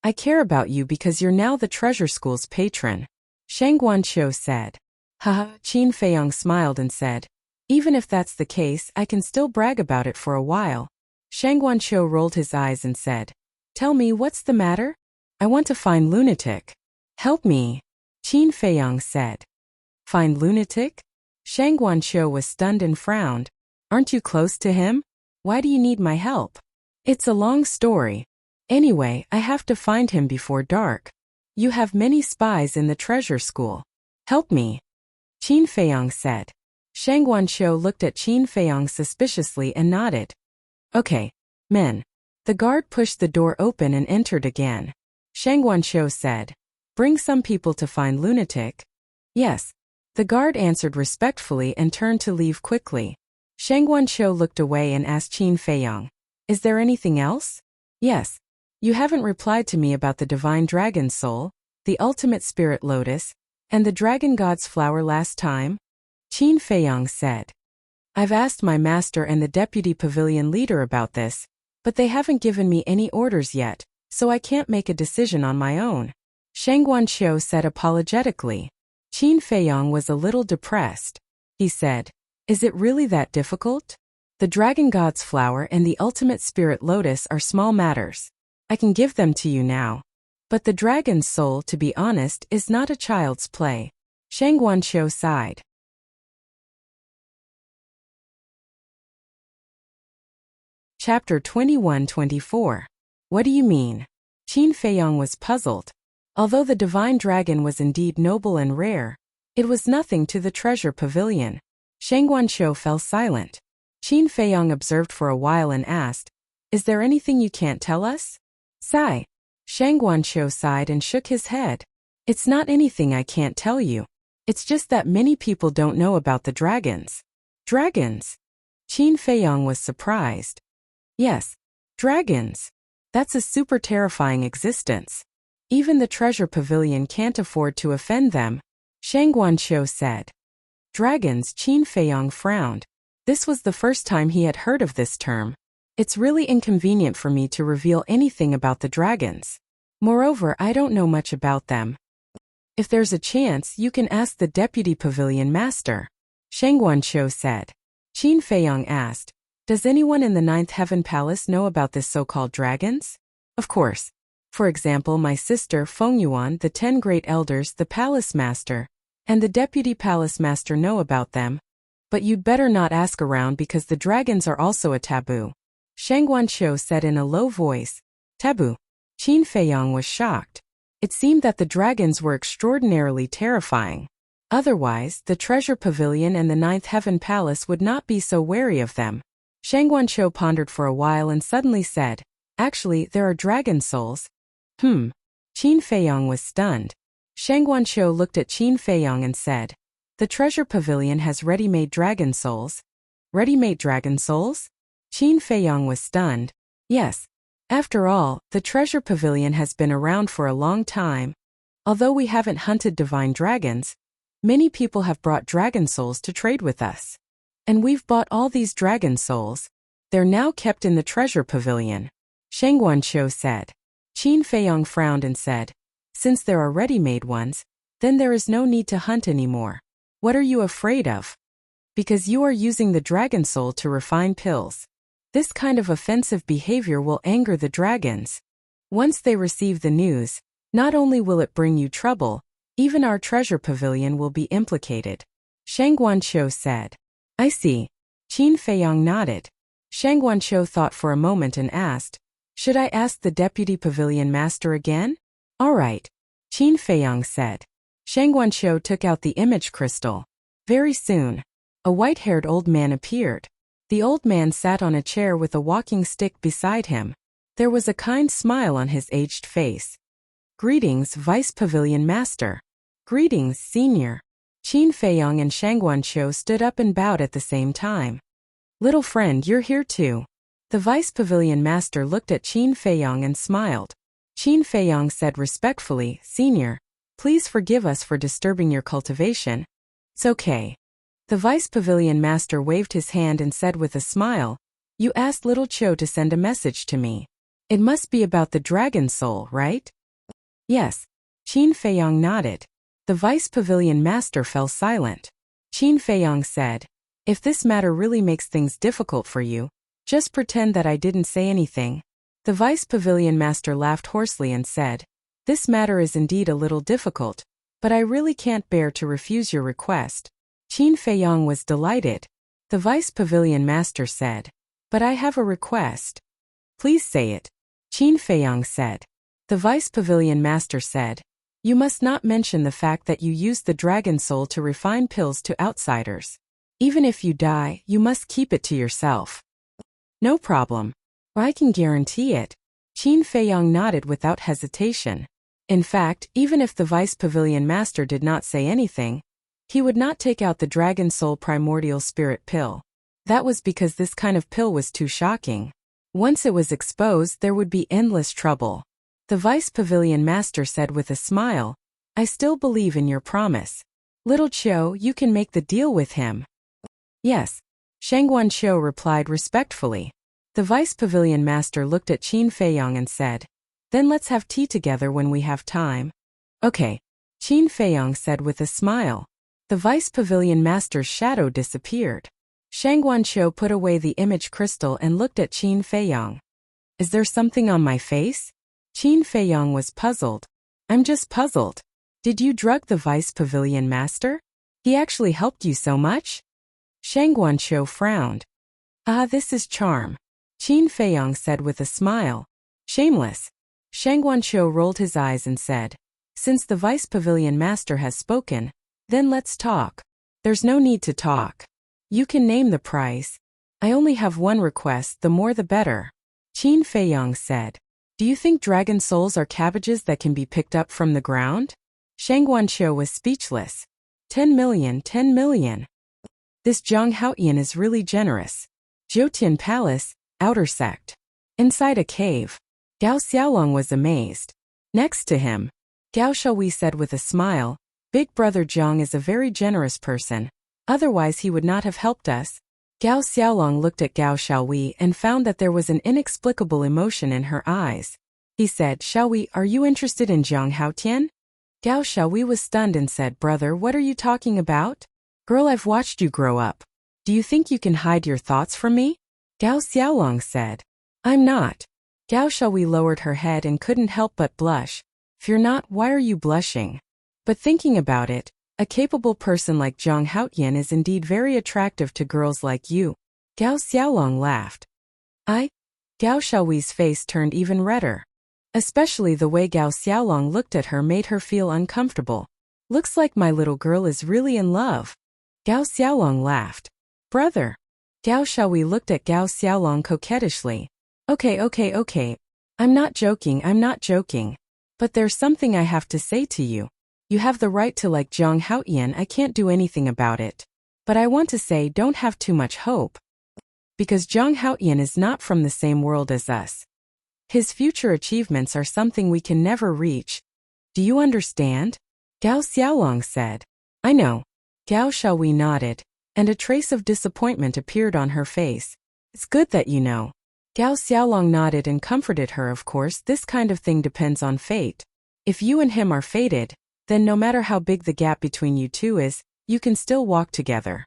A: I care about you because you're now the treasure school's patron, Shang Guanqiu said. Haha, Qin Feiyang smiled and said, even if that's the case, I can still brag about it for a while. Shang Guanqiu rolled his eyes and said, tell me, what's the matter? I want to find lunatic. Help me, Qin Feiyang said. Find lunatic? Shang Guanqiu was stunned and frowned. Aren't you close to him? Why do you need my help? It's a long story. Anyway, I have to find him before dark. You have many spies in the treasure school. Help me, Qin Feiyang said. Shang Guanqiu looked at Qin Feiyang suspiciously and nodded. Okay, men. The guard pushed the door open and entered again. Shang Guanqiu said, "Bring some people to find lunatic." "Yes." The guard answered respectfully and turned to leave quickly. Shang Guanqiu looked away and asked Qin Feiyang, "Is there anything else?" "Yes. You haven't replied to me about the divine dragon soul, the ultimate spirit lotus, and the dragon god's flower last time?" Qin Feiyang said, "I've asked my master and the deputy pavilion leader about this, but they haven't given me any orders yet, so I can't make a decision on my own." Shang Guanqiu said apologetically. Qin Feiyang was a little depressed. He said, "Is it really that difficult? The dragon god's flower and the ultimate spirit lotus are small matters. I can give them to you now. But the dragon's soul, to be honest, is not a child's play." Shang Guanqiu sighed. Chapter 21-24. What do you mean? Qin Feiyang was puzzled. Although the divine dragon was indeed noble and rare, it was nothing to the treasure pavilion. Shang Guanqiu fell silent. Qin Feiyang observed for a while and asked, "Is there anything you can't tell us?" Sigh. Shang Guanqiu sighed and shook his head. "It's not anything I can't tell you. It's just that many people don't know about the dragons." "Dragons?" Qin Feiyang was surprised. "Yes, dragons. That's a super terrifying existence. Even the treasure pavilion can't afford to offend them," Shang Guanqiu said. "Dragons?" Qin Feiyang frowned. This was the first time he had heard of this term. "It's really inconvenient for me to reveal anything about the dragons. Moreover, I don't know much about them. If there's a chance, you can ask the deputy pavilion master," Shang Guanqiu said. Qin Feiyang asked, "Does anyone in the Ninth Heaven Palace know about this so-called dragons?" "Of course. For example, my sister Feng Yuan, the 10 great elders, the palace master, and the deputy palace master know about them. But you'd better not ask around because the dragons are also a taboo," Shang Guanqiu said in a low voice. "Taboo?" Qin Feiyang was shocked. It seemed that the dragons were extraordinarily terrifying. Otherwise, the treasure pavilion and the Ninth Heaven Palace would not be so wary of them. Shang Guanqiu pondered for a while and suddenly said, "Actually, there are dragon souls." Qin Feiyang was stunned. Shang Guanqiu looked at Qin Feiyang and said, "The treasure pavilion has ready-made dragon souls." "Ready-made dragon souls?" Qin Feiyang was stunned. "Yes. After all, the treasure pavilion has been around for a long time. Although we haven't hunted divine dragons, many people have brought dragon souls to trade with us. And we've bought all these dragon souls. They're now kept in the treasure pavilion," Shang Guanqiu said. Qin Feiyang frowned and said, "Since there are ready-made ones, then there is no need to hunt anymore. What are you afraid of?" "Because you are using the dragon soul to refine pills. This kind of offensive behavior will anger the dragons. Once they receive the news, not only will it bring you trouble, even our treasure pavilion will be implicated," Shang Guanqiu said. "I see." Qin Feiyang nodded. Shang Guanqiu thought for a moment and asked, "Should I ask the deputy pavilion master again?" "All right," Qin Feiyang said. Shang Guanqiu took out the image crystal. Very soon, a white-haired old man appeared. The old man sat on a chair with a walking stick beside him. There was a kind smile on his aged face. "Greetings, Vice Pavilion Master." "Greetings, Senior." Qin Feiyang and Shang Guanqiu stood up and bowed at the same time. "Little friend, you're here too." The Vice Pavilion Master looked at Qin Feiyang and smiled. Qin Feiyang said respectfully, "Senior, please forgive us for disturbing your cultivation." "It's okay." The Vice Pavilion Master waved his hand and said with a smile, "You asked Little Cho to send a message to me. It must be about the dragon soul, right?" "Yes." Qin Feiyang nodded. The Vice Pavilion Master fell silent. Qin Feiyang said, "If this matter really makes things difficult for you, just pretend that I didn't say anything." The Vice Pavilion Master laughed hoarsely and said, "This matter is indeed a little difficult, but I really can't bear to refuse your request." Qin Feiyang was delighted. The Vice Pavilion Master said, "But I have a request." "Please say it," Qin Feiyang said. The Vice Pavilion Master said, "You must not mention the fact that you used the dragon soul to refine pills to outsiders. Even if you die, you must keep it to yourself." "No problem." I can guarantee it. Qin Feiyang nodded without hesitation. In fact, even if the Vice Pavilion Master did not say anything, he would not take out the Dragon Soul Primordial Spirit pill. That was because this kind of pill was too shocking. Once it was exposed, there would be endless trouble. The Vice Pavilion Master said with a smile, I still believe in your promise. Little Qiu, you can make the deal with him. Yes. Shangguan Qiu replied respectfully. The Vice Pavilion Master looked at Qin Feiyang and said, Then let's have tea together when we have time. Okay. Qin Feiyang said with a smile. The Vice Pavilion Master's shadow disappeared. Shangguan Qiu put away the image crystal and looked at Qin Feiyang. Is there something on my face? Qin Feiyang was puzzled. I'm just puzzled. Did you drug the Vice Pavilion Master? He actually helped you so much? Shangguan Qiu frowned. Ah, this is charm. Qin Feiyang said with a smile. Shameless. Shangguan Qiu rolled his eyes and said, Since the Vice Pavilion Master has spoken, then let's talk. There's no need to talk. You can name the price. I only have one request, the more the better. Qin Feiyang said. Do you think dragon souls are cabbages that can be picked up from the ground? Shangguan Qiu was speechless. 10 million, 10 million. This Zhang Haoyan is really generous. Jiutian Palace, outer sect. Inside a cave. Gao Xiaolong was amazed. Next to him, Gao Shaohui said with a smile, Big Brother Zhang is a very generous person. Otherwise he would not have helped us. Gao Xiaolong looked at Gao Shaohui and found that there was an inexplicable emotion in her eyes. He said, Shaohui, are you interested in Zhang Haotian? Gao Shaohui was stunned and said, Brother, what are you talking about? Girl, I've watched you grow up. Do you think you can hide your thoughts from me? Gao Xiaolong said. I'm not. Gao Shaohui lowered her head and couldn't help but blush. Fear not, why are you blushing? But thinking about it, a capable person like Zhang Haotian is indeed very attractive to girls like you. Gao Xiaolong laughed. Gao Shaohui's face turned even redder. Especially the way Gao Xiaolong looked at her made her feel uncomfortable. Looks like my little girl is really in love. Gao Xiaolong laughed. Brother. Gao Shaohui looked at Gao Xiaolong coquettishly. Okay. I'm not joking. But there's something I have to say to you. You have the right to like Zhang Haotian, I can't do anything about it. But I want to say don't have too much hope. Because Zhang Haotian is not from the same world as us. His future achievements are something we can never reach. Do you understand? Gao Xiaolong said. I know. Gao Shaohui nodded, and a trace of disappointment appeared on her face. It's good that you know. Gao Xiaolong nodded and comforted her. Of course, this kind of thing depends on fate. If you and him are fated, then no matter how big the gap between you two is, you can still walk together.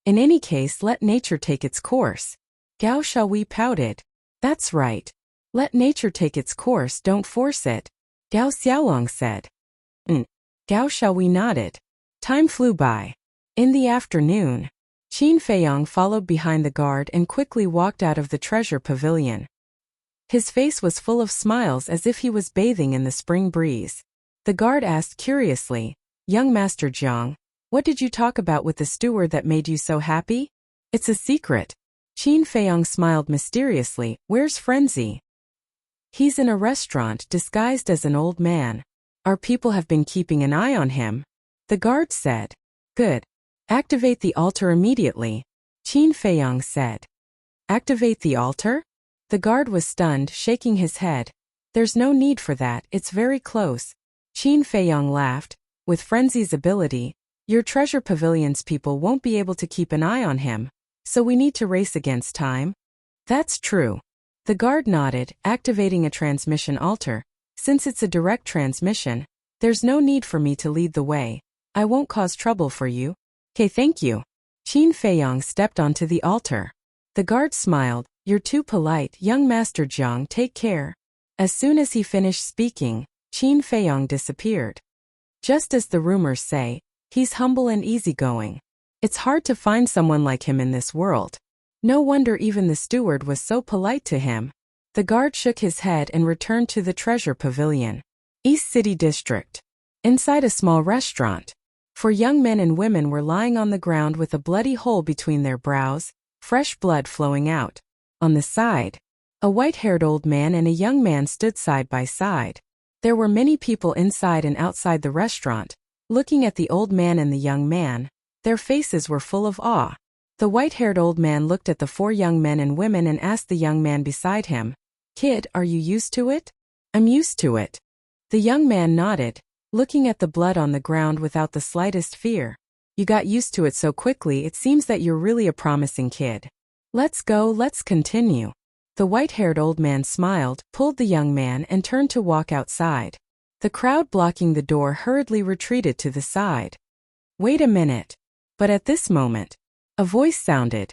A: In any case, let nature take its course. Gao Shaohui pouted. That's right. Let nature take its course, don't force it. Gao Xiaolong said. Gao Shaohui nodded. Time flew by. In the afternoon, Qin Feiyang followed behind the guard and quickly walked out of the treasure pavilion. His face was full of smiles as if he was bathing in the spring breeze. The guard asked curiously, Young Master Zhang, what did you talk about with the steward that made you so happy? It's a secret. Qin Feiyang smiled mysteriously. Where's Frenzy? He's in a restaurant disguised as an old man. Our people have been keeping an eye on him. The guard said. Good. Activate the altar immediately. Qin Feiyang said. Activate the altar? The guard was stunned, shaking his head. There's no need for that, it's very close. Qin Feiyang laughed. With Frenzy's ability, your treasure pavilion's people won't be able to keep an eye on him, so we need to race against time. That's true. The guard nodded, activating a transmission altar. Since it's a direct transmission, there's no need for me to lead the way. I won't cause trouble for you. Okay, thank you. Qin Feiyang stepped onto the altar. The guard smiled. You're too polite, young Master Zhang, take care. As soon as he finished speaking, Qin Feiyang disappeared. Just as the rumors say, he's humble and easygoing. It's hard to find someone like him in this world. No wonder even the steward was so polite to him. The guard shook his head and returned to the treasure pavilion. East City District. Inside a small restaurant. 4 young men and women were lying on the ground with a bloody hole between their brows, fresh blood flowing out. On the side, A white-haired old man and a young man stood side by side. There were many people inside and outside the restaurant, looking at the old man and the young man. Their faces were full of awe. The white-haired old man looked at the 4 young men and women and asked the young man beside him, "Kid, are you used to it?" "I'm used to it." The young man nodded, looking at the blood on the ground without the slightest fear. "You got used to it so quickly, it seems that you're really a promising kid. Let's go, let's continue." The white-haired old man smiled, pulled the young man, and turned to walk outside. The crowd blocking the door hurriedly retreated to the side. "Wait a minute." But at this moment, a voice sounded.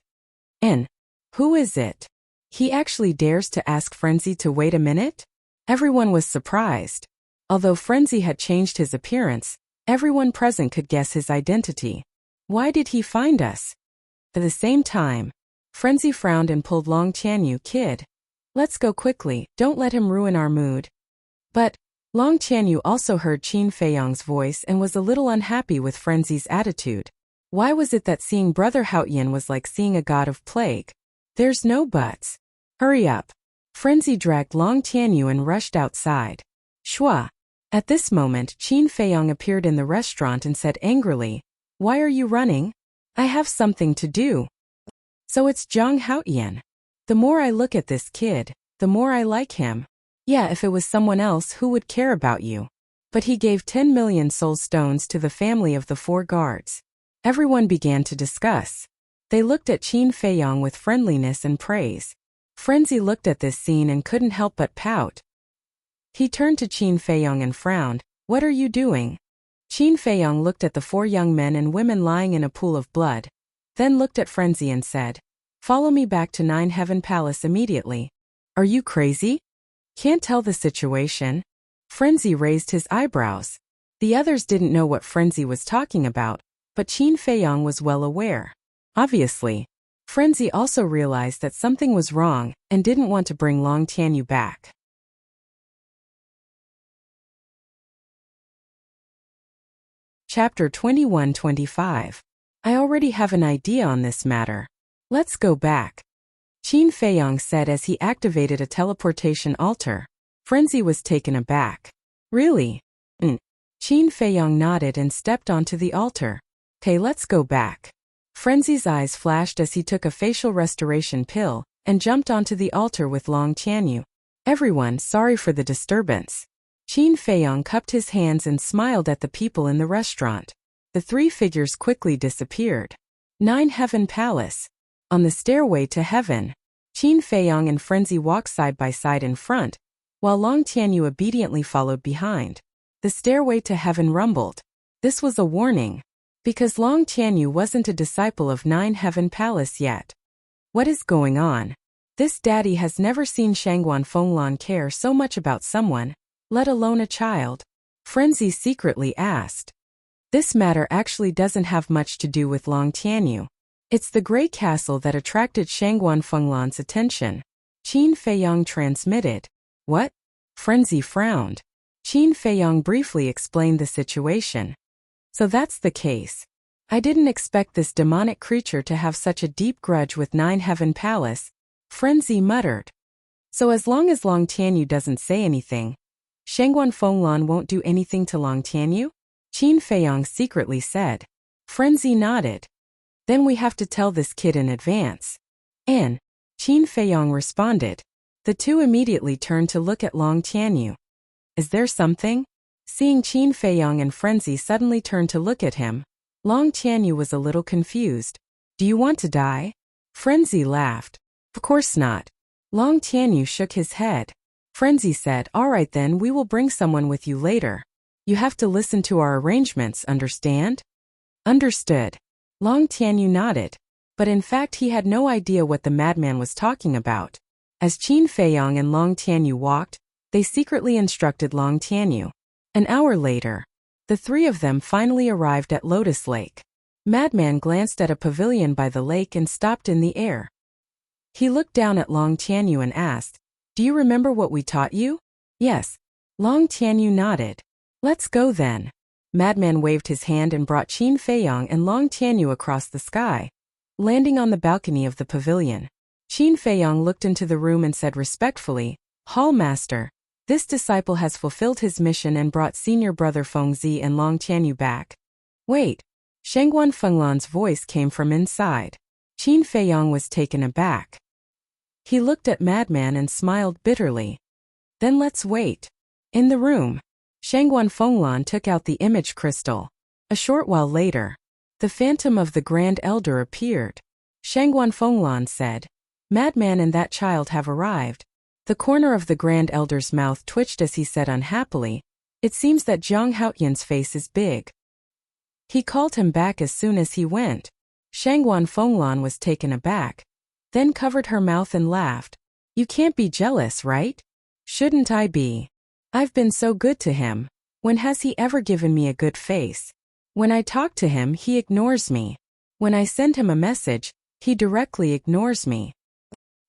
A: "And who is it? He actually dares to ask Frenzy to wait a minute?" Everyone was surprised. Although Frenzy had changed his appearance, everyone present could guess his identity. Why did he find us? At the same time, Frenzy frowned and pulled Long Tianyu. "Kid, let's go quickly, don't let him ruin our mood." But Long Tianyu also heard Qin Feiyong's voice and was a little unhappy with Frenzy's attitude. Why was it that seeing Brother Haoyan was like seeing a god of plague? There's no buts. Hurry up. Frenzy dragged Long Tianyu and rushed outside. Shua. At this moment, Qin Feiyong appeared in the restaurant and said angrily, "Why are you running? I have something to do." So it's Zhang Haoyan. The more I look at this kid, the more I like him. Yeah, if it was someone else, who would care about you? But he gave 10 million soul stones to the family of the 4 guards. Everyone began to discuss. They looked at Qin Feiyong with friendliness and praise. Frenzy looked at this scene and couldn't help but pout. He turned to Qin Feiyong and frowned. "What are you doing?" Qin Feiyong looked at the 4 young men and women lying in a pool of blood, then looked at Frenzy and said, "Follow me back to 9 Heaven Palace immediately." "Are you crazy? Can't tell the situation?" Frenzy raised his eyebrows. The others didn't know what Frenzy was talking about, but Qin Feiyong was well aware. Obviously, Frenzy also realized that something was wrong and didn't want to bring Long Tianyu back. Chapter 21-25. I already have an idea on this matter. Let's go back. Qin Feiyong said as he activated a teleportation altar. Frenzy was taken aback. Really? Qin Feiyong nodded and stepped onto the altar. Okay, let's go back. Frenzy's eyes flashed as he took a facial restoration pill and jumped onto the altar with Long Tianyu. Everyone, sorry for the disturbance. Qin Feiyong cupped his hands and smiled at the people in the restaurant. The 3 figures quickly disappeared. 9 Heaven Palace. On the stairway to heaven, Qin Feiyong and Frenzy walked side by side in front, while Long Tianyu obediently followed behind. The stairway to heaven rumbled. This was a warning, because Long Tianyu wasn't a disciple of 9 Heaven Palace yet. What is going on? This daddy has never seen Shangguan Fenglan care so much about someone, let alone a child. Frenzy secretly asked. This matter actually doesn't have much to do with Long Tianyu. It's the Grey Castle that attracted Shangguan Fenglan's attention. Qin Feiyong transmitted. What? Frenzy frowned. Qin Feiyong briefly explained the situation. So that's the case. I didn't expect this demonic creature to have such a deep grudge with 9 Heaven Palace, Frenzy muttered. So as long as Long Tianyu doesn't say anything, Shangguan Fenglan won't do anything to Long Tianyu? Qin Feiyong secretly said. Frenzy nodded. Then we have to tell this kid in advance. And Qin Feiyong responded. The 2 immediately turned to look at Long Tianyu. Is there something? Seeing Qin Feiyong and Frenzy suddenly turn to look at him, Long Tianyu was a little confused. Do you want to die? Frenzy laughed. Of course not. Long Tianyu shook his head. Frenzy said, all right then, we will bring someone with you later. You have to listen to our arrangements, understand? Understood. Long Tianyu nodded. But in fact he had no idea what the madman was talking about. As Qin Feiyong and Long Tianyu walked, they secretly instructed Long Tianyu. An hour later, the 3 of them finally arrived at Lotus Lake. Madman glanced at a pavilion by the lake and stopped in the air. He looked down at Long Tianyu and asked, do you remember what we taught you? Yes. Long Tianyu nodded. Let's go then. Madman waved his hand and brought Qin Feiyong and Long Tianyu across the sky, landing on the balcony of the pavilion. Qin Feiyang looked into the room and said respectfully, Hall Master, this disciple has fulfilled his mission and brought senior brother Fengzi and Long Tianyu back. Wait. Shengguan Fenglan's voice came from inside. Qin Feiyang was taken aback. He looked at Madman and smiled bitterly. Then let's wait. In the room, Shengguan Fenglan took out the image crystal. A short while later, the phantom of the Grand Elder appeared. Shengguan Fenglan said, Madman and that child have arrived. The corner of the Grand Elder's mouth twitched as he said unhappily, It seems that Jiang Haotian's face is big. He called him back as soon as he went. Shengguan Fenglan was taken aback, then covered her mouth and laughed. You can't be jealous, right? Shouldn't I be? I've been so good to him. When has he ever given me a good face? When I talk to him, he ignores me. When I send him a message, he directly ignores me.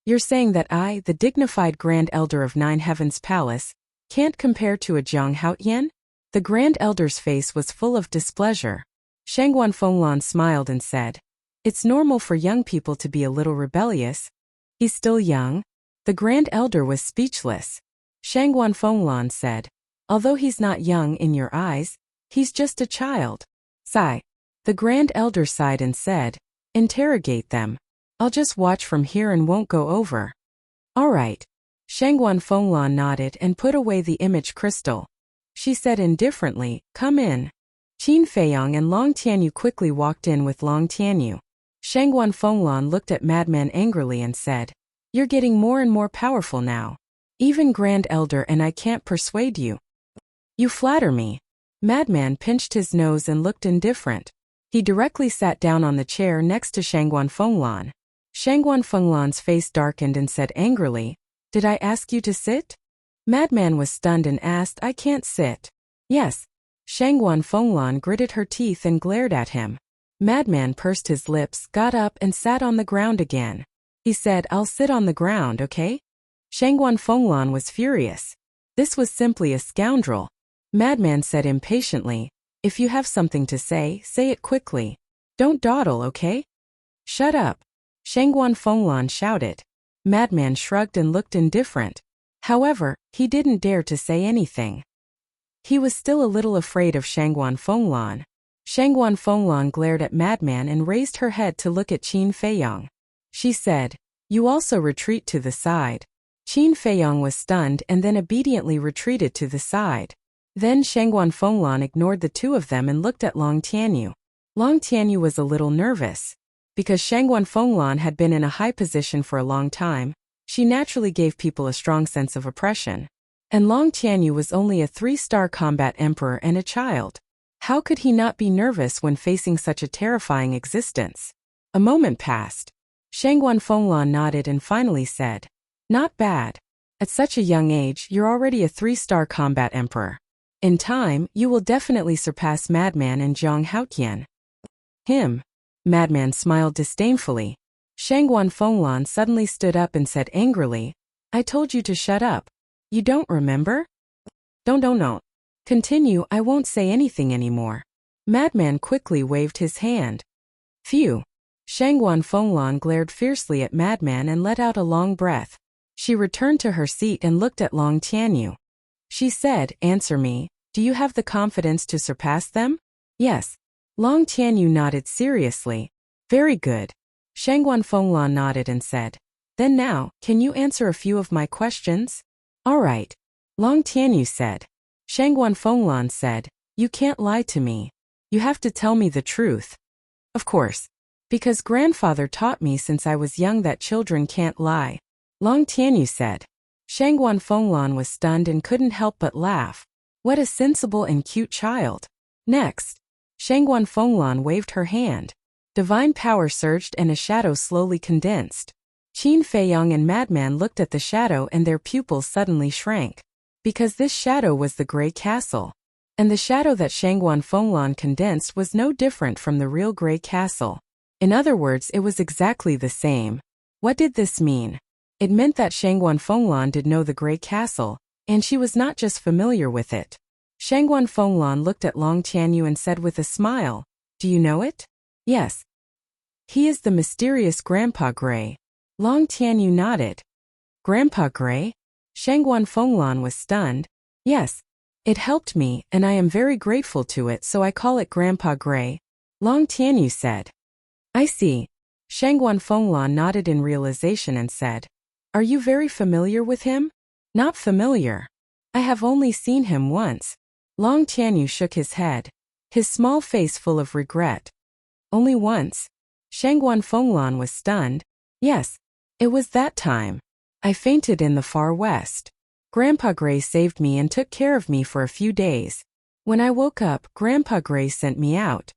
A: You're saying that I, the dignified Grand Elder of Nine Heavens Palace, can't compare to a Jiang Haotian? The Grand Elder's face was full of displeasure. Shengguan Fenglan smiled and said, It's normal for young people to be a little rebellious. He's still young? The Grand Elder was speechless. Shengguan Fenglan said, Although he's not young in your eyes, he's just a child. Sigh. The Grand Elder sighed and said, Interrogate them. I'll just watch from here and won't go over. All right. Shengguan Fenglan nodded and put away the image crystal. She said indifferently, Come in. Qin Feiyang and Long Tianyu quickly walked in with Long Tianyu. Shengguan Fenglan looked at Madman angrily and said, You're getting more and more powerful now. Even Grand Elder and I can't persuade you. You flatter me. Madman pinched his nose and looked indifferent. He directly sat down on the chair next to Shengguan Fenglan. Shengguan Fenglan's face darkened and said angrily, Did I ask you to sit? Madman was stunned and asked, I can't sit. Yes. Shengguan Fenglan gritted her teeth and glared at him. Madman pursed his lips, got up and sat on the ground again. He said, I'll sit on the ground, okay? Shengguan Fenglan was furious. This was simply a scoundrel. Madman said impatiently, If you have something to say it quickly. Don't dawdle, okay? Shut up. Shengguan Fenglan shouted. Madman shrugged and looked indifferent. However, he didn't dare to say anything. He was still a little afraid of Shengguan Fenglan. Shengguan Fenglan glared at Madman and raised her head to look at Qin Feiyang. She said, You also retreat to the side. Qin Feiyang was stunned and then obediently retreated to the side. Then Shengguan Fenglan ignored the two of them and looked at Long Tianyu. Long Tianyu was a little nervous. Because Shengguan Fenglan had been in a high position for a long time, she naturally gave people a strong sense of oppression. And Long Tianyu was only a 3-star combat emperor and a child. How could he not be nervous when facing such a terrifying existence? A moment passed. Shengguan Fenglan nodded and finally said, Not bad. At such a young age, you're already a 3-star combat emperor. In time, you will definitely surpass Madman and Jiang Haotian. Him. Madman smiled disdainfully. Shengguan Fenglan suddenly stood up and said angrily, I told you to shut up. You don't remember? Don't. Continue, I won't say anything anymore. Madman quickly waved his hand. Phew. Shengguan Fenglan glared fiercely at Madman and let out a long breath. She returned to her seat and looked at Long Tianyu. She said, Answer me, do you have the confidence to surpass them? Yes. Long Tianyu nodded seriously. Very good. Shengguan Fenglan nodded and said, Then now, can you answer a few of my questions? All right. Long Tianyu said. Shengguan Fenglan said, You can't lie to me. You have to tell me the truth. Of course. Because grandfather taught me since I was young that children can't lie. Long Tianyu said. Shengguan Fenglan was stunned and couldn't help but laugh. What a sensible and cute child. Next. Shengguan Fenglan waved her hand. Divine power surged and a shadow slowly condensed. Qin Feiyang and Madman looked at the shadow and their pupils suddenly shrank. Because this shadow was the Grey Castle. And the shadow that Shengguan Fenglan condensed was no different from the real Grey Castle. In other words, it was exactly the same. What did this mean? It meant that Shengguan Fenglan did know the Grey Castle, and she was not just familiar with it. Shengguan Fenglan looked at Long Tianyu and said with a smile, Do you know it? Yes. He is the mysterious Grandpa Grey. Long Tianyu nodded. Grandpa Gray? Shangguan Fenglan was stunned. Yes. It helped me, and I am very grateful to it, so I call it Grandpa Gray. Long Tianyu said. I see. Shangguan Fenglan nodded in realization and said, Are you very familiar with him? Not familiar. I have only seen him once. Long Tianyu shook his head, his small face full of regret. Only once? Shangguan Fenglan was stunned. Yes. It was that time. I fainted in the far west. Grandpa Gray saved me and took care of me for a few days. When I woke up, Grandpa Gray sent me out.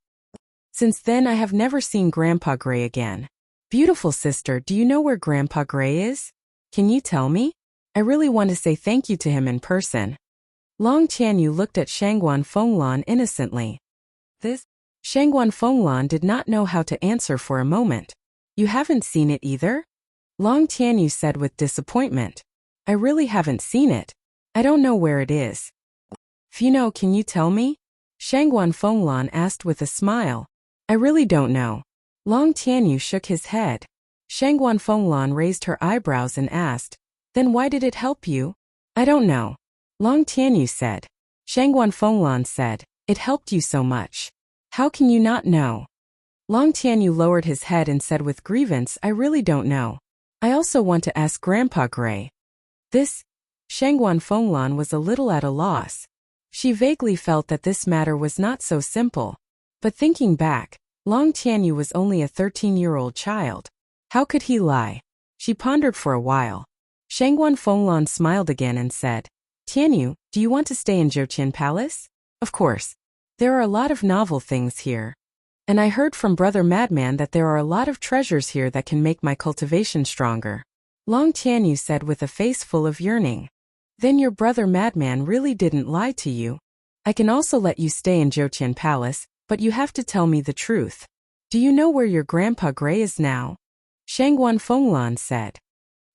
A: Since then I have never seen Grandpa Gray again. Beautiful sister, do you know where Grandpa Gray is? Can you tell me? I really want to say thank you to him in person. Long Tianyu looked at Shangguan Fenglan innocently. Shangguan Fenglan did not know how to answer for a moment. You haven't seen it either? Long Tianyu said with disappointment. I really haven't seen it. I don't know where it is. If you know, can you tell me? Shangguan Fenglan asked with a smile. I really don't know. Long Tianyu shook his head. Shangguan Fenglan raised her eyebrows and asked, Then why did it help you? I don't know. Long Tianyu said. Shangguan Fenglan said, It helped you so much. How can you not know? Long Tianyu lowered his head and said with grievance, I really don't know. I also want to ask Grandpa Gray. Shangguan Fenglan was a little at a loss. She vaguely felt that this matter was not so simple. But thinking back, Long Tianyu was only a 13-year-old child. How could he lie? She pondered for a while. Shangguan Fenglan smiled again and said, Tianyu, do you want to stay in Zhoutian Palace? Of course. There are a lot of novel things here. And I heard from Brother Madman that there are a lot of treasures here that can make my cultivation stronger. Long Tianyu said with a face full of yearning. Then your brother Madman really didn't lie to you. I can also let you stay in Zhoutian Palace, but you have to tell me the truth. Do you know where your Grandpa Gray is now? Shangguan Fenglan said.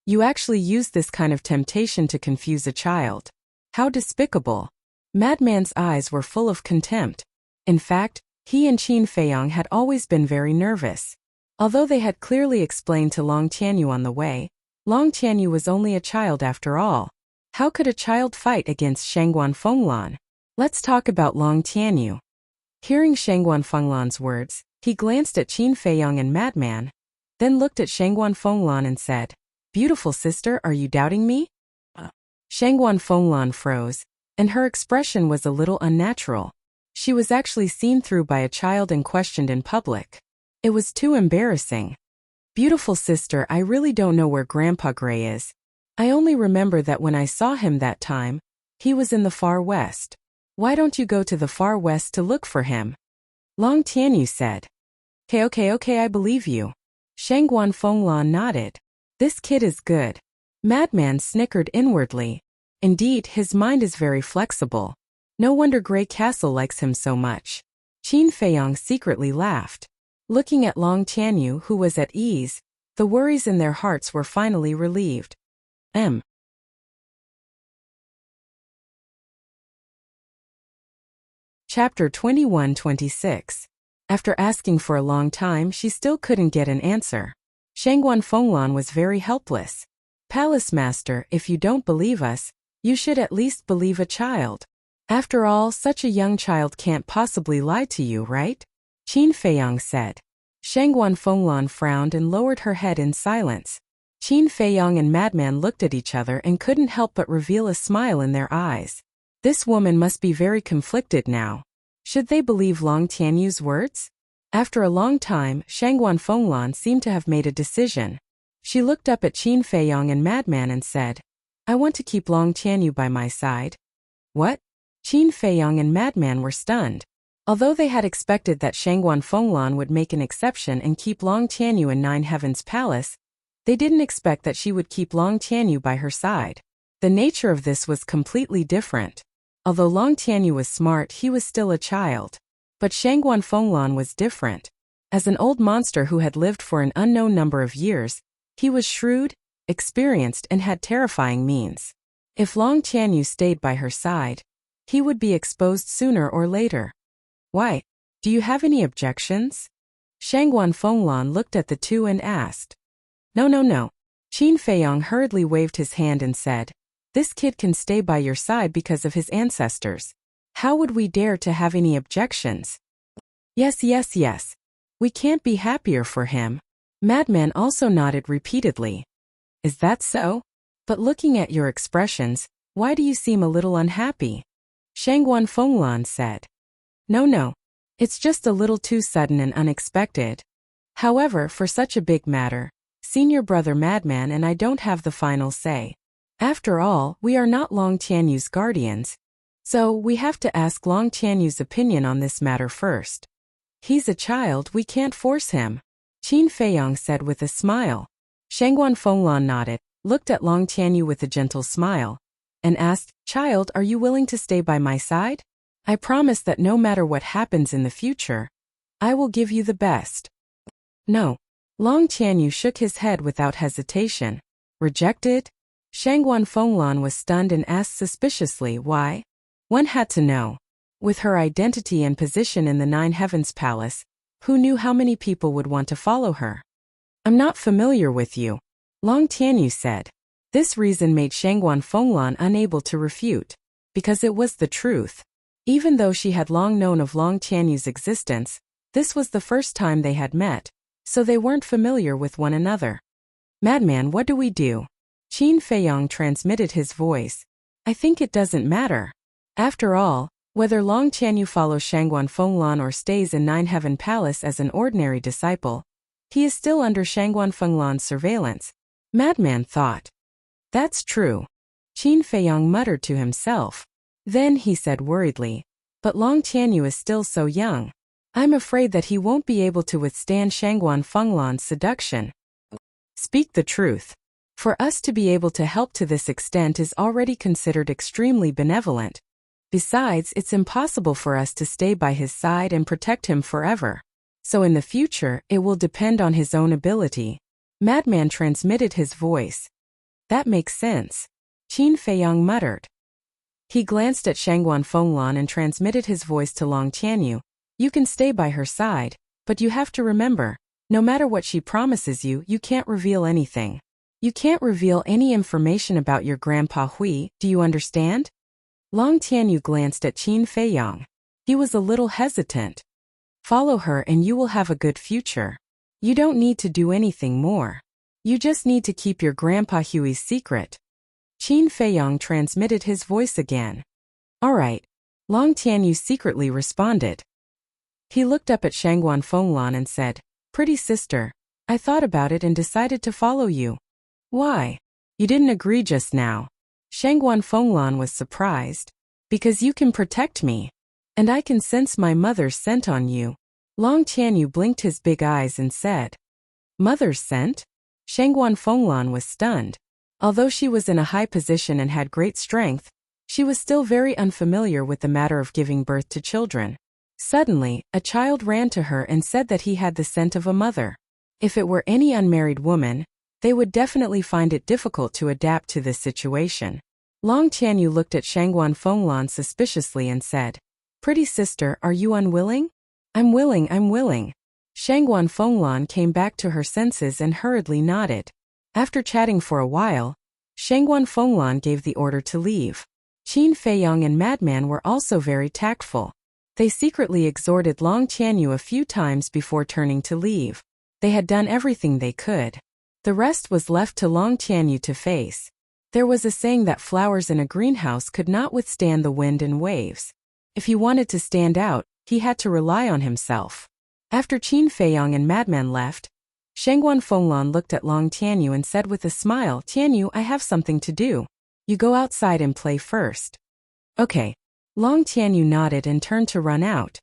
A: You actually use this kind of temptation to confuse a child. How despicable. Madman's eyes were full of contempt. In fact, he and Qin Feiyang had always been very nervous. Although they had clearly explained to Long Tianyu on the way, Long Tianyu was only a child after all. How could a child fight against Shangguan Fenglan? Let's talk about Long Tianyu. Hearing Shangguan Fenglan's words, he glanced at Qin Feiyang and Madman, then looked at Shangguan Fenglan and said, Beautiful sister, are you doubting me? Shangguan Fenglan froze, and her expression was a little unnatural. She was actually seen through by a child and questioned in public. It was too embarrassing. Beautiful sister, I really don't know where Grandpa Gray is. I only remember that when I saw him that time, he was in the far west. Why don't you go to the far west to look for him? Long Tianyu said. Okay, I believe you. Shangguan Fenglan nodded. This kid is good. Madman snickered inwardly. Indeed, his mind is very flexible. No wonder Grey Castle likes him so much. Qin Feiyang secretly laughed. Looking at Long Tianyu, who was at ease, the worries in their hearts were finally relieved. Chapter 21-26. After asking for a long time, she still couldn't get an answer. Shangguan Fenglan was very helpless. Palace Master, if you don't believe us, you should at least believe a child. After all, such a young child can't possibly lie to you, right? Qin Feiyang said. Shangguan Fenglan frowned and lowered her head in silence. Qin Feiyang and Madman looked at each other and couldn't help but reveal a smile in their eyes. This woman must be very conflicted now. Should they believe Long Tianyu's words? After a long time, Shangguan Fenglan seemed to have made a decision. She looked up at Qin Feiyang and Madman and said, I want to keep Long Tianyu by my side. What? Qin Feiyang and Madman were stunned. Although they had expected that Shangguan Fenglan would make an exception and keep Long Tianyu in Nine Heavens Palace, they didn't expect that she would keep Long Tianyu by her side. The nature of this was completely different. Although Long Tianyu was smart, he was still a child. But Shangguan Fenglan was different. As an old monster who had lived for an unknown number of years, he was shrewd, experienced, and had terrifying means. If Long Tianyu stayed by her side, he would be exposed sooner or later. Why? Do you have any objections? Shangguan Fenglan looked at the two and asked. No. Qin Feiyong hurriedly waved his hand and said, "This kid can stay by your side because of his ancestors. How would we dare to have any objections?" Yes, yes, yes. We can't be happier for him. Madman also nodded repeatedly. Is that so? But looking at your expressions, why do you seem a little unhappy? Shangguan Fenglan said. No. It's just a little too sudden and unexpected. However, for such a big matter, Senior Brother Madman and I don't have the final say. After all, we are not Long Tianyu's guardians, so we have to ask Long Tianyu's opinion on this matter first. He's a child, we can't force him, Qin Feiyong said with a smile. Shangguan Fenglan nodded, looked at Long Tianyu with a gentle smile, and asked, "Child, are you willing to stay by my side? I promise that no matter what happens in the future, I will give you the best." No. Long Tianyu shook his head without hesitation. Rejected? Shangguan Fenglan was stunned and asked suspiciously why. One had to know. With her identity and position in the Nine Heavens Palace, who knew how many people would want to follow her? "I'm not familiar with you," Long Tianyu said. This reason made Shangguan Fenglan unable to refute, because it was the truth. Even though she had long known of Long Tianyu's existence, this was the first time they had met, so they weren't familiar with one another. "Madman, what do we do?" Qin Feiyong transmitted his voice. "I think it doesn't matter. After all, whether Long Tianyu follows Shangguan Fenglan or stays in Nine Heaven Palace as an ordinary disciple, he is still under Shangguan Fenglan's surveillance," Madman thought. "That's true," Qin Feiyong muttered to himself. Then he said worriedly, "But Long Tianyu is still so young. I'm afraid that he won't be able to withstand Shangguan Fenglan's seduction." "Speak the truth. For us to be able to help to this extent is already considered extremely benevolent. Besides, it's impossible for us to stay by his side and protect him forever. So in the future, it will depend on his own ability." Madman transmitted his voice. "That makes sense," Qin Feiyong muttered. He glanced at Shangguan Fenglan and transmitted his voice to Long Tianyu. "You can stay by her side, but you have to remember, no matter what she promises you, you can't reveal anything. You can't reveal any information about your grandpa Hui, do you understand?" Long Tianyu glanced at Qin Feiyong. He was a little hesitant. "Follow her and you will have a good future. You don't need to do anything more. You just need to keep your grandpa Hui's secret." Qin Feiyong transmitted his voice again. "All right," Long Tianyu secretly responded. He looked up at Shangguan Fenglan and said, "Pretty sister, I thought about it and decided to follow you." "Why? You didn't agree just now." Shangguan Fenglan was surprised. "Because you can protect me. And I can sense my mother's scent on you." Long Tianyu blinked his big eyes and said, "Mother's scent?" Shangguan Fenglan was stunned. Although she was in a high position and had great strength, she was still very unfamiliar with the matter of giving birth to children. Suddenly, a child ran to her and said that he had the scent of a mother. If it were any unmarried woman, they would definitely find it difficult to adapt to this situation. Long Tianyu looked at Shangguan Fenglan suspiciously and said, "Pretty sister, are you unwilling?" I'm willing. Shangguan Fenglan came back to her senses and hurriedly nodded. After chatting for a while, Shangguan Fenglan gave the order to leave. Qin Feiyong and Madman were also very tactful. They secretly exhorted Long Tianyu a few times before turning to leave. They had done everything they could. The rest was left to Long Tianyu to face. There was a saying that flowers in a greenhouse could not withstand the wind and waves. If he wanted to stand out, he had to rely on himself. After Qin Feiyong and Madman left, Shangguan Fenglan looked at Long Tianyu and said with a smile, "Tianyu, I have something to do. You go outside and play first." "Okay." Long Tianyu nodded and turned to run out.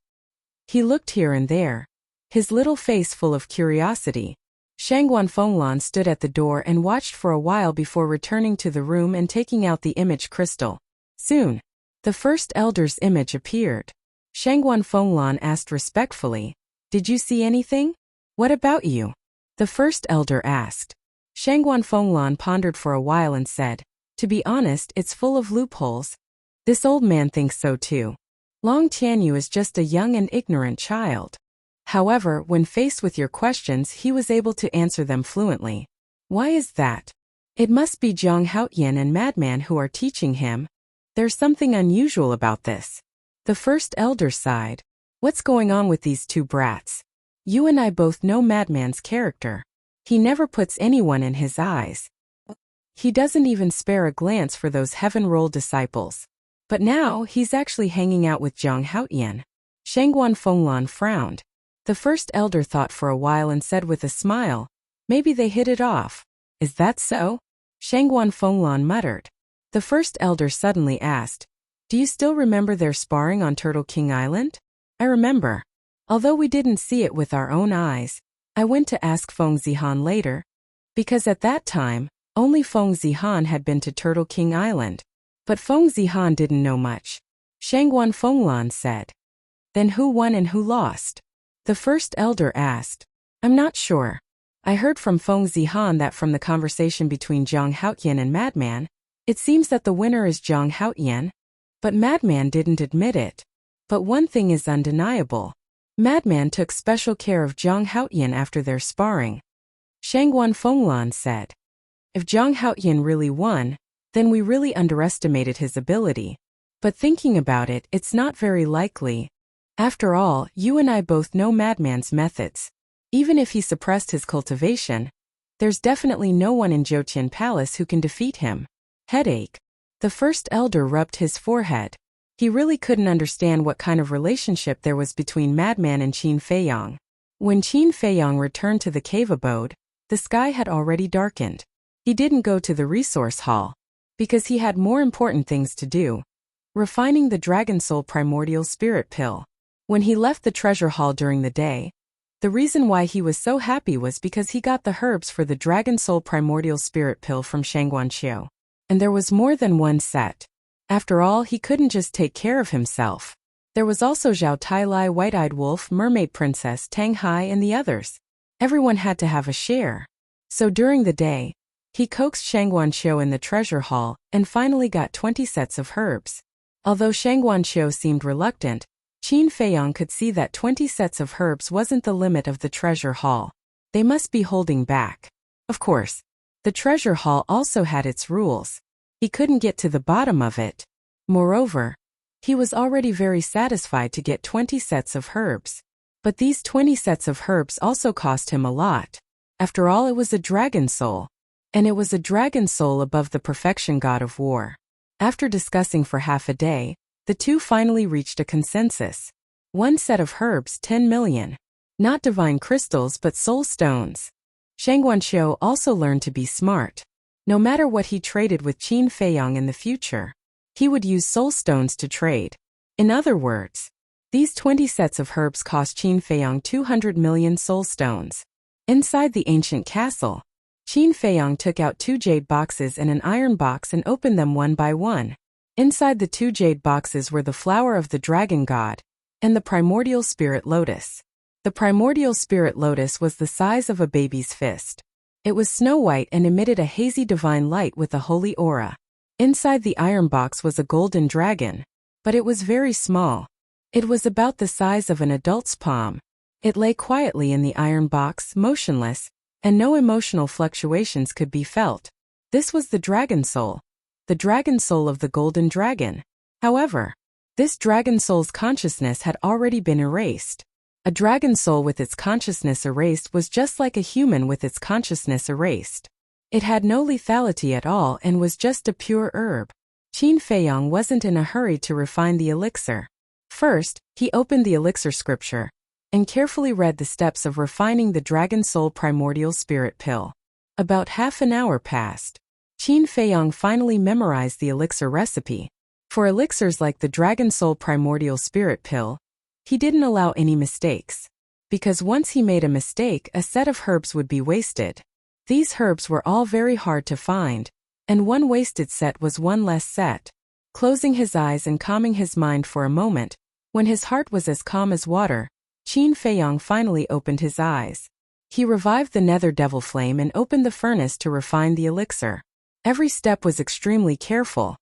A: He looked here and there, his little face full of curiosity. Shangguan Fenglan stood at the door and watched for a while before returning to the room and taking out the image crystal. Soon, the first elder's image appeared. Shangguan Fenglan asked respectfully, "Did you see anything? What about you?" The first elder asked. Shangguan Fenglan pondered for a while and said, "To be honest, it's full of loopholes. This old man thinks so too. Long Tianyu is just a young and ignorant child." However, when faced with your questions, he was able to answer them fluently. "Why is that?" It must be Zhang Haoyan and Madman who are teaching him. There's something unusual about this. The first elder sighed. What's going on with these two brats? You and I both know Madman's character. He never puts anyone in his eyes. He doesn't even spare a glance for those heaven-rolled disciples. But now he's actually hanging out with Zhang Haoyan. Shangguan Fenglan frowned. The first elder thought for a while and said with a smile, maybe they hit it off. Is that so? Shangguan Fenglan muttered. The first elder suddenly asked, do you still remember their sparring on Turtle King Island? I remember. Although we didn't see it with our own eyes, I went to ask Feng Zihan later, because at that time, only Feng Zihan had been to Turtle King Island. But Feng Zihan didn't know much. Shangguan Fenglan said. Then who won and who lost? The first elder asked. I'm not sure. I heard from Feng Zihan that from the conversation between Zhang Haoyan and Madman, it seems that the winner is Zhang Haoyan, but Madman didn't admit it. But one thing is undeniable. Madman took special care of Zhang Haoyan after their sparring. Shangguan Fenglan said. If Zhang Haoyan really won, then we really underestimated his ability. But thinking about it, it's not very likely. After all, you and I both know Madman's methods. Even if he suppressed his cultivation, there's definitely no one in Zhoutian Palace who can defeat him. Headache. The first elder rubbed his forehead. He really couldn't understand what kind of relationship there was between Madman and Qin Feiyang. When Qin Feiyang returned to the cave abode, the sky had already darkened. He didn't go to the resource hall, because he had more important things to do. Refining the Dragon Soul Primordial Spirit Pill. When he left the treasure hall during the day, the reason why he was so happy was because he got the herbs for the Dragon Soul Primordial Spirit Pill from Shangguan Qiu. And there was more than one set. After all, he couldn't just take care of himself. There was also Zhao Tailai, White-Eyed Wolf, Mermaid Princess, Tang Hai, and the others. Everyone had to have a share. So during the day, he coaxed Shangguan Qiu in the treasure hall and finally got 20 sets of herbs. Although Shangguan Qiu seemed reluctant, Qin Feiyang could see that 20 sets of herbs wasn't the limit of the treasure hall. They must be holding back. Of course, the treasure hall also had its rules. He couldn't get to the bottom of it. Moreover, he was already very satisfied to get 20 sets of herbs. But these 20 sets of herbs also cost him a lot. After all, it was a dragon soul. And it was a dragon soul above the perfection god of war. After discussing for half a day, the two finally reached a consensus. One set of herbs, 10 million. Not divine crystals but soul stones. Shangguan Qiu also learned to be smart. No matter what he traded with Qin Feiyang in the future, he would use soul stones to trade. In other words, these 20 sets of herbs cost Qin Feiyang 200 million soul stones. Inside the ancient castle, Qin Feiyang took out 2 jade boxes and an iron box and opened them one by one. Inside the 2 jade boxes were the flower of the dragon god and the primordial spirit lotus. The primordial spirit lotus was the size of a baby's fist. It was snow-white and emitted a hazy divine light with a holy aura. Inside the iron box was a golden dragon, but it was very small. It was about the size of an adult's palm. It lay quietly in the iron box, motionless, and no emotional fluctuations could be felt. This was the dragon soul of the golden dragon. However, this dragon soul's consciousness had already been erased. A dragon soul with its consciousness erased was just like a human with its consciousness erased. It had no lethality at all and was just a pure herb. Qin Feiyang wasn't in a hurry to refine the elixir. First, he opened the elixir scripture and carefully read the steps of refining the Dragon Soul Primordial Spirit Pill. About half an hour passed. Qin Feiyang finally memorized the elixir recipe. For elixirs like the Dragon Soul Primordial Spirit Pill, he didn't allow any mistakes. Because once he made a mistake, a set of herbs would be wasted. These herbs were all very hard to find, and one wasted set was one less set. Closing his eyes and calming his mind for a moment, when his heart was as calm as water, Qin Feiyang finally opened his eyes. He revived the nether devil flame and opened the furnace to refine the elixir. Every step was extremely careful.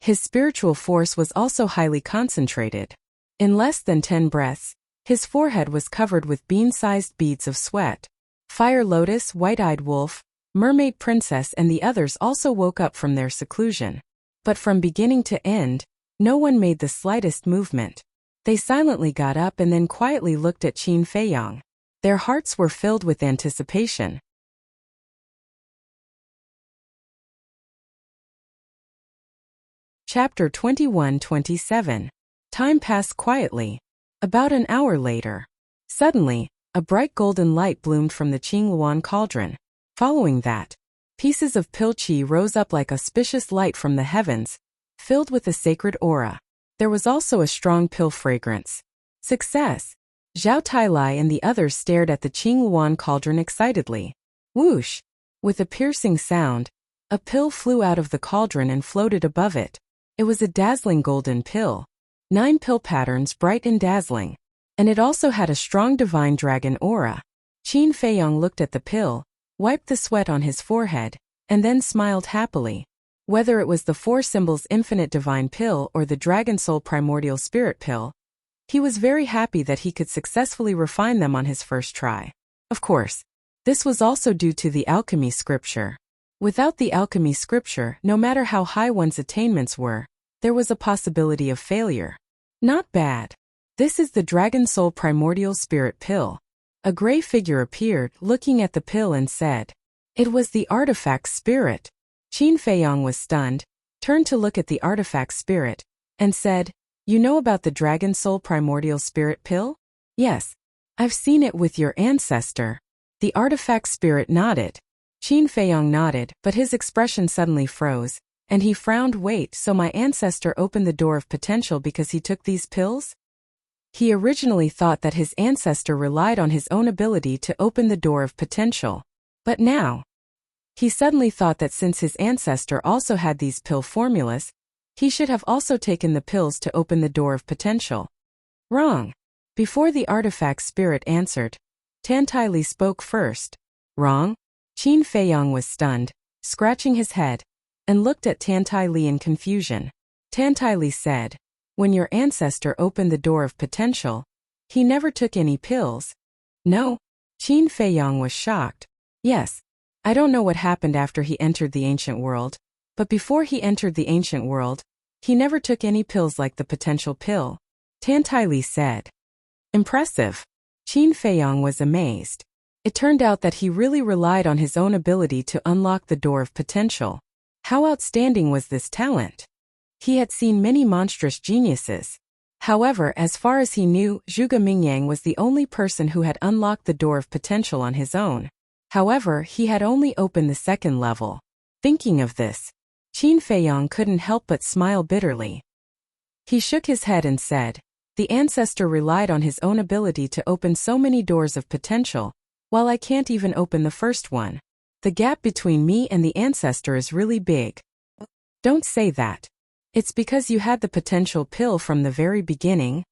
A: His spiritual force was also highly concentrated. In less than 10 breaths, his forehead was covered with bean-sized beads of sweat. Fire Lotus, White-Eyed Wolf, Mermaid Princess and the others also woke up from their seclusion. But from beginning to end, no one made the slightest movement. They silently got up and then quietly looked at Qin Feiyang. Their hearts were filled with anticipation. Chapter 21-27. Time passed quietly. About an hour later, suddenly, a bright golden light bloomed from the Qingluan cauldron. Following that, pieces of pill qi rose up like auspicious light from the heavens, filled with a sacred aura. There was also a strong pill fragrance. Success! Zhao Tailai and the others stared at the Qingluan cauldron excitedly. Whoosh! With a piercing sound, a pill flew out of the cauldron and floated above it. It was a dazzling golden pill. 9 pill patterns bright and dazzling. And it also had a strong divine dragon aura. Qin Feiyang looked at the pill, wiped the sweat on his forehead, and then smiled happily. Whether it was the 4 symbols infinite divine pill or the dragon soul primordial spirit pill, he was very happy that he could successfully refine them on his first try. Of course, this was also due to the alchemy scripture. Without the alchemy scripture, no matter how high one's attainments were, there was a possibility of failure. Not bad. This is the Dragon Soul Primordial Spirit Pill. A gray figure appeared, looking at the pill and said, "It was the artifact spirit." Qin Feiyang was stunned, turned to look at the artifact spirit, and said, "You know about the Dragon Soul Primordial Spirit Pill?" "Yes. I've seen it with your ancestor." The artifact spirit nodded. Qin Feiyang nodded, but his expression suddenly froze, and he frowned. "Wait, so my ancestor opened the door of potential because he took these pills?" He originally thought that his ancestor relied on his own ability to open the door of potential. But now, he suddenly thought that since his ancestor also had these pill formulas, he should have also taken the pills to open the door of potential. Wrong. Before the artifact spirit answered, Tantai spoke first. Wrong? Qin Feiyang was stunned, scratching his head, and looked at Tantai in confusion. Tantai said, "When your ancestor opened the door of potential, he never took any pills." "No?" Qin Feiyang was shocked. "Yes. I don't know what happened after he entered the ancient world, but before he entered the ancient world, he never took any pills like the potential pill," Tantai said. Impressive. Qin Feiyang was amazed. It turned out that he really relied on his own ability to unlock the door of potential. How outstanding was this talent? He had seen many monstrous geniuses. However, as far as he knew, Zhuge Mingyang was the only person who had unlocked the door of potential on his own. However, he had only opened the 2nd level. Thinking of this, Qin Feiyang couldn't help but smile bitterly. He shook his head and said, "The ancestor relied on his own ability to open so many doors of potential, while I can't even open the first one. The gap between me and the ancestor is really big." "Don't say that. It's because you had the potential pill from the very beginning.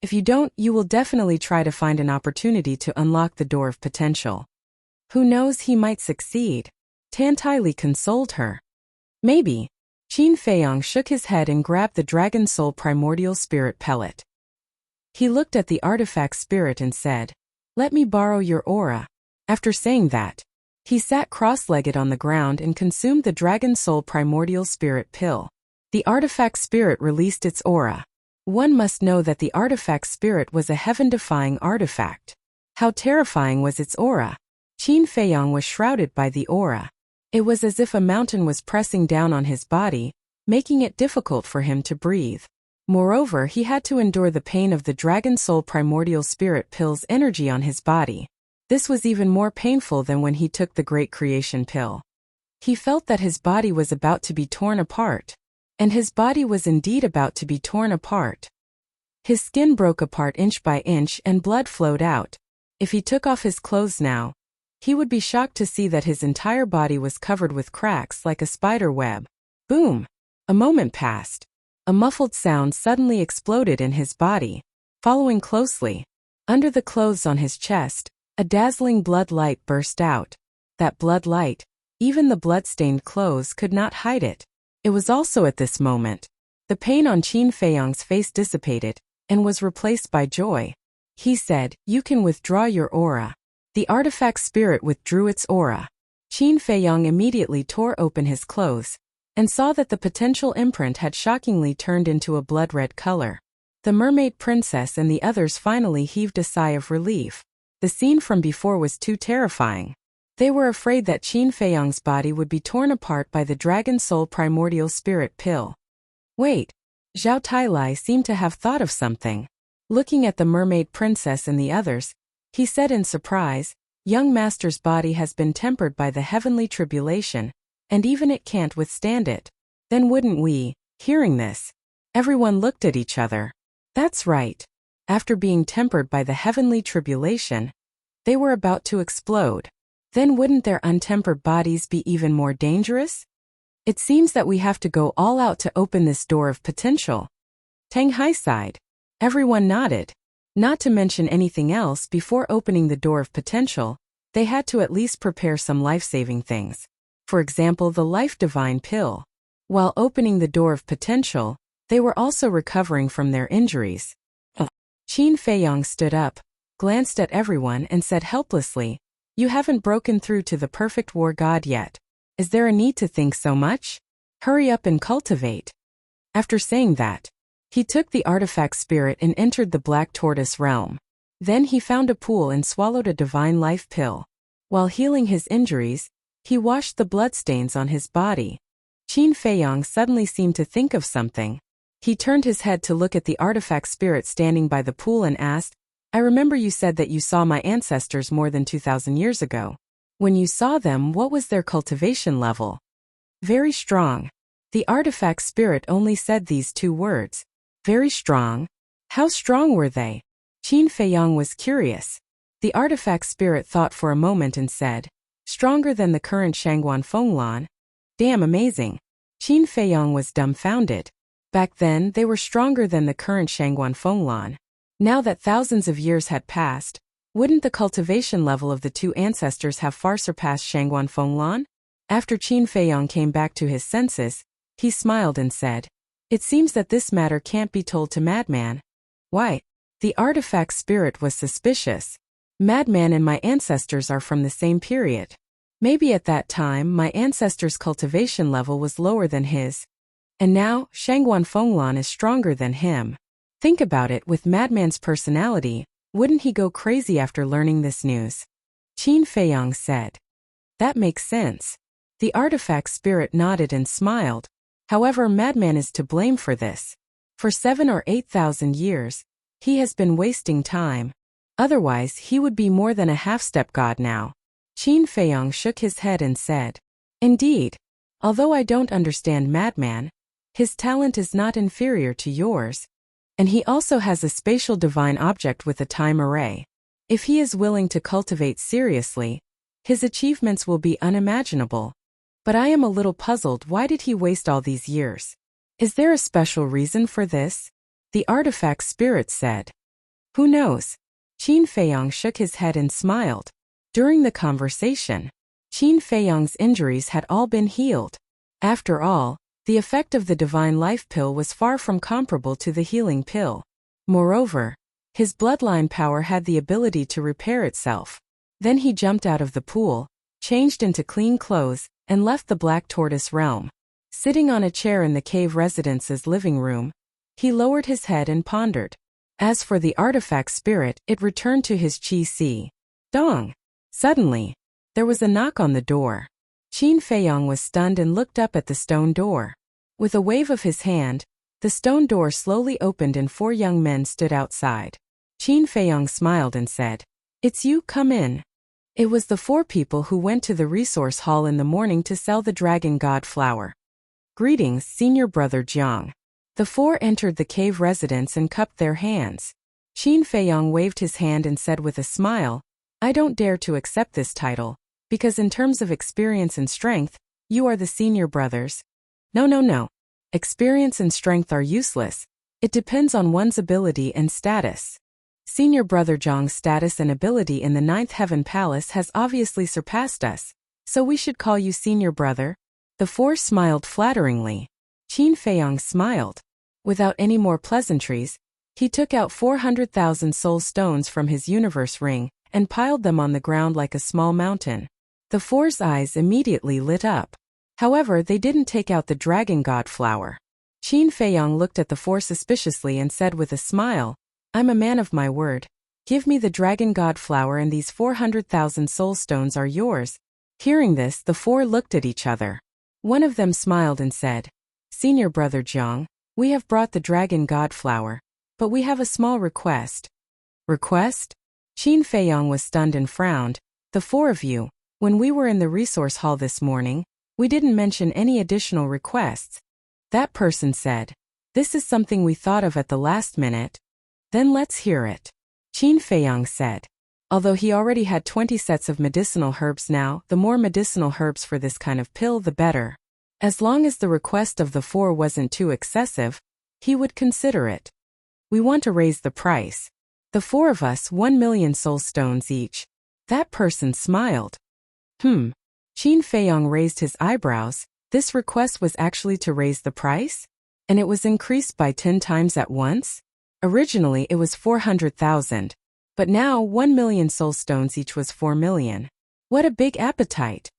A: If you don't, you will definitely try to find an opportunity to unlock the door of potential. Who knows, he might succeed." Tantai consoled her. "Maybe." Qin Feiyang shook his head and grabbed the Dragon Soul Primordial Spirit pellet. He looked at the artifact spirit and said, "Let me borrow your aura." After saying that, he sat cross-legged on the ground and consumed the Dragon Soul Primordial Spirit pill. The artifact spirit released its aura. One must know that the artifact spirit was a heaven-defying artifact. How terrifying was its aura! Qin Feiyang was shrouded by the aura. It was as if a mountain was pressing down on his body, making it difficult for him to breathe. Moreover, he had to endure the pain of the Dragon Soul Primordial Spirit pill's energy on his body. This was even more painful than when he took the Great Creation pill. He felt that his body was about to be torn apart. And his body was indeed about to be torn apart. His skin broke apart inch by inch and blood flowed out. If he took off his clothes now, he would be shocked to see that his entire body was covered with cracks like a spider web. Boom! A moment passed. A muffled sound suddenly exploded in his body. Following closely, under the clothes on his chest, a dazzling blood light burst out. That blood light, even the blood-stained clothes could not hide it. It was also at this moment, the pain on Qin Feiyang's face dissipated, and was replaced by joy. He said, "You can withdraw your aura." The artifact spirit withdrew its aura. Qin Feiyong immediately tore open his clothes and saw that the potential imprint had shockingly turned into a blood-red color. The mermaid princess and the others finally heaved a sigh of relief. The scene from before was too terrifying. They were afraid that Qin Feiyong's body would be torn apart by the Dragon Soul Primordial Spirit pill. Wait, Zhao Tailai seemed to have thought of something. Looking at the mermaid princess and the others, he said in surprise, "Young master's body has been tempered by the heavenly tribulation, and even it can't withstand it. Then wouldn't we?" Hearing this, everyone looked at each other. That's right. After being tempered by the heavenly tribulation, they were about to explode. Then wouldn't their untempered bodies be even more dangerous? It seems that we have to go all out to open this door of potential. Tang Hai sighed. Everyone nodded. Not to mention anything else, before opening the door of potential, they had to at least prepare some life-saving things. For example, the Life Divine pill. While opening the door of potential, they were also recovering from their injuries. Qin Feiyong stood up, glanced at everyone and said helplessly, "You haven't broken through to the perfect war god yet. Is there a need to think so much? Hurry up and cultivate." After saying that, he took the artifact spirit and entered the Black Tortoise realm. Then he found a pool and swallowed a divine life pill. While healing his injuries, he washed the bloodstains on his body. Qin Feiyong suddenly seemed to think of something. He turned his head to look at the artifact spirit standing by the pool and asked, "I remember you said that you saw my ancestors more than 2,000 years ago. When you saw them, what was their cultivation level?" "Very strong." The artifact spirit only said these two words. Very strong? How strong were they? Qin Feiyong was curious. The artifact spirit thought for a moment and said, "Stronger than the current Shangguan Fenglan." Damn amazing. Qin Feiyong was dumbfounded. Back then, they were stronger than the current Shangguan Fenglan. Now that thousands of years had passed, wouldn't the cultivation level of the two ancestors have far surpassed Shangguan Fenglan? After Qin Feiyong came back to his senses, he smiled and said, "It seems that this matter can't be told to Madman." "Why?" The artifact spirit was suspicious. "Madman and my ancestors are from the same period. Maybe at that time my ancestor's cultivation level was lower than his. And now, Shangguan Fenglan is stronger than him. Think about it, with Madman's personality, wouldn't he go crazy after learning this news?" Qin Feiyong said. "That makes sense." The artifact spirit nodded and smiled. However, Madman is to blame for this. For 7,000 or 8,000 years, he has been wasting time. Otherwise, he would be more than a half-step god now. Qin Feiyong shook his head and said, "Indeed. Although I don't understand Madman, his talent is not inferior to yours. And he also has a spatial divine object with a time array. If he is willing to cultivate seriously, his achievements will be unimaginable. But I am a little puzzled, why did he waste all these years? Is there a special reason for this?" The artifact spirit said. "Who knows?" Qin Feiyong shook his head and smiled. During the conversation, Qin Feiyong's injuries had all been healed. After all, the effect of the divine life pill was far from comparable to the healing pill. Moreover, his bloodline power had the ability to repair itself. Then he jumped out of the pool, changed into clean clothes, and left the Black Tortoise realm. Sitting on a chair in the cave residence's living room, he lowered his head and pondered. As for the artifact spirit, it returned to his Qi. Dong! Suddenly, there was a knock on the door. Qin Feiyong was stunned and looked up at the stone door. With a wave of his hand, the stone door slowly opened and 4 young men stood outside. Qin Feiyong smiled and said, "It's you, come in." It was the 4 people who went to the resource hall in the morning to sell the dragon god flower. "Greetings, senior brother Jiang." The 4 entered the cave residence and cupped their hands. Qin Feiyong waved his hand and said with a smile, "I don't dare to accept this title, because in terms of experience and strength, you are the senior brothers." No. Experience and strength are useless. It depends on one's ability and status. Senior brother Zhang's status and ability in the 9th Heaven Palace has obviously surpassed us, so we should call you senior brother. The 4 smiled flatteringly. Qin Feiyong smiled. Without any more pleasantries, he took out 400,000 soul stones from his universe ring and piled them on the ground like a small mountain. The four's eyes immediately lit up. However, they didn't take out the dragon god flower. Qin Feiyang looked at the four suspiciously and said with a smile, "I'm a man of my word. Give me the dragon god flower and these 400,000 soul stones are yours." Hearing this, the four looked at each other. One of them smiled and said, "Senior brother Jiang, we have brought the dragon god flower, but we have a small request." "Request?" Qin Feiyang was stunned and frowned. "The four of you, when we were in the resource hall this morning, we didn't mention any additional requests." That person said, "This is something we thought of at the last minute." "Then let's hear it." Qin Feiyang said. Although he already had 20 sets of medicinal herbs now, the more medicinal herbs for this kind of pill the better. As long as the request of the four wasn't too excessive, he would consider it. "We want to raise the price. The four of us 1 million soul stones each." That person smiled. Qin Feiyang raised his eyebrows. This request was actually to raise the price? And it was increased by 10 times at once? Originally it was 400,000. But now 1 million soul stones each was 4 million. What a big appetite.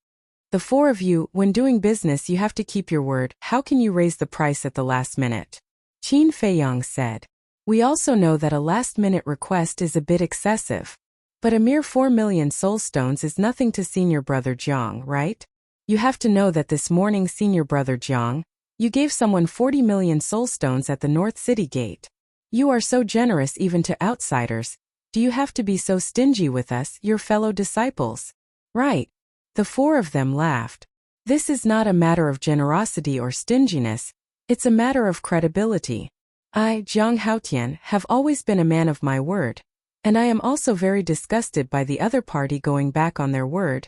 A: "The four of you, when doing business you have to keep your word. How can you raise the price at the last minute?" Qin Feiyang said. "We also know that a last-minute request is a bit excessive. But a mere 4 million soul stones is nothing to senior brother Jiang, right? You have to know that this morning senior brother Jiang, you gave someone 40 million soul stones at the North City Gate. You are so generous even to outsiders. Do you have to be so stingy with us, your fellow disciples?" "Right." The four of them laughed. "This is not a matter of generosity or stinginess, it's a matter of credibility. I, Jiang Haotian, have always been a man of my word. And I am also very disgusted by the other party going back on their word.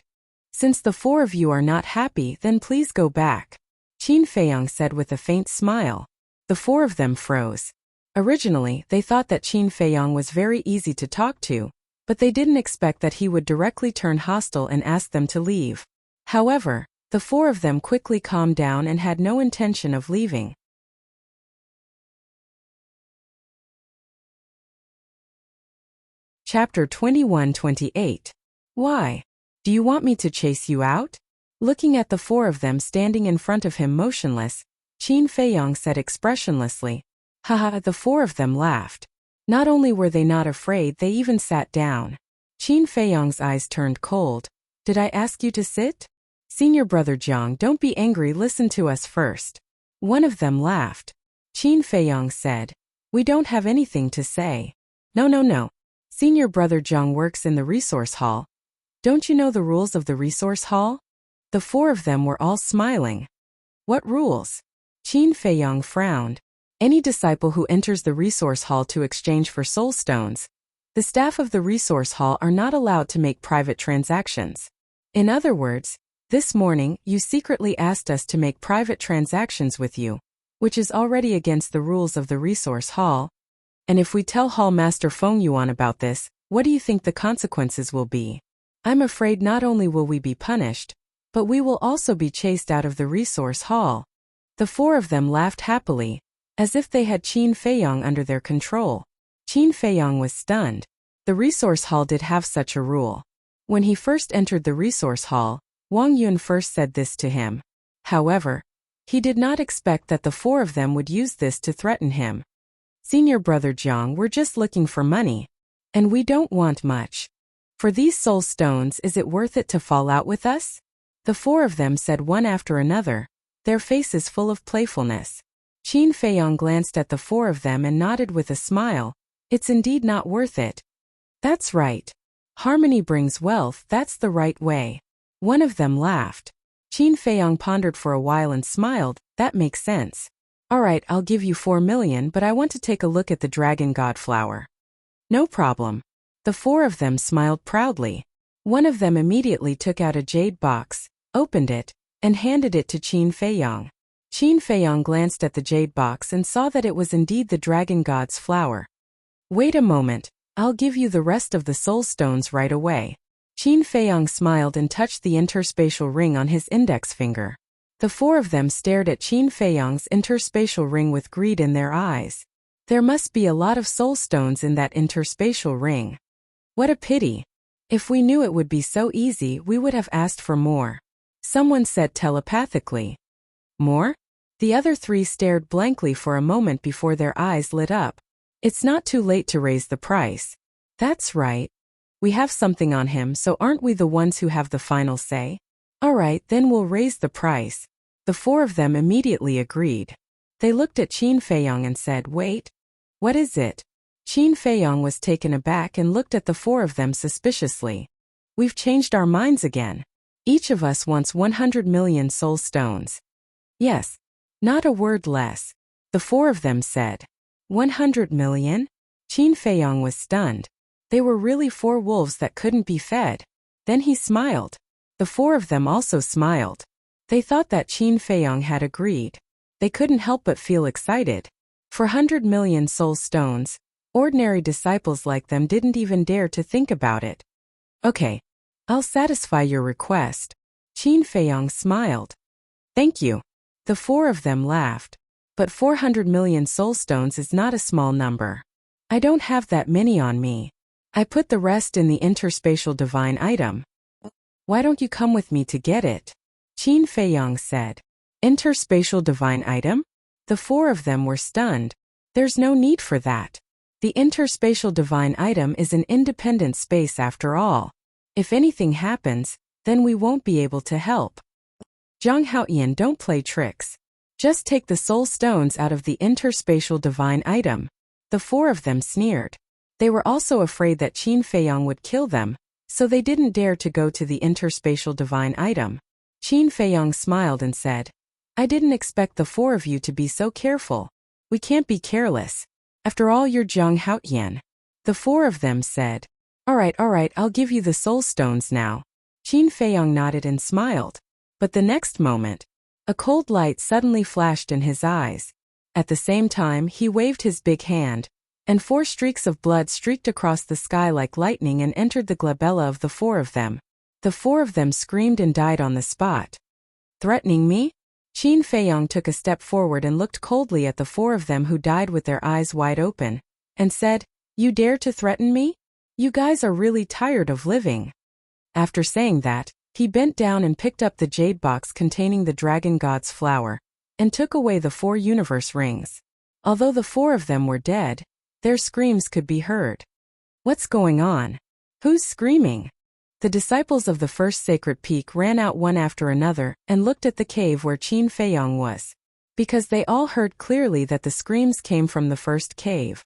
A: Since the four of you are not happy, then please go back," Qin Feiyang said with a faint smile. The four of them froze. Originally, they thought that Qin Feiyang was very easy to talk to, but they didn't expect that he would directly turn hostile and ask them to leave. However, the four of them quickly calmed down and had no intention of leaving. Chapter 21-28. Why? Do you want me to chase you out? Looking at the four of them standing in front of him motionless, Qin Feiyang said expressionlessly. Haha, the four of them laughed. Not only were they not afraid, they even sat down. Qin Feiyang's eyes turned cold. "Did I ask you to sit?" "Senior brother Jiang, don't be angry, listen to us first." One of them laughed. Qin Feiyang said, "We don't have anything to say." No. Senior brother Jiang works in the resource hall. Don't you know the rules of the resource hall?" The four of them were all smiling. "What rules?" Qin Feiyang frowned. "Any disciple who enters the resource hall to exchange for soul stones, the staff of the resource hall are not allowed to make private transactions. In other words, this morning you secretly asked us to make private transactions with you, which is already against the rules of the resource hall. And if we tell Hall Master Feng Yuan about this, what do you think the consequences will be? I'm afraid not only will we be punished, but we will also be chased out of the resource hall." The four of them laughed happily, as if they had Qin Feiyang under their control. Qin Feiyang was stunned. The resource hall did have such a rule. When he first entered the resource hall, Wang Yun first said this to him. However, he did not expect that the four of them would use this to threaten him. "Senior brother Jiang, we're just looking for money. And we don't want much. For these soul stones, is it worth it to fall out with us?" The four of them said one after another, their faces full of playfulness. Qin Feiyang glanced at the four of them and nodded with a smile. "It's indeed not worth it." "That's right. Harmony brings wealth, that's the right way." One of them laughed. Qin Feiyang pondered for a while and smiled. "That makes sense. All right, I'll give you 4 million, but I want to take a look at the dragon god flower." "No problem." The four of them smiled proudly. One of them immediately took out a jade box, opened it, and handed it to Qin Feiyang. Qin Feiyang glanced at the jade box and saw that it was indeed the dragon god's flower. "Wait a moment, I'll give you the rest of the soul stones right away." Qin Feiyang smiled and touched the interspatial ring on his index finger. The four of them stared at Qin Feiyang's interspatial ring with greed in their eyes. There must be a lot of soul stones in that interspatial ring. What a pity. If we knew it would be so easy, we would have asked for more. Someone said telepathically. More? The other three stared blankly for a moment before their eyes lit up. It's not too late to raise the price. That's right. We have something on him, so aren't we the ones who have the final say? All right, then we'll raise the price. The four of them immediately agreed. They looked at Qin Feiyong and said, wait. What is it? Qin Feiyong was taken aback and looked at the four of them suspiciously. We've changed our minds again. Each of us wants 100 million soul stones. Yes. Not a word less. The four of them said. 100 million? Qin Feiyong was stunned. They were really four wolves that couldn't be fed. Then he smiled. The four of them also smiled. They thought that Qin Feiyong had agreed. They couldn't help but feel excited. For 100 million soul stones, ordinary disciples like them didn't even dare to think about it. Okay. I'll satisfy your request. Qin Feiyong smiled. Thank you. The four of them laughed. But 400 million soul stones is not a small number. I don't have that many on me. I put the rest in the interspatial divine item. Why don't you come with me to get it? Qin Feiyong said. Interspatial divine item? The four of them were stunned. There's no need for that. The interspatial divine item is an independent space after all. If anything happens, then we won't be able to help. Zhang Haoyan, don't play tricks. Just take the soul stones out of the interspatial divine item. The four of them sneered. They were also afraid that Qin Feiyong would kill them, so they didn't dare to go to the interspatial divine item. Qin Feiyong smiled and said, I didn't expect the four of you to be so careful. We can't be careless. After all, you're Zhang Haoyan. The four of them said, all right, I'll give you the soul stones now. Qin Feiyong nodded and smiled. But the next moment, a cold light suddenly flashed in his eyes. At the same time, he waved his big hand, and 4 streaks of blood streaked across the sky like lightning and entered the glabella of the four of them. The four of them screamed and died on the spot. Threatening me? Qin Feiyong took a step forward and looked coldly at the four of them who died with their eyes wide open, and said, You dare to threaten me? You guys are really tired of living. After saying that, he bent down and picked up the jade box containing the dragon god's flower, and took away the 4 universe rings. Although the four of them were dead, their screams could be heard. What's going on? Who's screaming? The disciples of the first sacred peak ran out one after another and looked at the cave where Qin Feiyong was, because they all heard clearly that the screams came from the first cave.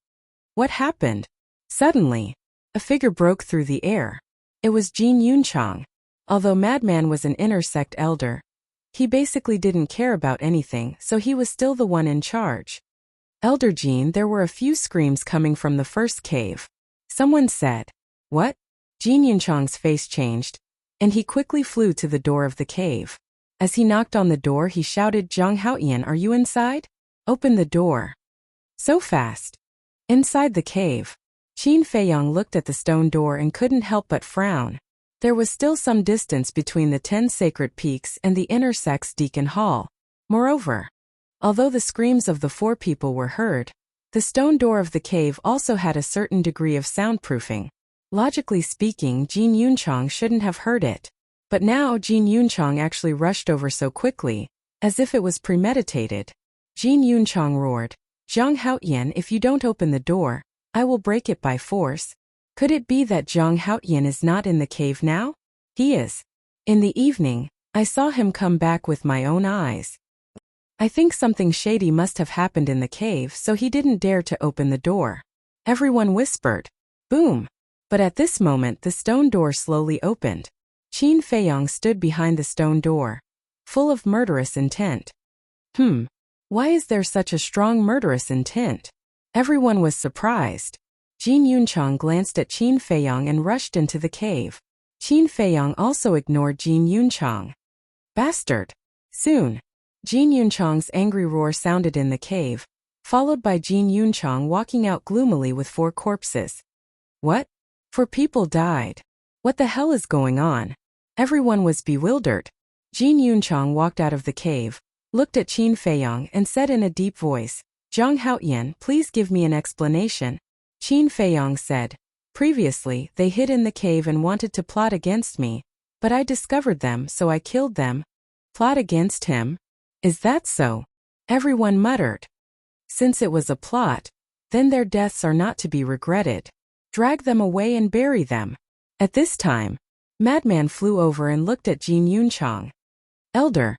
A: What happened? Suddenly, a figure broke through the air. It was Jin Yunchang. Although Madman was an inner sect elder, he basically didn't care about anything, so he was still the one in charge. Elder Jin, there were a few screams coming from the first cave. Someone said, What? Jin Yunchang's face changed, and he quickly flew to the door of the cave. As he knocked on the door, he shouted, Zhang Haoyan, are you inside? Open the door. So fast. Inside the cave, Qin Feiyong looked at the stone door and couldn't help but frown. There was still some distance between the 10 sacred peaks and the inner sect's Deacon Hall. Moreover, although the screams of the 4 people were heard, the stone door of the cave also had a certain degree of soundproofing. Logically speaking, Jin Yunchang shouldn't have heard it. But now Jin Yunchang actually rushed over so quickly, as if it was premeditated. Jin Yunchang roared, Zhang Haoyan, if you don't open the door, I will break it by force. Could it be that Zhang Haoyan is not in the cave now? He is. In the evening, I saw him come back with my own eyes. I think something shady must have happened in the cave, so he didn't dare to open the door. Everyone whispered. Boom! But at this moment the stone door slowly opened. Qin Feiyong stood behind the stone door, full of murderous intent. Why is there such a strong murderous intent? Everyone was surprised. Jin Yunchang glanced at Qin Feiyong and rushed into the cave. Qin Feiyong also ignored Jin Yunchang. Bastard! Soon, Jin Yunchang's angry roar sounded in the cave, followed by Jin Yunchang walking out gloomily with 4 corpses. What? 4 people died. What the hell is going on? Everyone was bewildered. Jin Yunchang walked out of the cave, looked at Qin Feiyong and said in a deep voice, Zhang Haoyan, please give me an explanation. Qin Feiyong said, Previously, they hid in the cave and wanted to plot against me, but I discovered them, so I killed them. Plot against him? Is that so? Everyone muttered. Since it was a plot, then their deaths are not to be regretted. Drag them away and bury them. At this time, Madman flew over and looked at Jin Yunchang. Elder,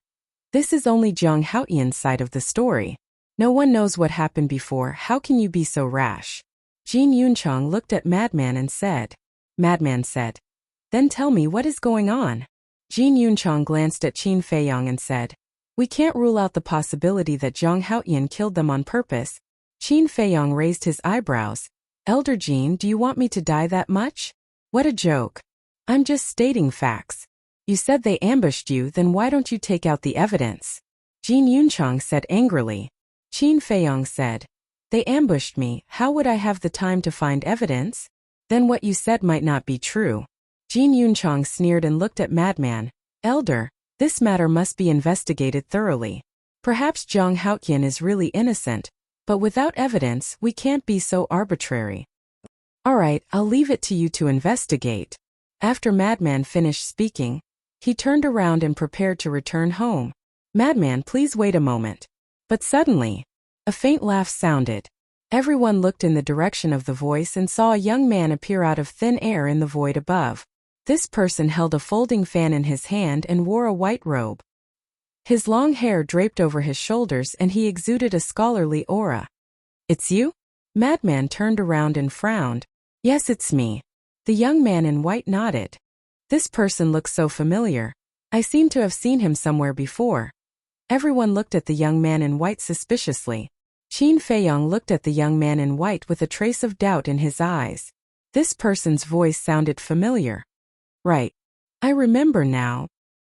A: this is only Zhang Haoyan's side of the story. No one knows what happened before. How can you be so rash? Jin Yunchang looked at Madman and said. Madman said, then tell me what is going on. Jin Yunchang glanced at Qin Feiyang and said, we can't rule out the possibility that Zhang Haoyan killed them on purpose. Qin Feiyang raised his eyebrows. Elder Jin, do you want me to die that much? What a joke. I'm just stating facts. You said they ambushed you, then why don't you take out the evidence? Jin Yunchang said angrily. Qin Feiyang said, they ambushed me, how would I have the time to find evidence? Then what you said might not be true. Jin Yunchang sneered and looked at Madman. Elder, this matter must be investigated thoroughly. Perhaps Zhang Haoyan is really innocent, but without evidence, we can't be so arbitrary. All right, I'll leave it to you to investigate. After Madman finished speaking, he turned around and prepared to return home. Madman, please wait a moment. But suddenly, a faint laugh sounded. Everyone looked in the direction of the voice and saw a young man appear out of thin air in the void above. This person held a folding fan in his hand and wore a white robe. His long hair draped over his shoulders and he exuded a scholarly aura. It's you? Madman turned around and frowned. Yes, it's me. The young man in white nodded. This person looks so familiar. I seem to have seen him somewhere before. Everyone looked at the young man in white suspiciously. Qin Feiyang looked at the young man in white with a trace of doubt in his eyes. This person's voice sounded familiar. Right. I remember now.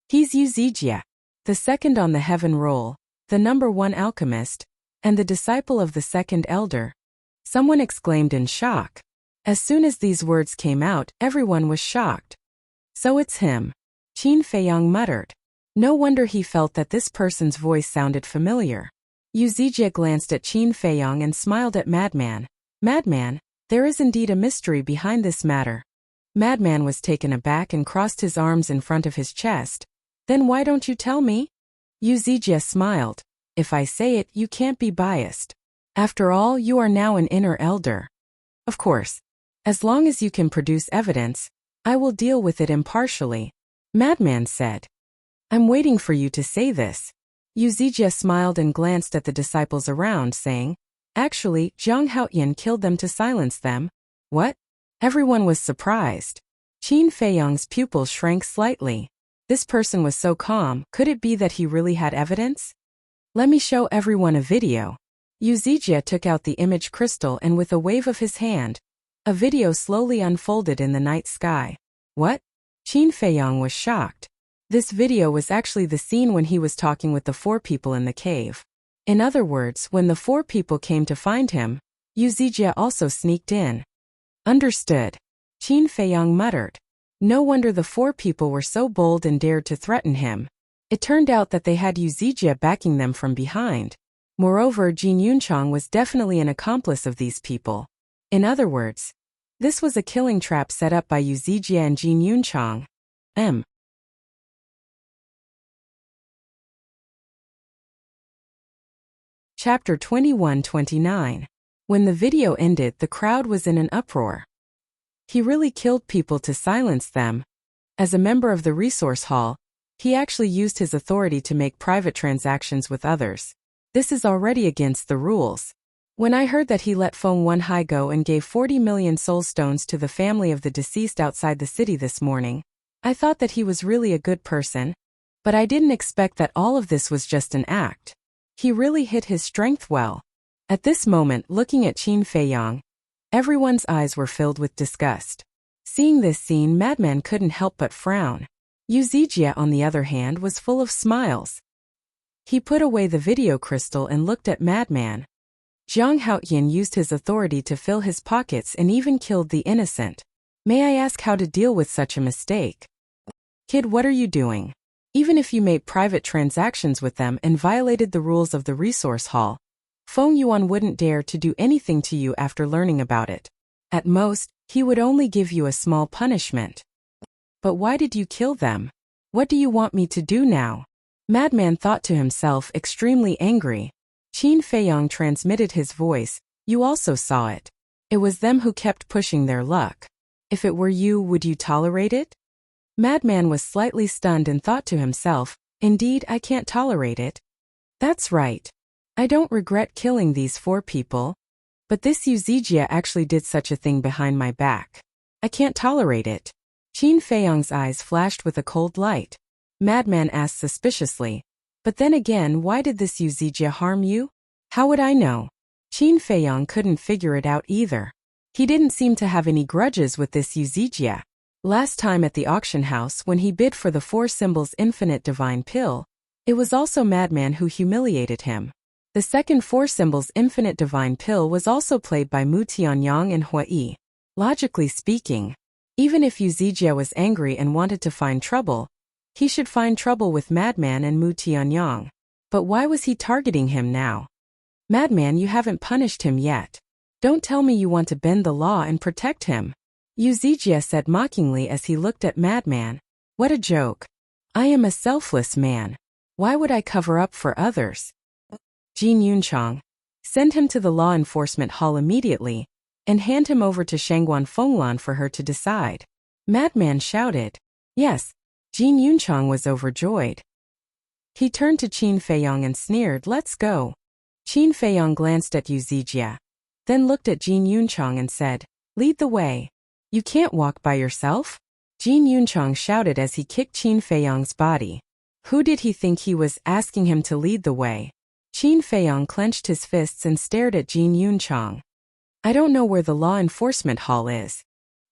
A: He's Yu Zijie, the second on the heaven roll, the number 1 alchemist, and the disciple of the second elder. Someone exclaimed in shock. As soon as these words came out, everyone was shocked. So it's him. Qin Feiyang muttered. No wonder he felt that this person's voice sounded familiar. Yu Zijie glanced at Qin Feiyang and smiled at Madman. Madman, there is indeed a mystery behind this matter. Madman was taken aback and crossed his arms in front of his chest. Then why don't you tell me? Yu Zijie smiled. If I say it, you can't be biased. After all, you are now an inner elder. Of course. As long as you can produce evidence, I will deal with it impartially. Madman said. I'm waiting for you to say this. Yu Zijie smiled and glanced at the disciples around, saying, actually, Zhang Haoyan killed them to silence them. What? Everyone was surprised. Qin Feiyang's pupils shrank slightly. This person was so calm, could it be that he really had evidence? Let me show everyone a video. Yu Zijie took out the image crystal and with a wave of his hand, a video slowly unfolded in the night sky. What? Qin Feiyang was shocked. This video was actually the scene when he was talking with the 4 people in the cave. In other words, when the 4 people came to find him, Yu Zijie also sneaked in. Understood. Qin Feiyang muttered. No wonder the 4 people were so bold and dared to threaten him. It turned out that they had Yu Zijie backing them from behind. Moreover, Jin Yunchang was definitely an accomplice of these people. In other words, this was a killing trap set up by Yu Zijie and Jin Yunchang. Chapter 21-29. When the video ended, the crowd was in an uproar. He really killed people to silence them. As a member of the resource hall, he actually used his authority to make private transactions with others. This is already against the rules. When I heard that he let Feng Wenhai go and gave 40 million soul stones to the family of the deceased outside the city this morning, I thought that he was really a good person. But I didn't expect that all of this was just an act. He really hid his strength well. At this moment, looking at Qin Feiyang, everyone's eyes were filled with disgust. Seeing this scene, Madman couldn't help but frown. Yu Zijie, on the other hand, was full of smiles. He put away the video crystal and looked at Madman. Zhang Haoyan used his authority to fill his pockets and even killed the innocent. May I ask how to deal with such a mistake? Kid, what are you doing? Even if you made private transactions with them and violated the rules of the resource hall, Feng Yuan wouldn't dare to do anything to you after learning about it. At most, He would only give you a small punishment. But why did you kill them? What do you want me to do now? Madman thought to himself, extremely angry. Qin Feiyong transmitted his voice. You also saw it. It was them who kept pushing their luck. If it were you, would you tolerate it? Madman was slightly stunned and thought to himself, indeed, I can't tolerate it. That's right. I don't regret killing these 4 people. But this Uzijia actually did such a thing behind my back. I can't tolerate it. Qin Feiyong's eyes flashed with a cold light. Madman asked suspiciously, but then again, why did this Uzijia harm you? How would I know? Qin Feiyong couldn't figure it out either. He didn't seem to have any grudges with this Uzijia. Last time at the auction house when he bid for the 4 symbols infinite divine pill, it was also Madman who humiliated him. The second 4 symbols infinite divine pill was also played by Mu Tianyang and Hui. Logically speaking, even if Uzijia was angry and wanted to find trouble, he should find trouble with Madman and Mu Tianyang. But why was he targeting him now? Madman, you haven't punished him yet. Don't tell me you want to bend the law and protect him. Uzijia said mockingly as he looked at Madman. What a joke. I am a selfless man. Why would I cover up for others? Jin Yunchang, send him to the law enforcement hall immediately, and hand him over to Shangguan Fenglan for her to decide. Madman shouted. Yes, Jin Yunchang was overjoyed. He turned to Qin Feiyong and sneered, let's go. Qin Feiyong glanced at Uzijia, then looked at Jin Yunchang and said, lead the way. You can't walk by yourself? Jin Yunchang shouted as he kicked Qin Feiyong's body. Who did he think he was, asking him to lead the way? Qin Feiyong clenched his fists and stared at Jin Yunchang. I don't know where the law enforcement hall is.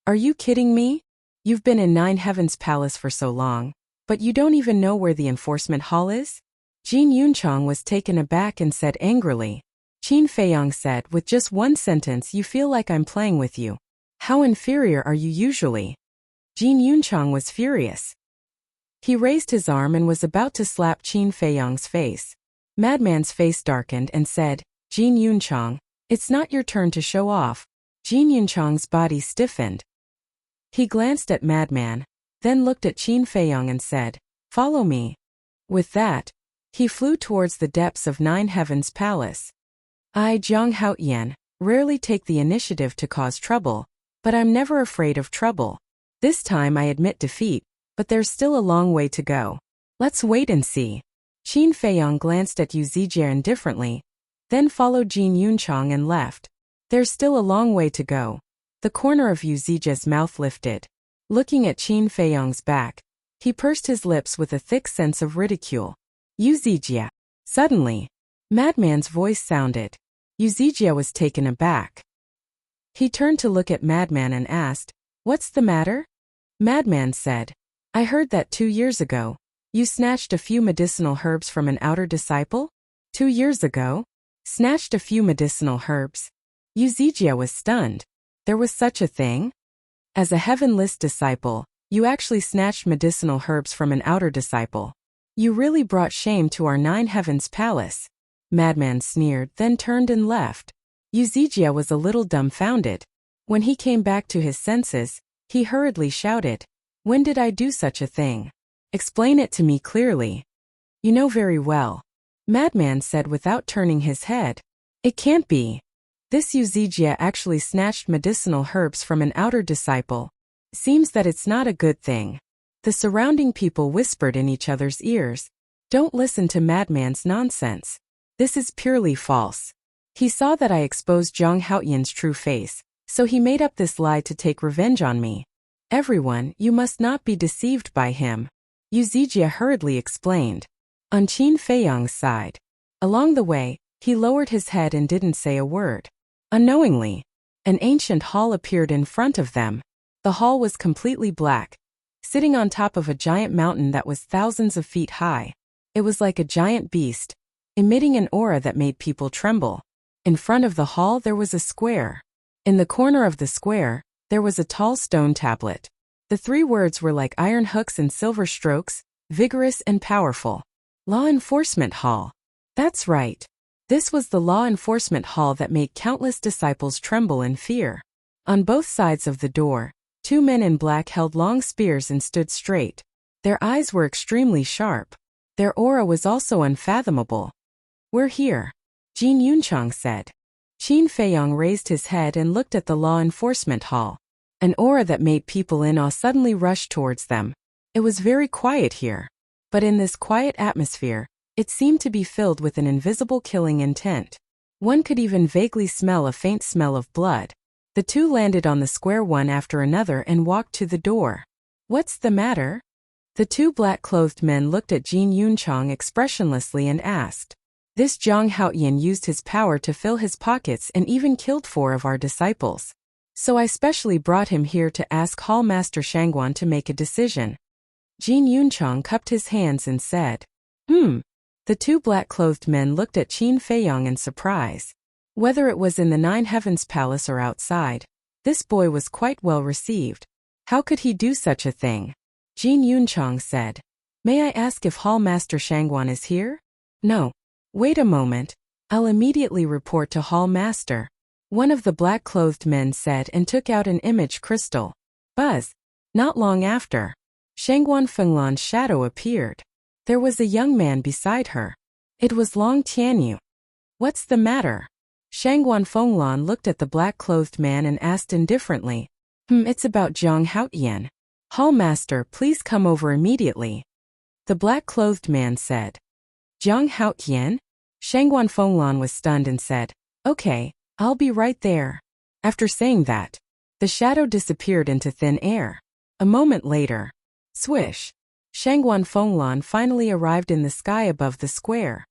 A: Are you kidding me? You've been in 9 Heavens Palace for so long, but you don't even know where the enforcement hall is? Jin Yunchang was taken aback and said angrily. Qin Feiyong said, with just one sentence, you feel like I'm playing with you. How inferior are you usually? Jin Yunchang was furious. He raised his arm and was about to slap Qin Feiyong's face. Madman's face darkened and said, Jin Yunchang, it's not your turn to show off. Jin Yunchang's body stiffened. He glanced at Madman, then looked at Qin Feiyong and said, follow me. With that, he flew towards the depths of 9 Heavens Palace. I, Jiang Haotian, rarely take the initiative to cause trouble, but I'm never afraid of trouble. This time I admit defeat, but there's still a long way to go. Let's wait and see. Qin Feiyong glanced at Uzijia indifferently, then followed Jin Yunchang and left. There's still a long way to go. The corner of Uzijia's mouth lifted. Looking at Qin Feiyong's back, he pursed his lips with a thick sense of ridicule. Uzijia. Suddenly, Madman's voice sounded. Uzijia was taken aback. He turned to look at Madman and asked, what's the matter? Madman said, I heard that 2 years ago, you snatched a few medicinal herbs from an outer disciple? 2 years ago? Snatched a few medicinal herbs? Uzijia was stunned. There was such a thing? As a heavenless disciple, you actually snatched medicinal herbs from an outer disciple. You really brought shame to our 9 Heavens Palace. Madman sneered, then turned and left. Uzijia was a little dumbfounded. When he came back to his senses, he hurriedly shouted, when did I do such a thing? Explain it to me clearly. You know very well. Madman said without turning his head. It can't be. This Uzijia actually snatched medicinal herbs from an outer disciple. Seems that it's not a good thing. The surrounding people whispered in each other's ears. Don't listen to Madman's nonsense. This is purely false. He saw that I exposed Zhang Haotian's true face, so he made up this lie to take revenge on me. Everyone, you must not be deceived by him. Uzijia hurriedly explained. On Qin Feiyong's side. Along the way, he lowered his head and didn't say a word. Unknowingly, an ancient hall appeared in front of them. The hall was completely black, sitting on top of a giant mountain that was thousands of feet high. It was like a giant beast, emitting an aura that made people tremble. In front of the hall there was a square. In the corner of the square, there was a tall stone tablet. The 3 words were like iron hooks and silver strokes, vigorous and powerful. Law Enforcement Hall. That's right. This was the law enforcement hall that made countless disciples tremble in fear. On both sides of the door, two men in black held long spears and stood straight. Their eyes were extremely sharp. Their aura was also unfathomable. "We're here," Jin Yunchang said. Qin Feiyong raised his head and looked at the law enforcement hall. An aura that made people in awe suddenly rushed towards them. It was very quiet here. But in this quiet atmosphere, it seemed to be filled with an invisible killing intent. One could even vaguely smell a faint smell of blood. The two landed on the square one after another and walked to the door. "What's the matter?" The two black-clothed men looked at Jin Yunchang expressionlessly and asked. "This Zhang Haoyan used his power to fill his pockets and even killed 4 of our disciples. So I specially brought him here to ask Hall Master Shangguan to make a decision." Jin Yunchang cupped his hands and said, The two black-clothed men looked at Qin Feiyong in surprise. Whether it was in the Nine Heavens Palace or outside, this boy was quite well received. How could he do such a thing? Jin Yunchang said, "May I ask if Hall Master Shangguan is here?" "No. Wait a moment. I'll immediately report to Hall Master," one of the black-clothed men said and took out an image crystal. Buzz. Not long after, Shangguan Fenglan's shadow appeared. There was a young man beside her. It was Long Tianyu. "What's the matter?" Shangguan Fenglan looked at the black-clothed man and asked indifferently. It's about Zhang Haoyan. Hall Master, please come over immediately." The black-clothed man said. "Zhang Haoyan?" Shangguan Fenglan was stunned and said, "Okay, I'll be right there." After saying that, the shadow disappeared into thin air. A moment later, swish, Shangguan Fenglan finally arrived in the sky above the square.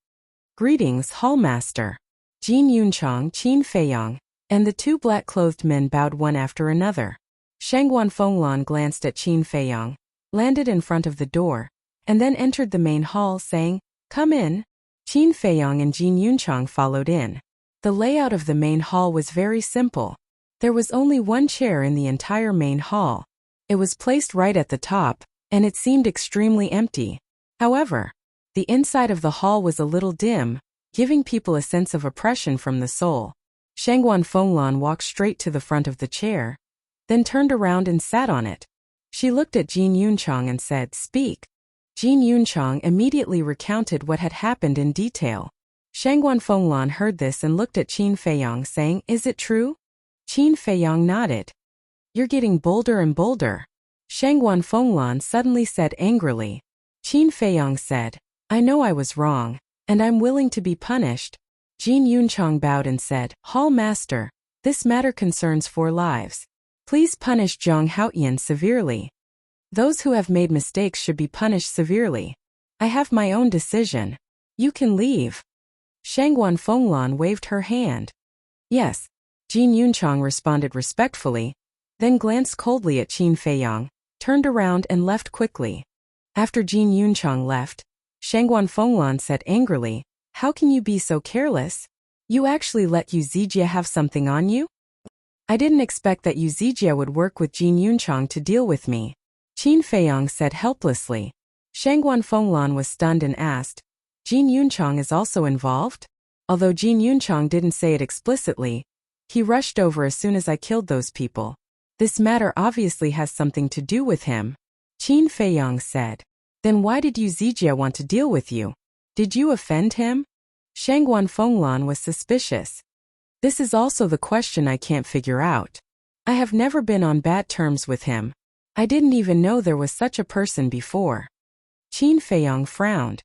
A: "Greetings, Hall Master." Jin Yunchang, Qin Feiyong, and the two black-clothed men bowed one after another. Shangguan Fenglan glanced at Qin Feiyong, landed in front of the door, and then entered the main hall saying, "Come in." Qin Feiyong and Jin Yunchang followed in. The layout of the main hall was very simple. There was only one chair in the entire main hall. It was placed right at the top, and it seemed extremely empty. However, the inside of the hall was a little dim, giving people a sense of oppression from the soul. Shangguan Fenglan walked straight to the front of the chair, then turned around and sat on it. She looked at Jin Yunchang and said, "Speak." Jin Yunchang immediately recounted what had happened in detail. Shangguan Fenglan heard this and looked at Qin Feiyong saying, "Is it true?" Qin Feiyong nodded. "You're getting bolder and bolder," Shangguan Fenglan suddenly said angrily. Qin Feiyong said, "I know I was wrong, and I'm willing to be punished." Jin Yunchang bowed and said, "Hall Master, this matter concerns 4 lives. Please punish Zhang Haoyan severely. Those who have made mistakes should be punished severely. I have my own decision. You can leave." Shangguan Fenglan waved her hand. "Yes," Jin Yunchang responded respectfully, then glanced coldly at Qin Feiyong, turned around and left quickly. After Jin Yunchang left, Shangguan Fenglan said angrily, "How can you be so careless? You actually let Yu Zijie have something on you? I didn't expect that Yu Zijie would work with Jin Yunchang to deal with me." Qin Feiyong said helplessly. Shangguan Fenglan was stunned and asked, "Jin Yunchang is also involved?" Although Jin Yunchang didn't say it explicitly, he rushed over as soon as I killed those people. This matter obviously has something to do with him. Qin Feiyong said. "Then why did Yu Zijie want to deal with you? Did you offend him?" Shangguan Fenglan was suspicious. "This is also the question I can't figure out. I have never been on bad terms with him. I didn't even know there was such a person before." Qin Feiyong frowned.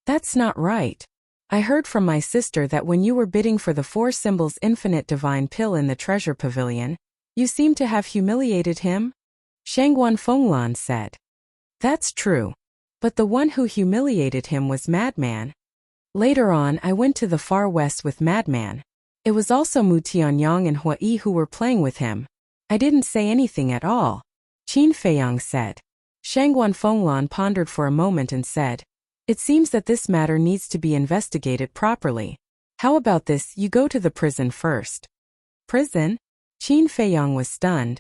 A: "That's not right. I heard from my sister that when you were bidding for the 4 symbols infinite divine pill in the treasure pavilion, you seemed to have humiliated him?" Shangguan Fenglan said. "That's true. But the one who humiliated him was Madman. Later on I went to the far west with Madman. It was also Mu Tianyang and Hua Yi who were playing with him. I didn't say anything at all," Qin Feiyong said. Shangguan Fenglan pondered for a moment and said, "It seems that this matter needs to be investigated properly. How about this, you go to the prison first." "Prison?" Qin Feiyong was stunned.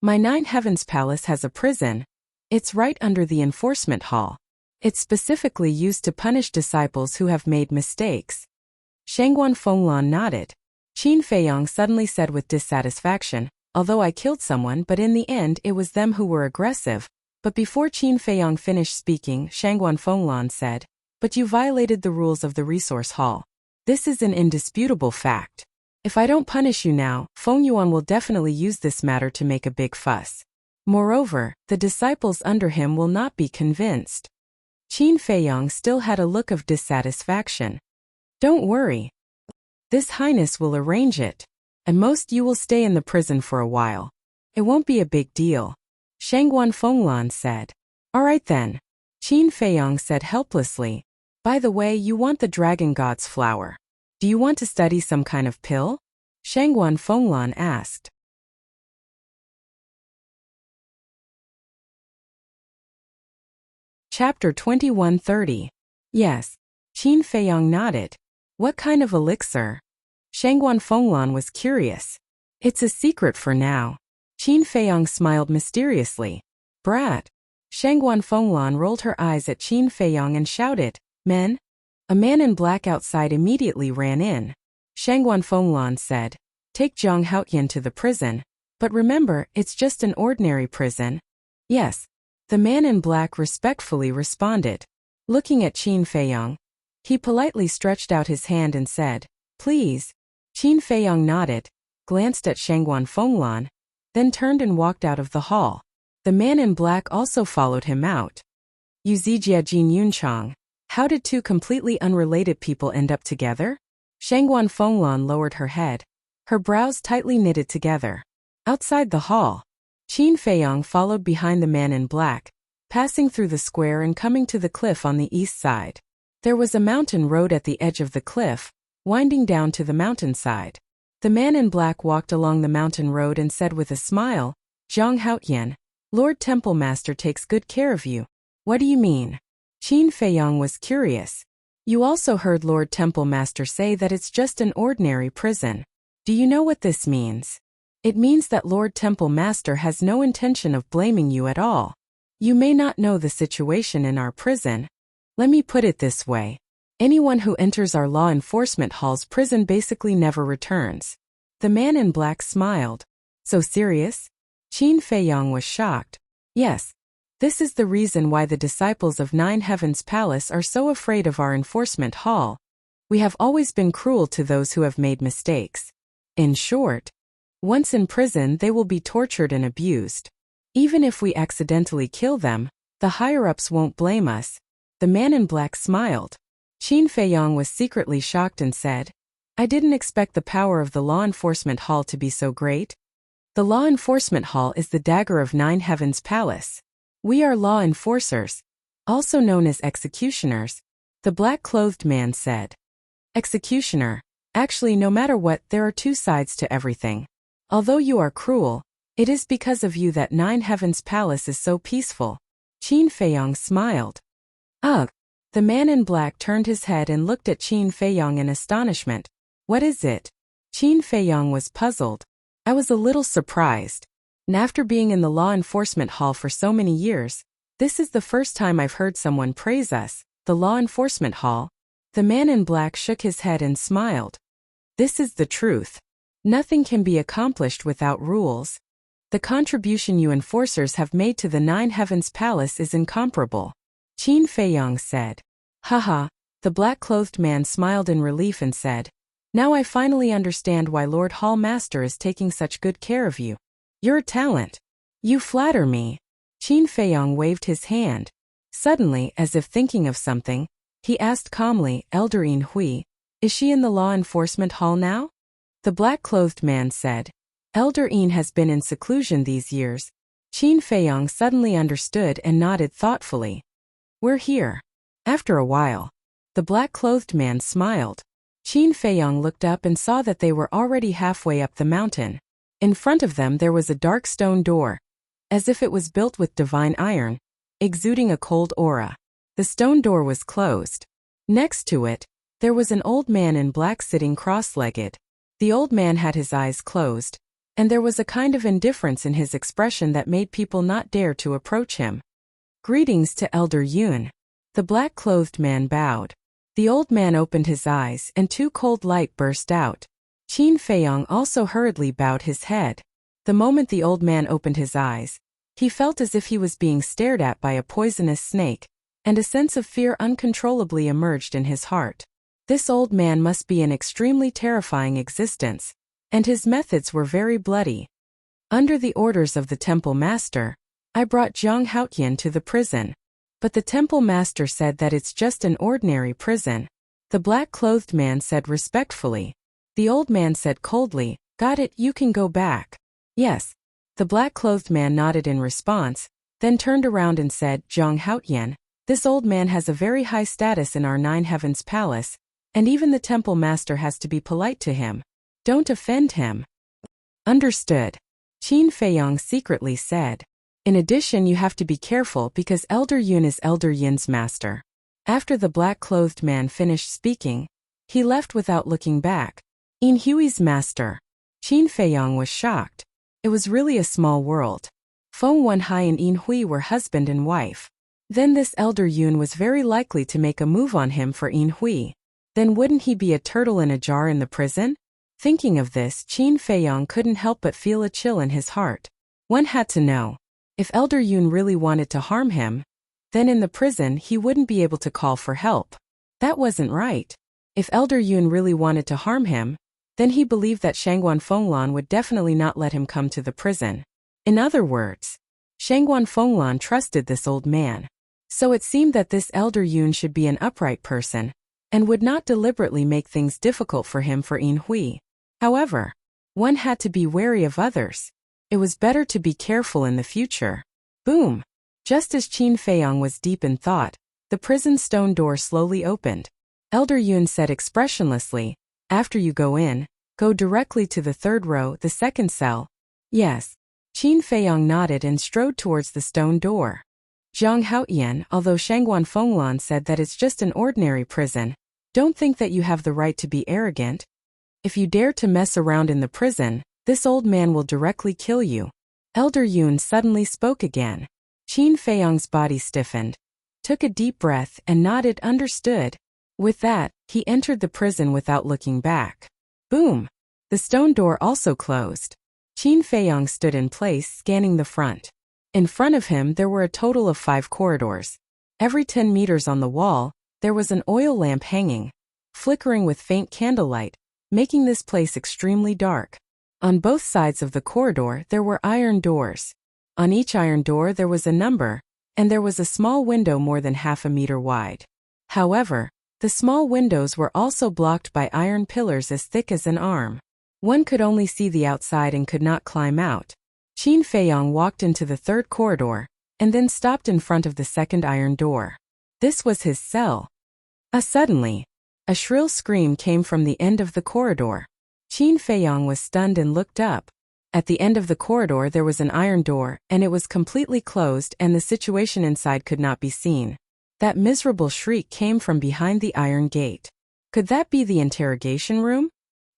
A: My Nine Heavens Palace has a prison. It's right under the enforcement hall. It's specifically used to punish disciples who have made mistakes." Shangguan Fenglan nodded. Qin Feiyong suddenly said with dissatisfaction, although I killed someone, but in the end it was them who were aggressive. But before Qin Feiyong finished speaking, Shangguan Fenglan said, but you violated the rules of the resource hall. This is an indisputable fact. If I don't punish you now, Feng Yuan will definitely use this matter to make a big fuss. Moreover, the disciples under him will not be convinced. Qin Feiyong still had a look of dissatisfaction. Don't worry. This Highness will arrange it. At most you will stay in the prison for a while. It won't be a big deal. Shangguan Fenglan said. All right then. Qin Feiyong said helplessly. By the way, you want the Dragon God's flower. Do you want to study some kind of pill? Shangguan Fenglan asked. Chapter 2130. Yes. Qin Feiyong nodded. What kind of elixir? Shangguan Fenglan was curious. It's a secret for now. Qin Feiyong smiled mysteriously. Brat. Shangguan Fenglan rolled her eyes at Qin Feiyong and shouted, Men? A man in black outside immediately ran in. Shangguan Fenglan said, Take Zhang Haotian to the prison. But remember, it's just an ordinary prison. Yes. The man in black respectfully responded. Looking at Qin Feiyong, he politely stretched out his hand and said, Please. Qin Feiyong nodded, glanced at Shangguan Fenglan, then turned and walked out of the hall. The man in black also followed him out. Yuzijia Jin Yunchang. How did two completely unrelated people end up together? Shangguan Fenglan lowered her head, her brows tightly knitted together. Outside the hall, Qin Feiyong followed behind the man in black, passing through the square and coming to the cliff on the east side. There was a mountain road at the edge of the cliff, winding down to the mountainside. The man in black walked along the mountain road and said with a smile, Zhang Haotian, Lord Temple Master takes good care of you. What do you mean? Qin Feiyong was curious. You also heard Lord Temple Master say that it's just an ordinary prison. Do you know what this means? It means that Lord Temple Master has no intention of blaming you at all. You may not know the situation in our prison. Let me put it this way. Anyone who enters our law enforcement hall's prison basically never returns. The man in black smiled. So serious? Qin Feiyong was shocked. Yes. This is the reason why the disciples of Nine Heavens Palace are so afraid of our enforcement hall. We have always been cruel to those who have made mistakes. In short, once in prison they will be tortured and abused. Even if we accidentally kill them, the higher-ups won't blame us. The man in black smiled. Qin Feiyong was secretly shocked and said, I didn't expect the power of the law enforcement hall to be so great. The law enforcement hall is the dagger of Nine Heavens Palace. We are law enforcers, also known as executioners, the black-clothed man said. Executioner. Actually, no matter what, there are two sides to everything. Although you are cruel, it is because of you that Nine Heavens Palace is so peaceful. Qin Feiyong smiled. Ugh. The man in black turned his head and looked at Qin Feiyong in astonishment. What is it? Qin Feiyong was puzzled. I was a little surprised. And after being in the law enforcement hall for so many years, this is the first time I've heard someone praise us, the law enforcement hall. The man in black shook his head and smiled. This is the truth. Nothing can be accomplished without rules. The contribution you enforcers have made to the Nine Heavens Palace is incomparable. Qin Feiyong said. Haha, the black-clothed man smiled in relief and said, Now I finally understand why Lord Hall Master is taking such good care of you. You're a talent. You flatter me. Qin Feiyong waved his hand. Suddenly, as if thinking of something, he asked calmly, Elder Yin Hui, is she in the law enforcement hall now? The black-clothed man said, Elder Yin has been in seclusion these years. Qin Feiyong suddenly understood and nodded thoughtfully. We're here. After a while, the black-clothed man smiled. Qin Feiyong looked up and saw that they were already halfway up the mountain. In front of them there was a dark stone door, as if it was built with divine iron, exuding a cold aura. The stone door was closed. Next to it, there was an old man in black sitting cross-legged. The old man had his eyes closed, and there was a kind of indifference in his expression that made people not dare to approach him. Greetings to Elder Yun. The black-clothed man bowed. The old man opened his eyes and two cold light burst out. Qin Feiyong also hurriedly bowed his head. The moment the old man opened his eyes, he felt as if he was being stared at by a poisonous snake, and a sense of fear uncontrollably emerged in his heart. This old man must be an extremely terrifying existence, and his methods were very bloody. Under the orders of the temple master, I brought Zhang Haotian to the prison. But the temple master said that it's just an ordinary prison. The black-clothed man said respectfully. The old man said coldly, "Got it, you can go back." "Yes." The black-clothed man nodded in response, then turned around and said, "Zhang Haotian, this old man has a very high status in our Nine Heavens Palace, and even the temple master has to be polite to him. Don't offend him." "Understood," Qin Feiyong secretly said. "In addition, you have to be careful because Elder Yun is Elder Yin's master." After the black-clothed man finished speaking, he left without looking back. Yin Hui's master. Qin Feiyong was shocked. It was really a small world. Feng Wenhai and Yin Hui were husband and wife. Then this Elder Yun was very likely to make a move on him for Yin Hui. Then wouldn't he be a turtle in a jar in the prison? Thinking of this, Qin Feiyong couldn't help but feel a chill in his heart. One had to know. If Elder Yun really wanted to harm him, then in the prison he wouldn't be able to call for help. That wasn't right. If Elder Yun really wanted to harm him, then he believed that Shangguan Fenglan would definitely not let him come to the prison. In other words, Shangguan Fenglan trusted this old man. So it seemed that this Elder Yun should be an upright person, and would not deliberately make things difficult for him for Yin Hui. However, one had to be wary of others. It was better to be careful in the future. Boom! Just as Qin Feiyong was deep in thought, the prison stone door slowly opened. Elder Yun said expressionlessly, "After you go in, go directly to the third row, the second cell." "Yes." Qin Feiyong nodded and strode towards the stone door. "Zhang Haotian, although Shangguan Fenglan said that it's just an ordinary prison, don't think that you have the right to be arrogant. If you dare to mess around in the prison, this old man will directly kill you." Elder Yun suddenly spoke again. Qin Feiyong's body stiffened, took a deep breath and nodded understood. With that, he entered the prison without looking back. Boom! The stone door also closed. Qin Feiyong stood in place, scanning the front. In front of him there were a total of 5 corridors. Every 10 meters on the wall, there was an oil lamp hanging, flickering with faint candlelight, making this place extremely dark. On both sides of the corridor there were iron doors. On each iron door there was a number, and there was a small window more than half a meter wide. However, the small windows were also blocked by iron pillars as thick as an arm. One could only see the outside and could not climb out. Qin Feiyong walked into the third corridor, and then stopped in front of the second iron door. This was his cell. Suddenly, a shrill scream came from the end of the corridor. Qin Feiyong was stunned and looked up. At the end of the corridor there was an iron door, and it was completely closed and the situation inside could not be seen. That miserable shriek came from behind the iron gate. Could that be the interrogation room?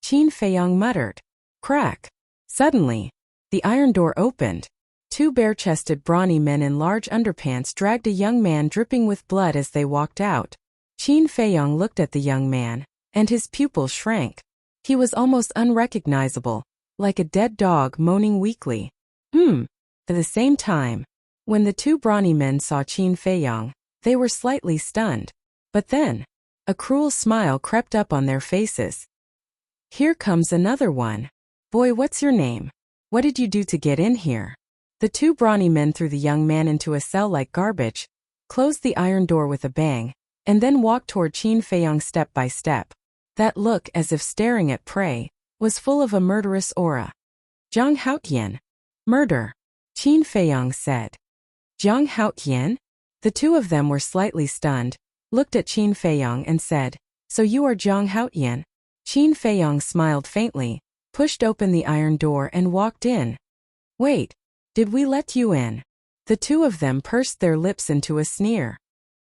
A: Qin Feiyong muttered. Crack! Suddenly, the iron door opened. 2 bare-chested brawny men in large underpants dragged a young man dripping with blood as they walked out. Qin Feiyong looked at the young man, and his pupils shrank. He was almost unrecognizable, like a dead dog moaning weakly. At the same time, when the 2 brawny men saw Qin Feiyong, they were slightly stunned. But then, a cruel smile crept up on their faces. Here comes another one. Boy, what's your name? What did you do to get in here? The 2 brawny men threw the young man into a cell like garbage, closed the iron door with a bang, and then walked toward Qin Feiyong step by step. That look, as if staring at prey, was full of a murderous aura. Zhang Haotian. Murder. Qin Feiyong said. Zhang Haotian? The 2 of them were slightly stunned, looked at Qin Feiyong and said, So you are Zhang Haotian? Qin Feiyong smiled faintly, pushed open the iron door and walked in. Wait, did we let you in? The 2 of them pursed their lips into a sneer.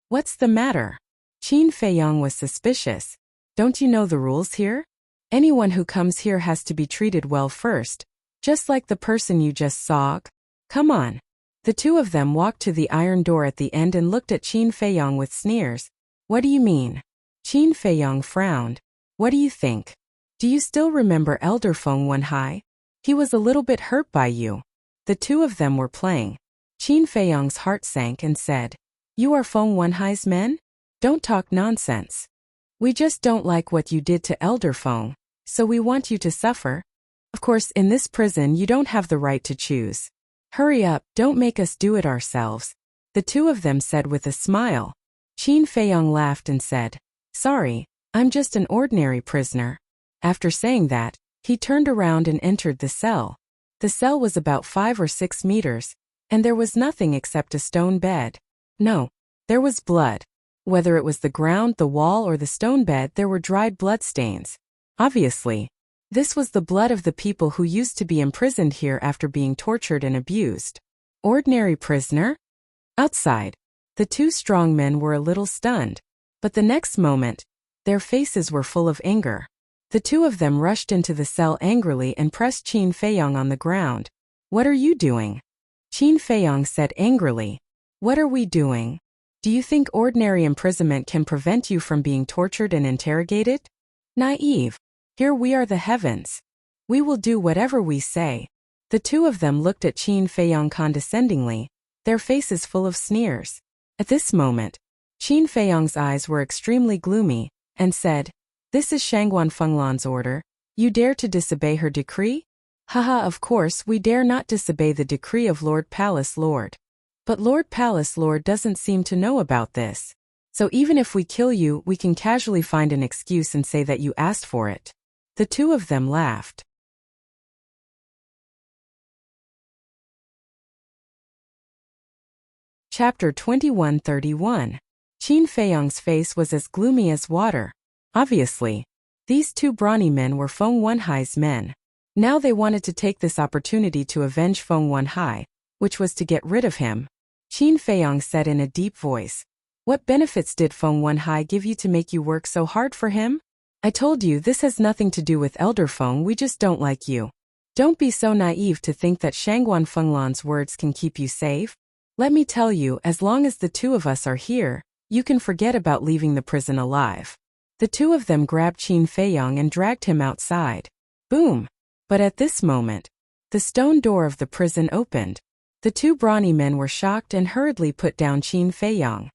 A: What's the matter? Qin Feiyong was suspicious. Don't you know the rules here? Anyone who comes here has to be treated well first, just like the person you just saw. Come on. The 2 of them walked to the iron door at the end and looked at Qin Feiyong with sneers. What do you mean? Qin Feiyong frowned. What do you think? Do you still remember Elder Feng Wenhai? He was a little bit hurt by you. The two of them were playing. Qin Feiyong's heart sank and said, You are Feng Wenhai's men? Don't talk nonsense. We just don't like what you did to Elder Feng, so we want you to suffer. Of course, in this prison you don't have the right to choose. Hurry up, don't make us do it ourselves, the two of them said with a smile. Qin Feiyong laughed and said, Sorry, I'm just an ordinary prisoner. After saying that, he turned around and entered the cell. The cell was about 5 or 6 meters, and there was nothing except a stone bed. No, there was blood. Whether it was the ground, the wall, or the stone bed, there were dried bloodstains. Obviously, this was the blood of the people who used to be imprisoned here after being tortured and abused. Ordinary prisoner? Outside, the two strong men were a little stunned, but the next moment, their faces were full of anger. The two of them rushed into the cell angrily and pressed Qin Feiyong on the ground. What are you doing? Qin Feiyong said angrily. What are we doing? Do you think ordinary imprisonment can prevent you from being tortured and interrogated? Naive. Here we are the heavens. We will do whatever we say. The two of them looked at Qin Feiyong condescendingly, their faces full of sneers. At this moment, Qin Feiyong's eyes were extremely gloomy, and said, This is Shangguan Fenglan's order. You dare to disobey her decree? Haha, of course we dare not disobey the decree of Lord Palace Lord. But Lord Palace Lord doesn't seem to know about this. So even if we kill you, we can casually find an excuse and say that you asked for it. The two of them laughed. Chapter 2131. Qin Feiyong's face was as gloomy as water. Obviously, these two brawny men were Feng Wenhai's men. Now they wanted to take this opportunity to avenge Feng Wenhai, which was to get rid of him. Qin Feiyong said in a deep voice, What benefits did Feng Wenhai give you to make you work so hard for him? I told you this has nothing to do with Elder Feng, we just don't like you. Don't be so naive to think that Shangguan Fenglan's words can keep you safe. Let me tell you, as long as the two of us are here, you can forget about leaving the prison alive. The two of them grabbed Qin Feiyong and dragged him outside. Boom! But at this moment, the stone door of the prison opened. The two brawny men were shocked and hurriedly put down Qin Feiyong.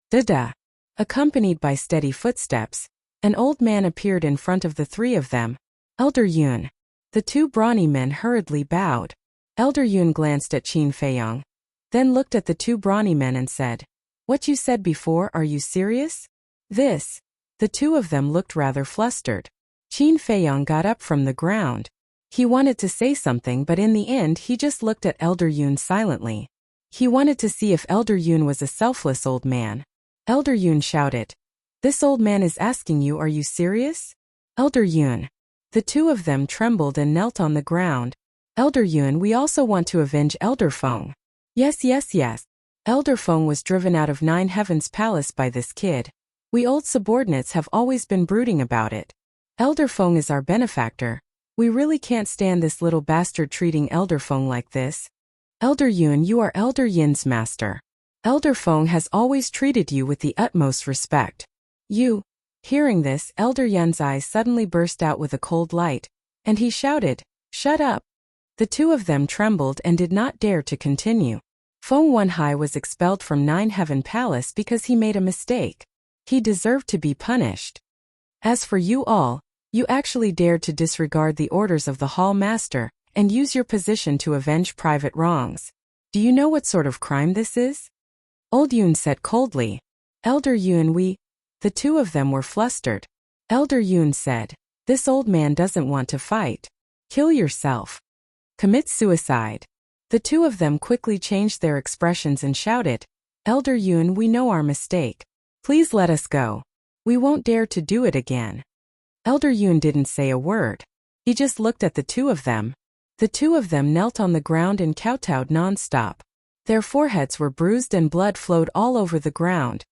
A: Da-da! Accompanied by steady footsteps, an old man appeared in front of the three of them. Elder Yun. The two brawny men hurriedly bowed. Elder Yun glanced at Qin Feiyong, then looked at the two brawny men and said, What you said before, are you serious? This. The two of them looked rather flustered. Qin Feiyong got up from the ground. He wanted to say something, but in the end he just looked at Elder Yun silently. He wanted to see if Elder Yun was a selfless old man. Elder Yun shouted, This old man is asking you, are you serious? Elder Yun. The two of them trembled and knelt on the ground. Elder Yun, we also want to avenge Elder Feng. Yes, yes, yes. Elder Feng was driven out of Nine Heavens Palace by this kid. We old subordinates have always been brooding about it. Elder Feng is our benefactor. We really can't stand this little bastard treating Elder Feng like this. Elder Yun, you are Elder Yin's master. Elder Feng has always treated you with the utmost respect. You. Hearing this, Elder Yun's eyes suddenly burst out with a cold light, and he shouted, Shut up. The two of them trembled and did not dare to continue. Feng Wenhai was expelled from Nine Heaven Palace because he made a mistake. He deserved to be punished. As for you all, you actually dared to disregard the orders of the Hall Master and use your position to avenge private wrongs. Do you know what sort of crime this is? Old Yun said coldly. Elder Yun, The two of them were flustered. Elder Yun said, This old man doesn't want to fight. Kill yourself. Commit suicide. The two of them quickly changed their expressions and shouted, Elder Yun, we know our mistake. Please let us go. We won't dare to do it again. Elder Yun didn't say a word. He just looked at the two of them. The two of them knelt on the ground and kowtowed non-stop. Their foreheads were bruised and blood flowed all over the ground.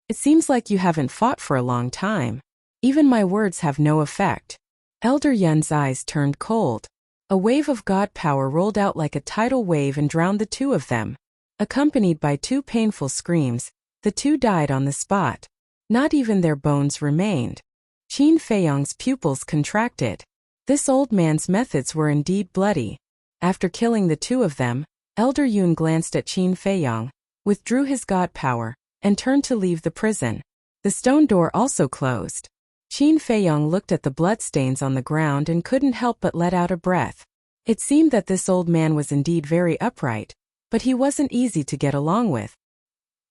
A: It seems like you haven't fought for a long time. Even my words have no effect. Elder Yun's eyes turned cold. A wave of God power rolled out like a tidal wave and drowned the two of them. Accompanied by two painful screams, the two died on the spot. Not even their bones remained. Qin Feiyong's pupils contracted. This old man's methods were indeed bloody. After killing the two of them, Elder Yun glanced at Qin Feiyong, withdrew his god power, and turned to leave the prison. The stone door also closed. Qin Feiyong looked at the bloodstains on the ground and couldn't help but let out a breath. It seemed that this old man was indeed very upright, but he wasn't easy to get along with.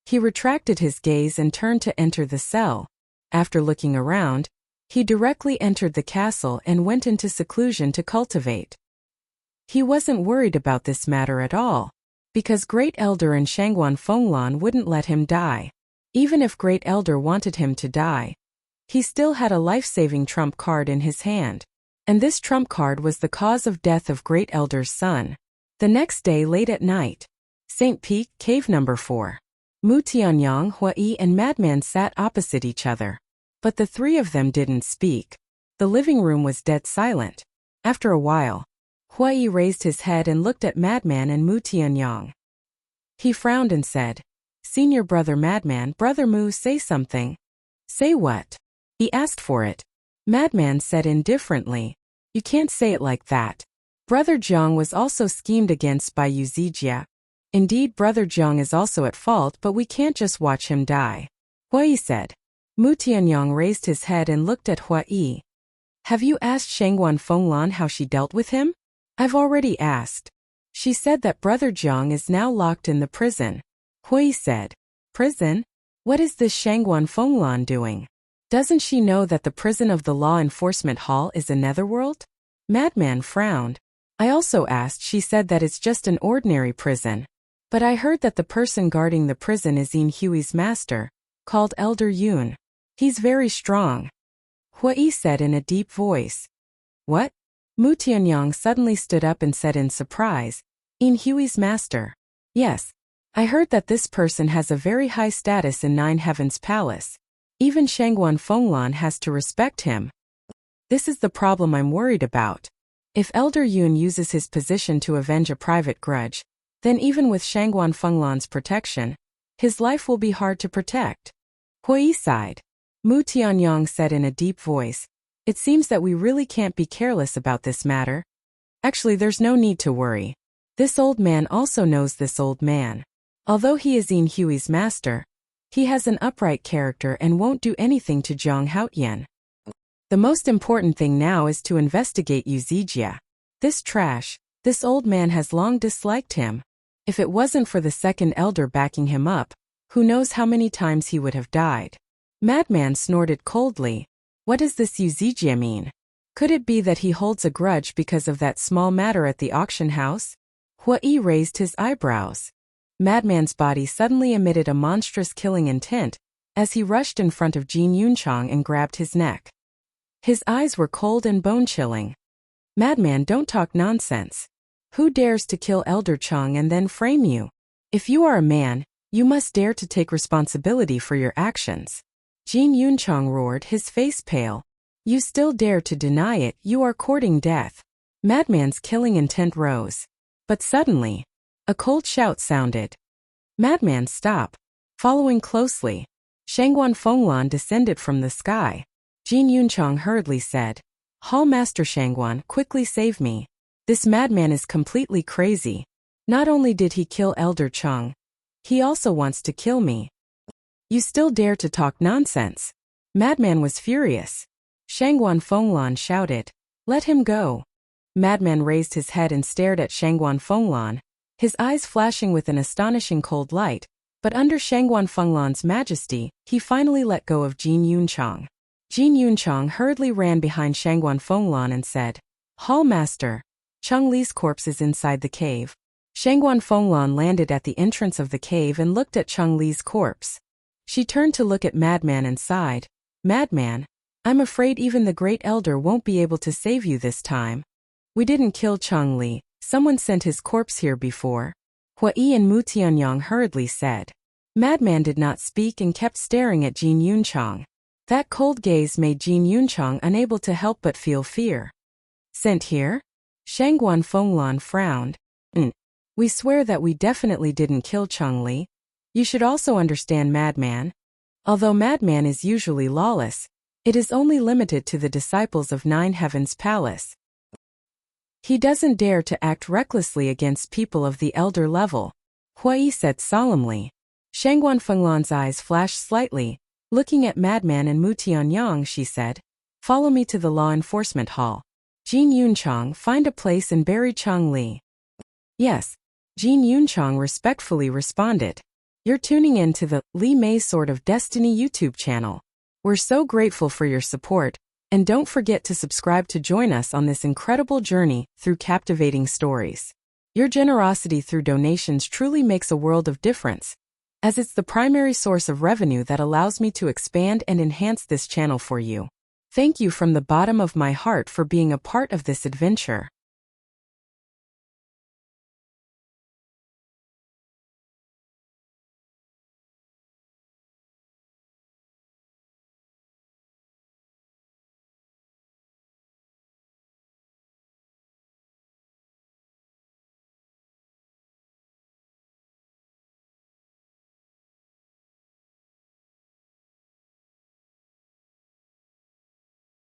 A: He retracted his gaze and turned to enter the cell. After looking around, he directly entered the castle and went into seclusion to cultivate. He wasn't worried about this matter at all, because Great Elder and Shangguan Fenglan wouldn't let him die. Even if Great Elder wanted him to die, he still had a life-saving trump card in his hand, and this trump card was the cause of death of Great Elder's son. The next day late at night, St. Peak, Cave Number 4. Mu Tianyang, Hua Yi and Madman sat opposite each other. But the three of them didn't speak. The living room was dead silent. After a while, Hua Yi raised his head and looked at Madman and Mu Tianyang. He frowned and said, "Senior brother Madman, brother Mu, say something." "Say what?" He asked for it. Madman said indifferently, "You can't say it like that. Brother Jiang was also schemed against by Yu Zijia. Indeed, brother Jiang is also at fault, but we can't just watch him die." Hua Yi said. Mu Tianyang raised his head and looked at Hua Yi. "Have you asked Shangguan Fenglan how she dealt with him?" "I've already asked. She said that brother Jiang is now locked in the prison." Hua Yi said. "Prison? What is this Shangguan Fenglan doing? Doesn't she know that the prison of the law enforcement hall is a netherworld?" Madman frowned. "I also asked. She said that it's just an ordinary prison. But I heard that the person guarding the prison is Yin Hui's master, called Elder Yun. He's very strong." Hua Yi said in a deep voice. "What?" Mu Tianyang suddenly stood up and said in surprise, "Yin Hui's master?" "Yes. I heard that this person has a very high status in Nine Heavens Palace. Even Shangguan Fenglan has to respect him. This is the problem I'm worried about. If Elder Yun uses his position to avenge a private grudge, then even with Shangguan Fenglan's protection, his life will be hard to protect." Hua Yi sighed. Mu Tianyang said in a deep voice, "It seems that we really can't be careless about this matter. Actually, there's no need to worry. This old man also knows this old man. Although he is Yin Hui's master, he has an upright character and won't do anything to Zhang Haotian. The most important thing now is to investigate Yu Zijia. This trash, this old man has long disliked him. If it wasn't for the second elder backing him up, who knows how many times he would have died." Madman snorted coldly. "What does this Yu Zijia mean? Could it be that he holds a grudge because of that small matter at the auction house?" Hua Yi raised his eyebrows. Madman's body suddenly emitted a monstrous killing intent as he rushed in front of Jin Yunchang and grabbed his neck. His eyes were cold and bone-chilling. "Madman, don't talk nonsense. Who dares to kill Elder Chang and then frame you? If you are a man, you must dare to take responsibility for your actions." Jin Yunchang roared, his face pale. "You still dare to deny it? You are courting death." Madman's killing intent rose. But suddenly, a cold shout sounded. "Madman, stop!" Following closely, Shangguan Fenglan descended from the sky. Jin Yunchang hurriedly said, "Hall Master Shangguan, quickly save me. This madman is completely crazy. Not only did he kill Elder Chang, he also wants to kill me. You still dare to talk nonsense." Madman was furious. Shangguan Fenglan shouted, "Let him go." Madman raised his head and stared at Shangguan Fenglan, his eyes flashing with an astonishing cold light, but under Shangguan Fenglan's majesty, he finally let go of Jin Yunchang. Jin Yunchang hurriedly ran behind Shangguan Fenglan and said, "Hall Master, Cheng Li's corpse is inside the cave." Shangguan Fenglan landed at the entrance of the cave and looked at Cheng Li's corpse. She turned to look at Madman and sighed, "Madman, I'm afraid even the Great Elder won't be able to save you this time. We didn't kill Cheng Li. Someone sent his corpse here before." Hua Yi and Mu Tianyang hurriedly said. Madman did not speak and kept staring at Jin Yunchang. That cold gaze made Jin Yunchang unable to help but feel fear. "Sent here?" Shangguan Fenglan frowned. We swear that we definitely didn't kill Cheng Li. You should also understand Madman. Although Madman is usually lawless, It is only limited to the disciples of Nine Heavens Palace. He doesn't dare to act recklessly against people of the elder level, Hui said solemnly. Shang Guanfenglan's eyes flashed slightly. Looking at Madman and Mu Tianyang, she said, "Follow me to the law enforcement hall. Jin Yunchang, find a place and bury Chang Li." "Yes," Jin Yunchang respectfully responded. "You're tuning in to the Li Mei Sword of Destiny YouTube channel. We're so grateful for your support, and don't forget to subscribe to join us on this incredible journey through captivating stories. Your generosity through donations truly makes a world of difference, as it's the primary source of revenue that allows me to expand and enhance this channel for you. Thank you from the bottom of my heart for being a part of this adventure."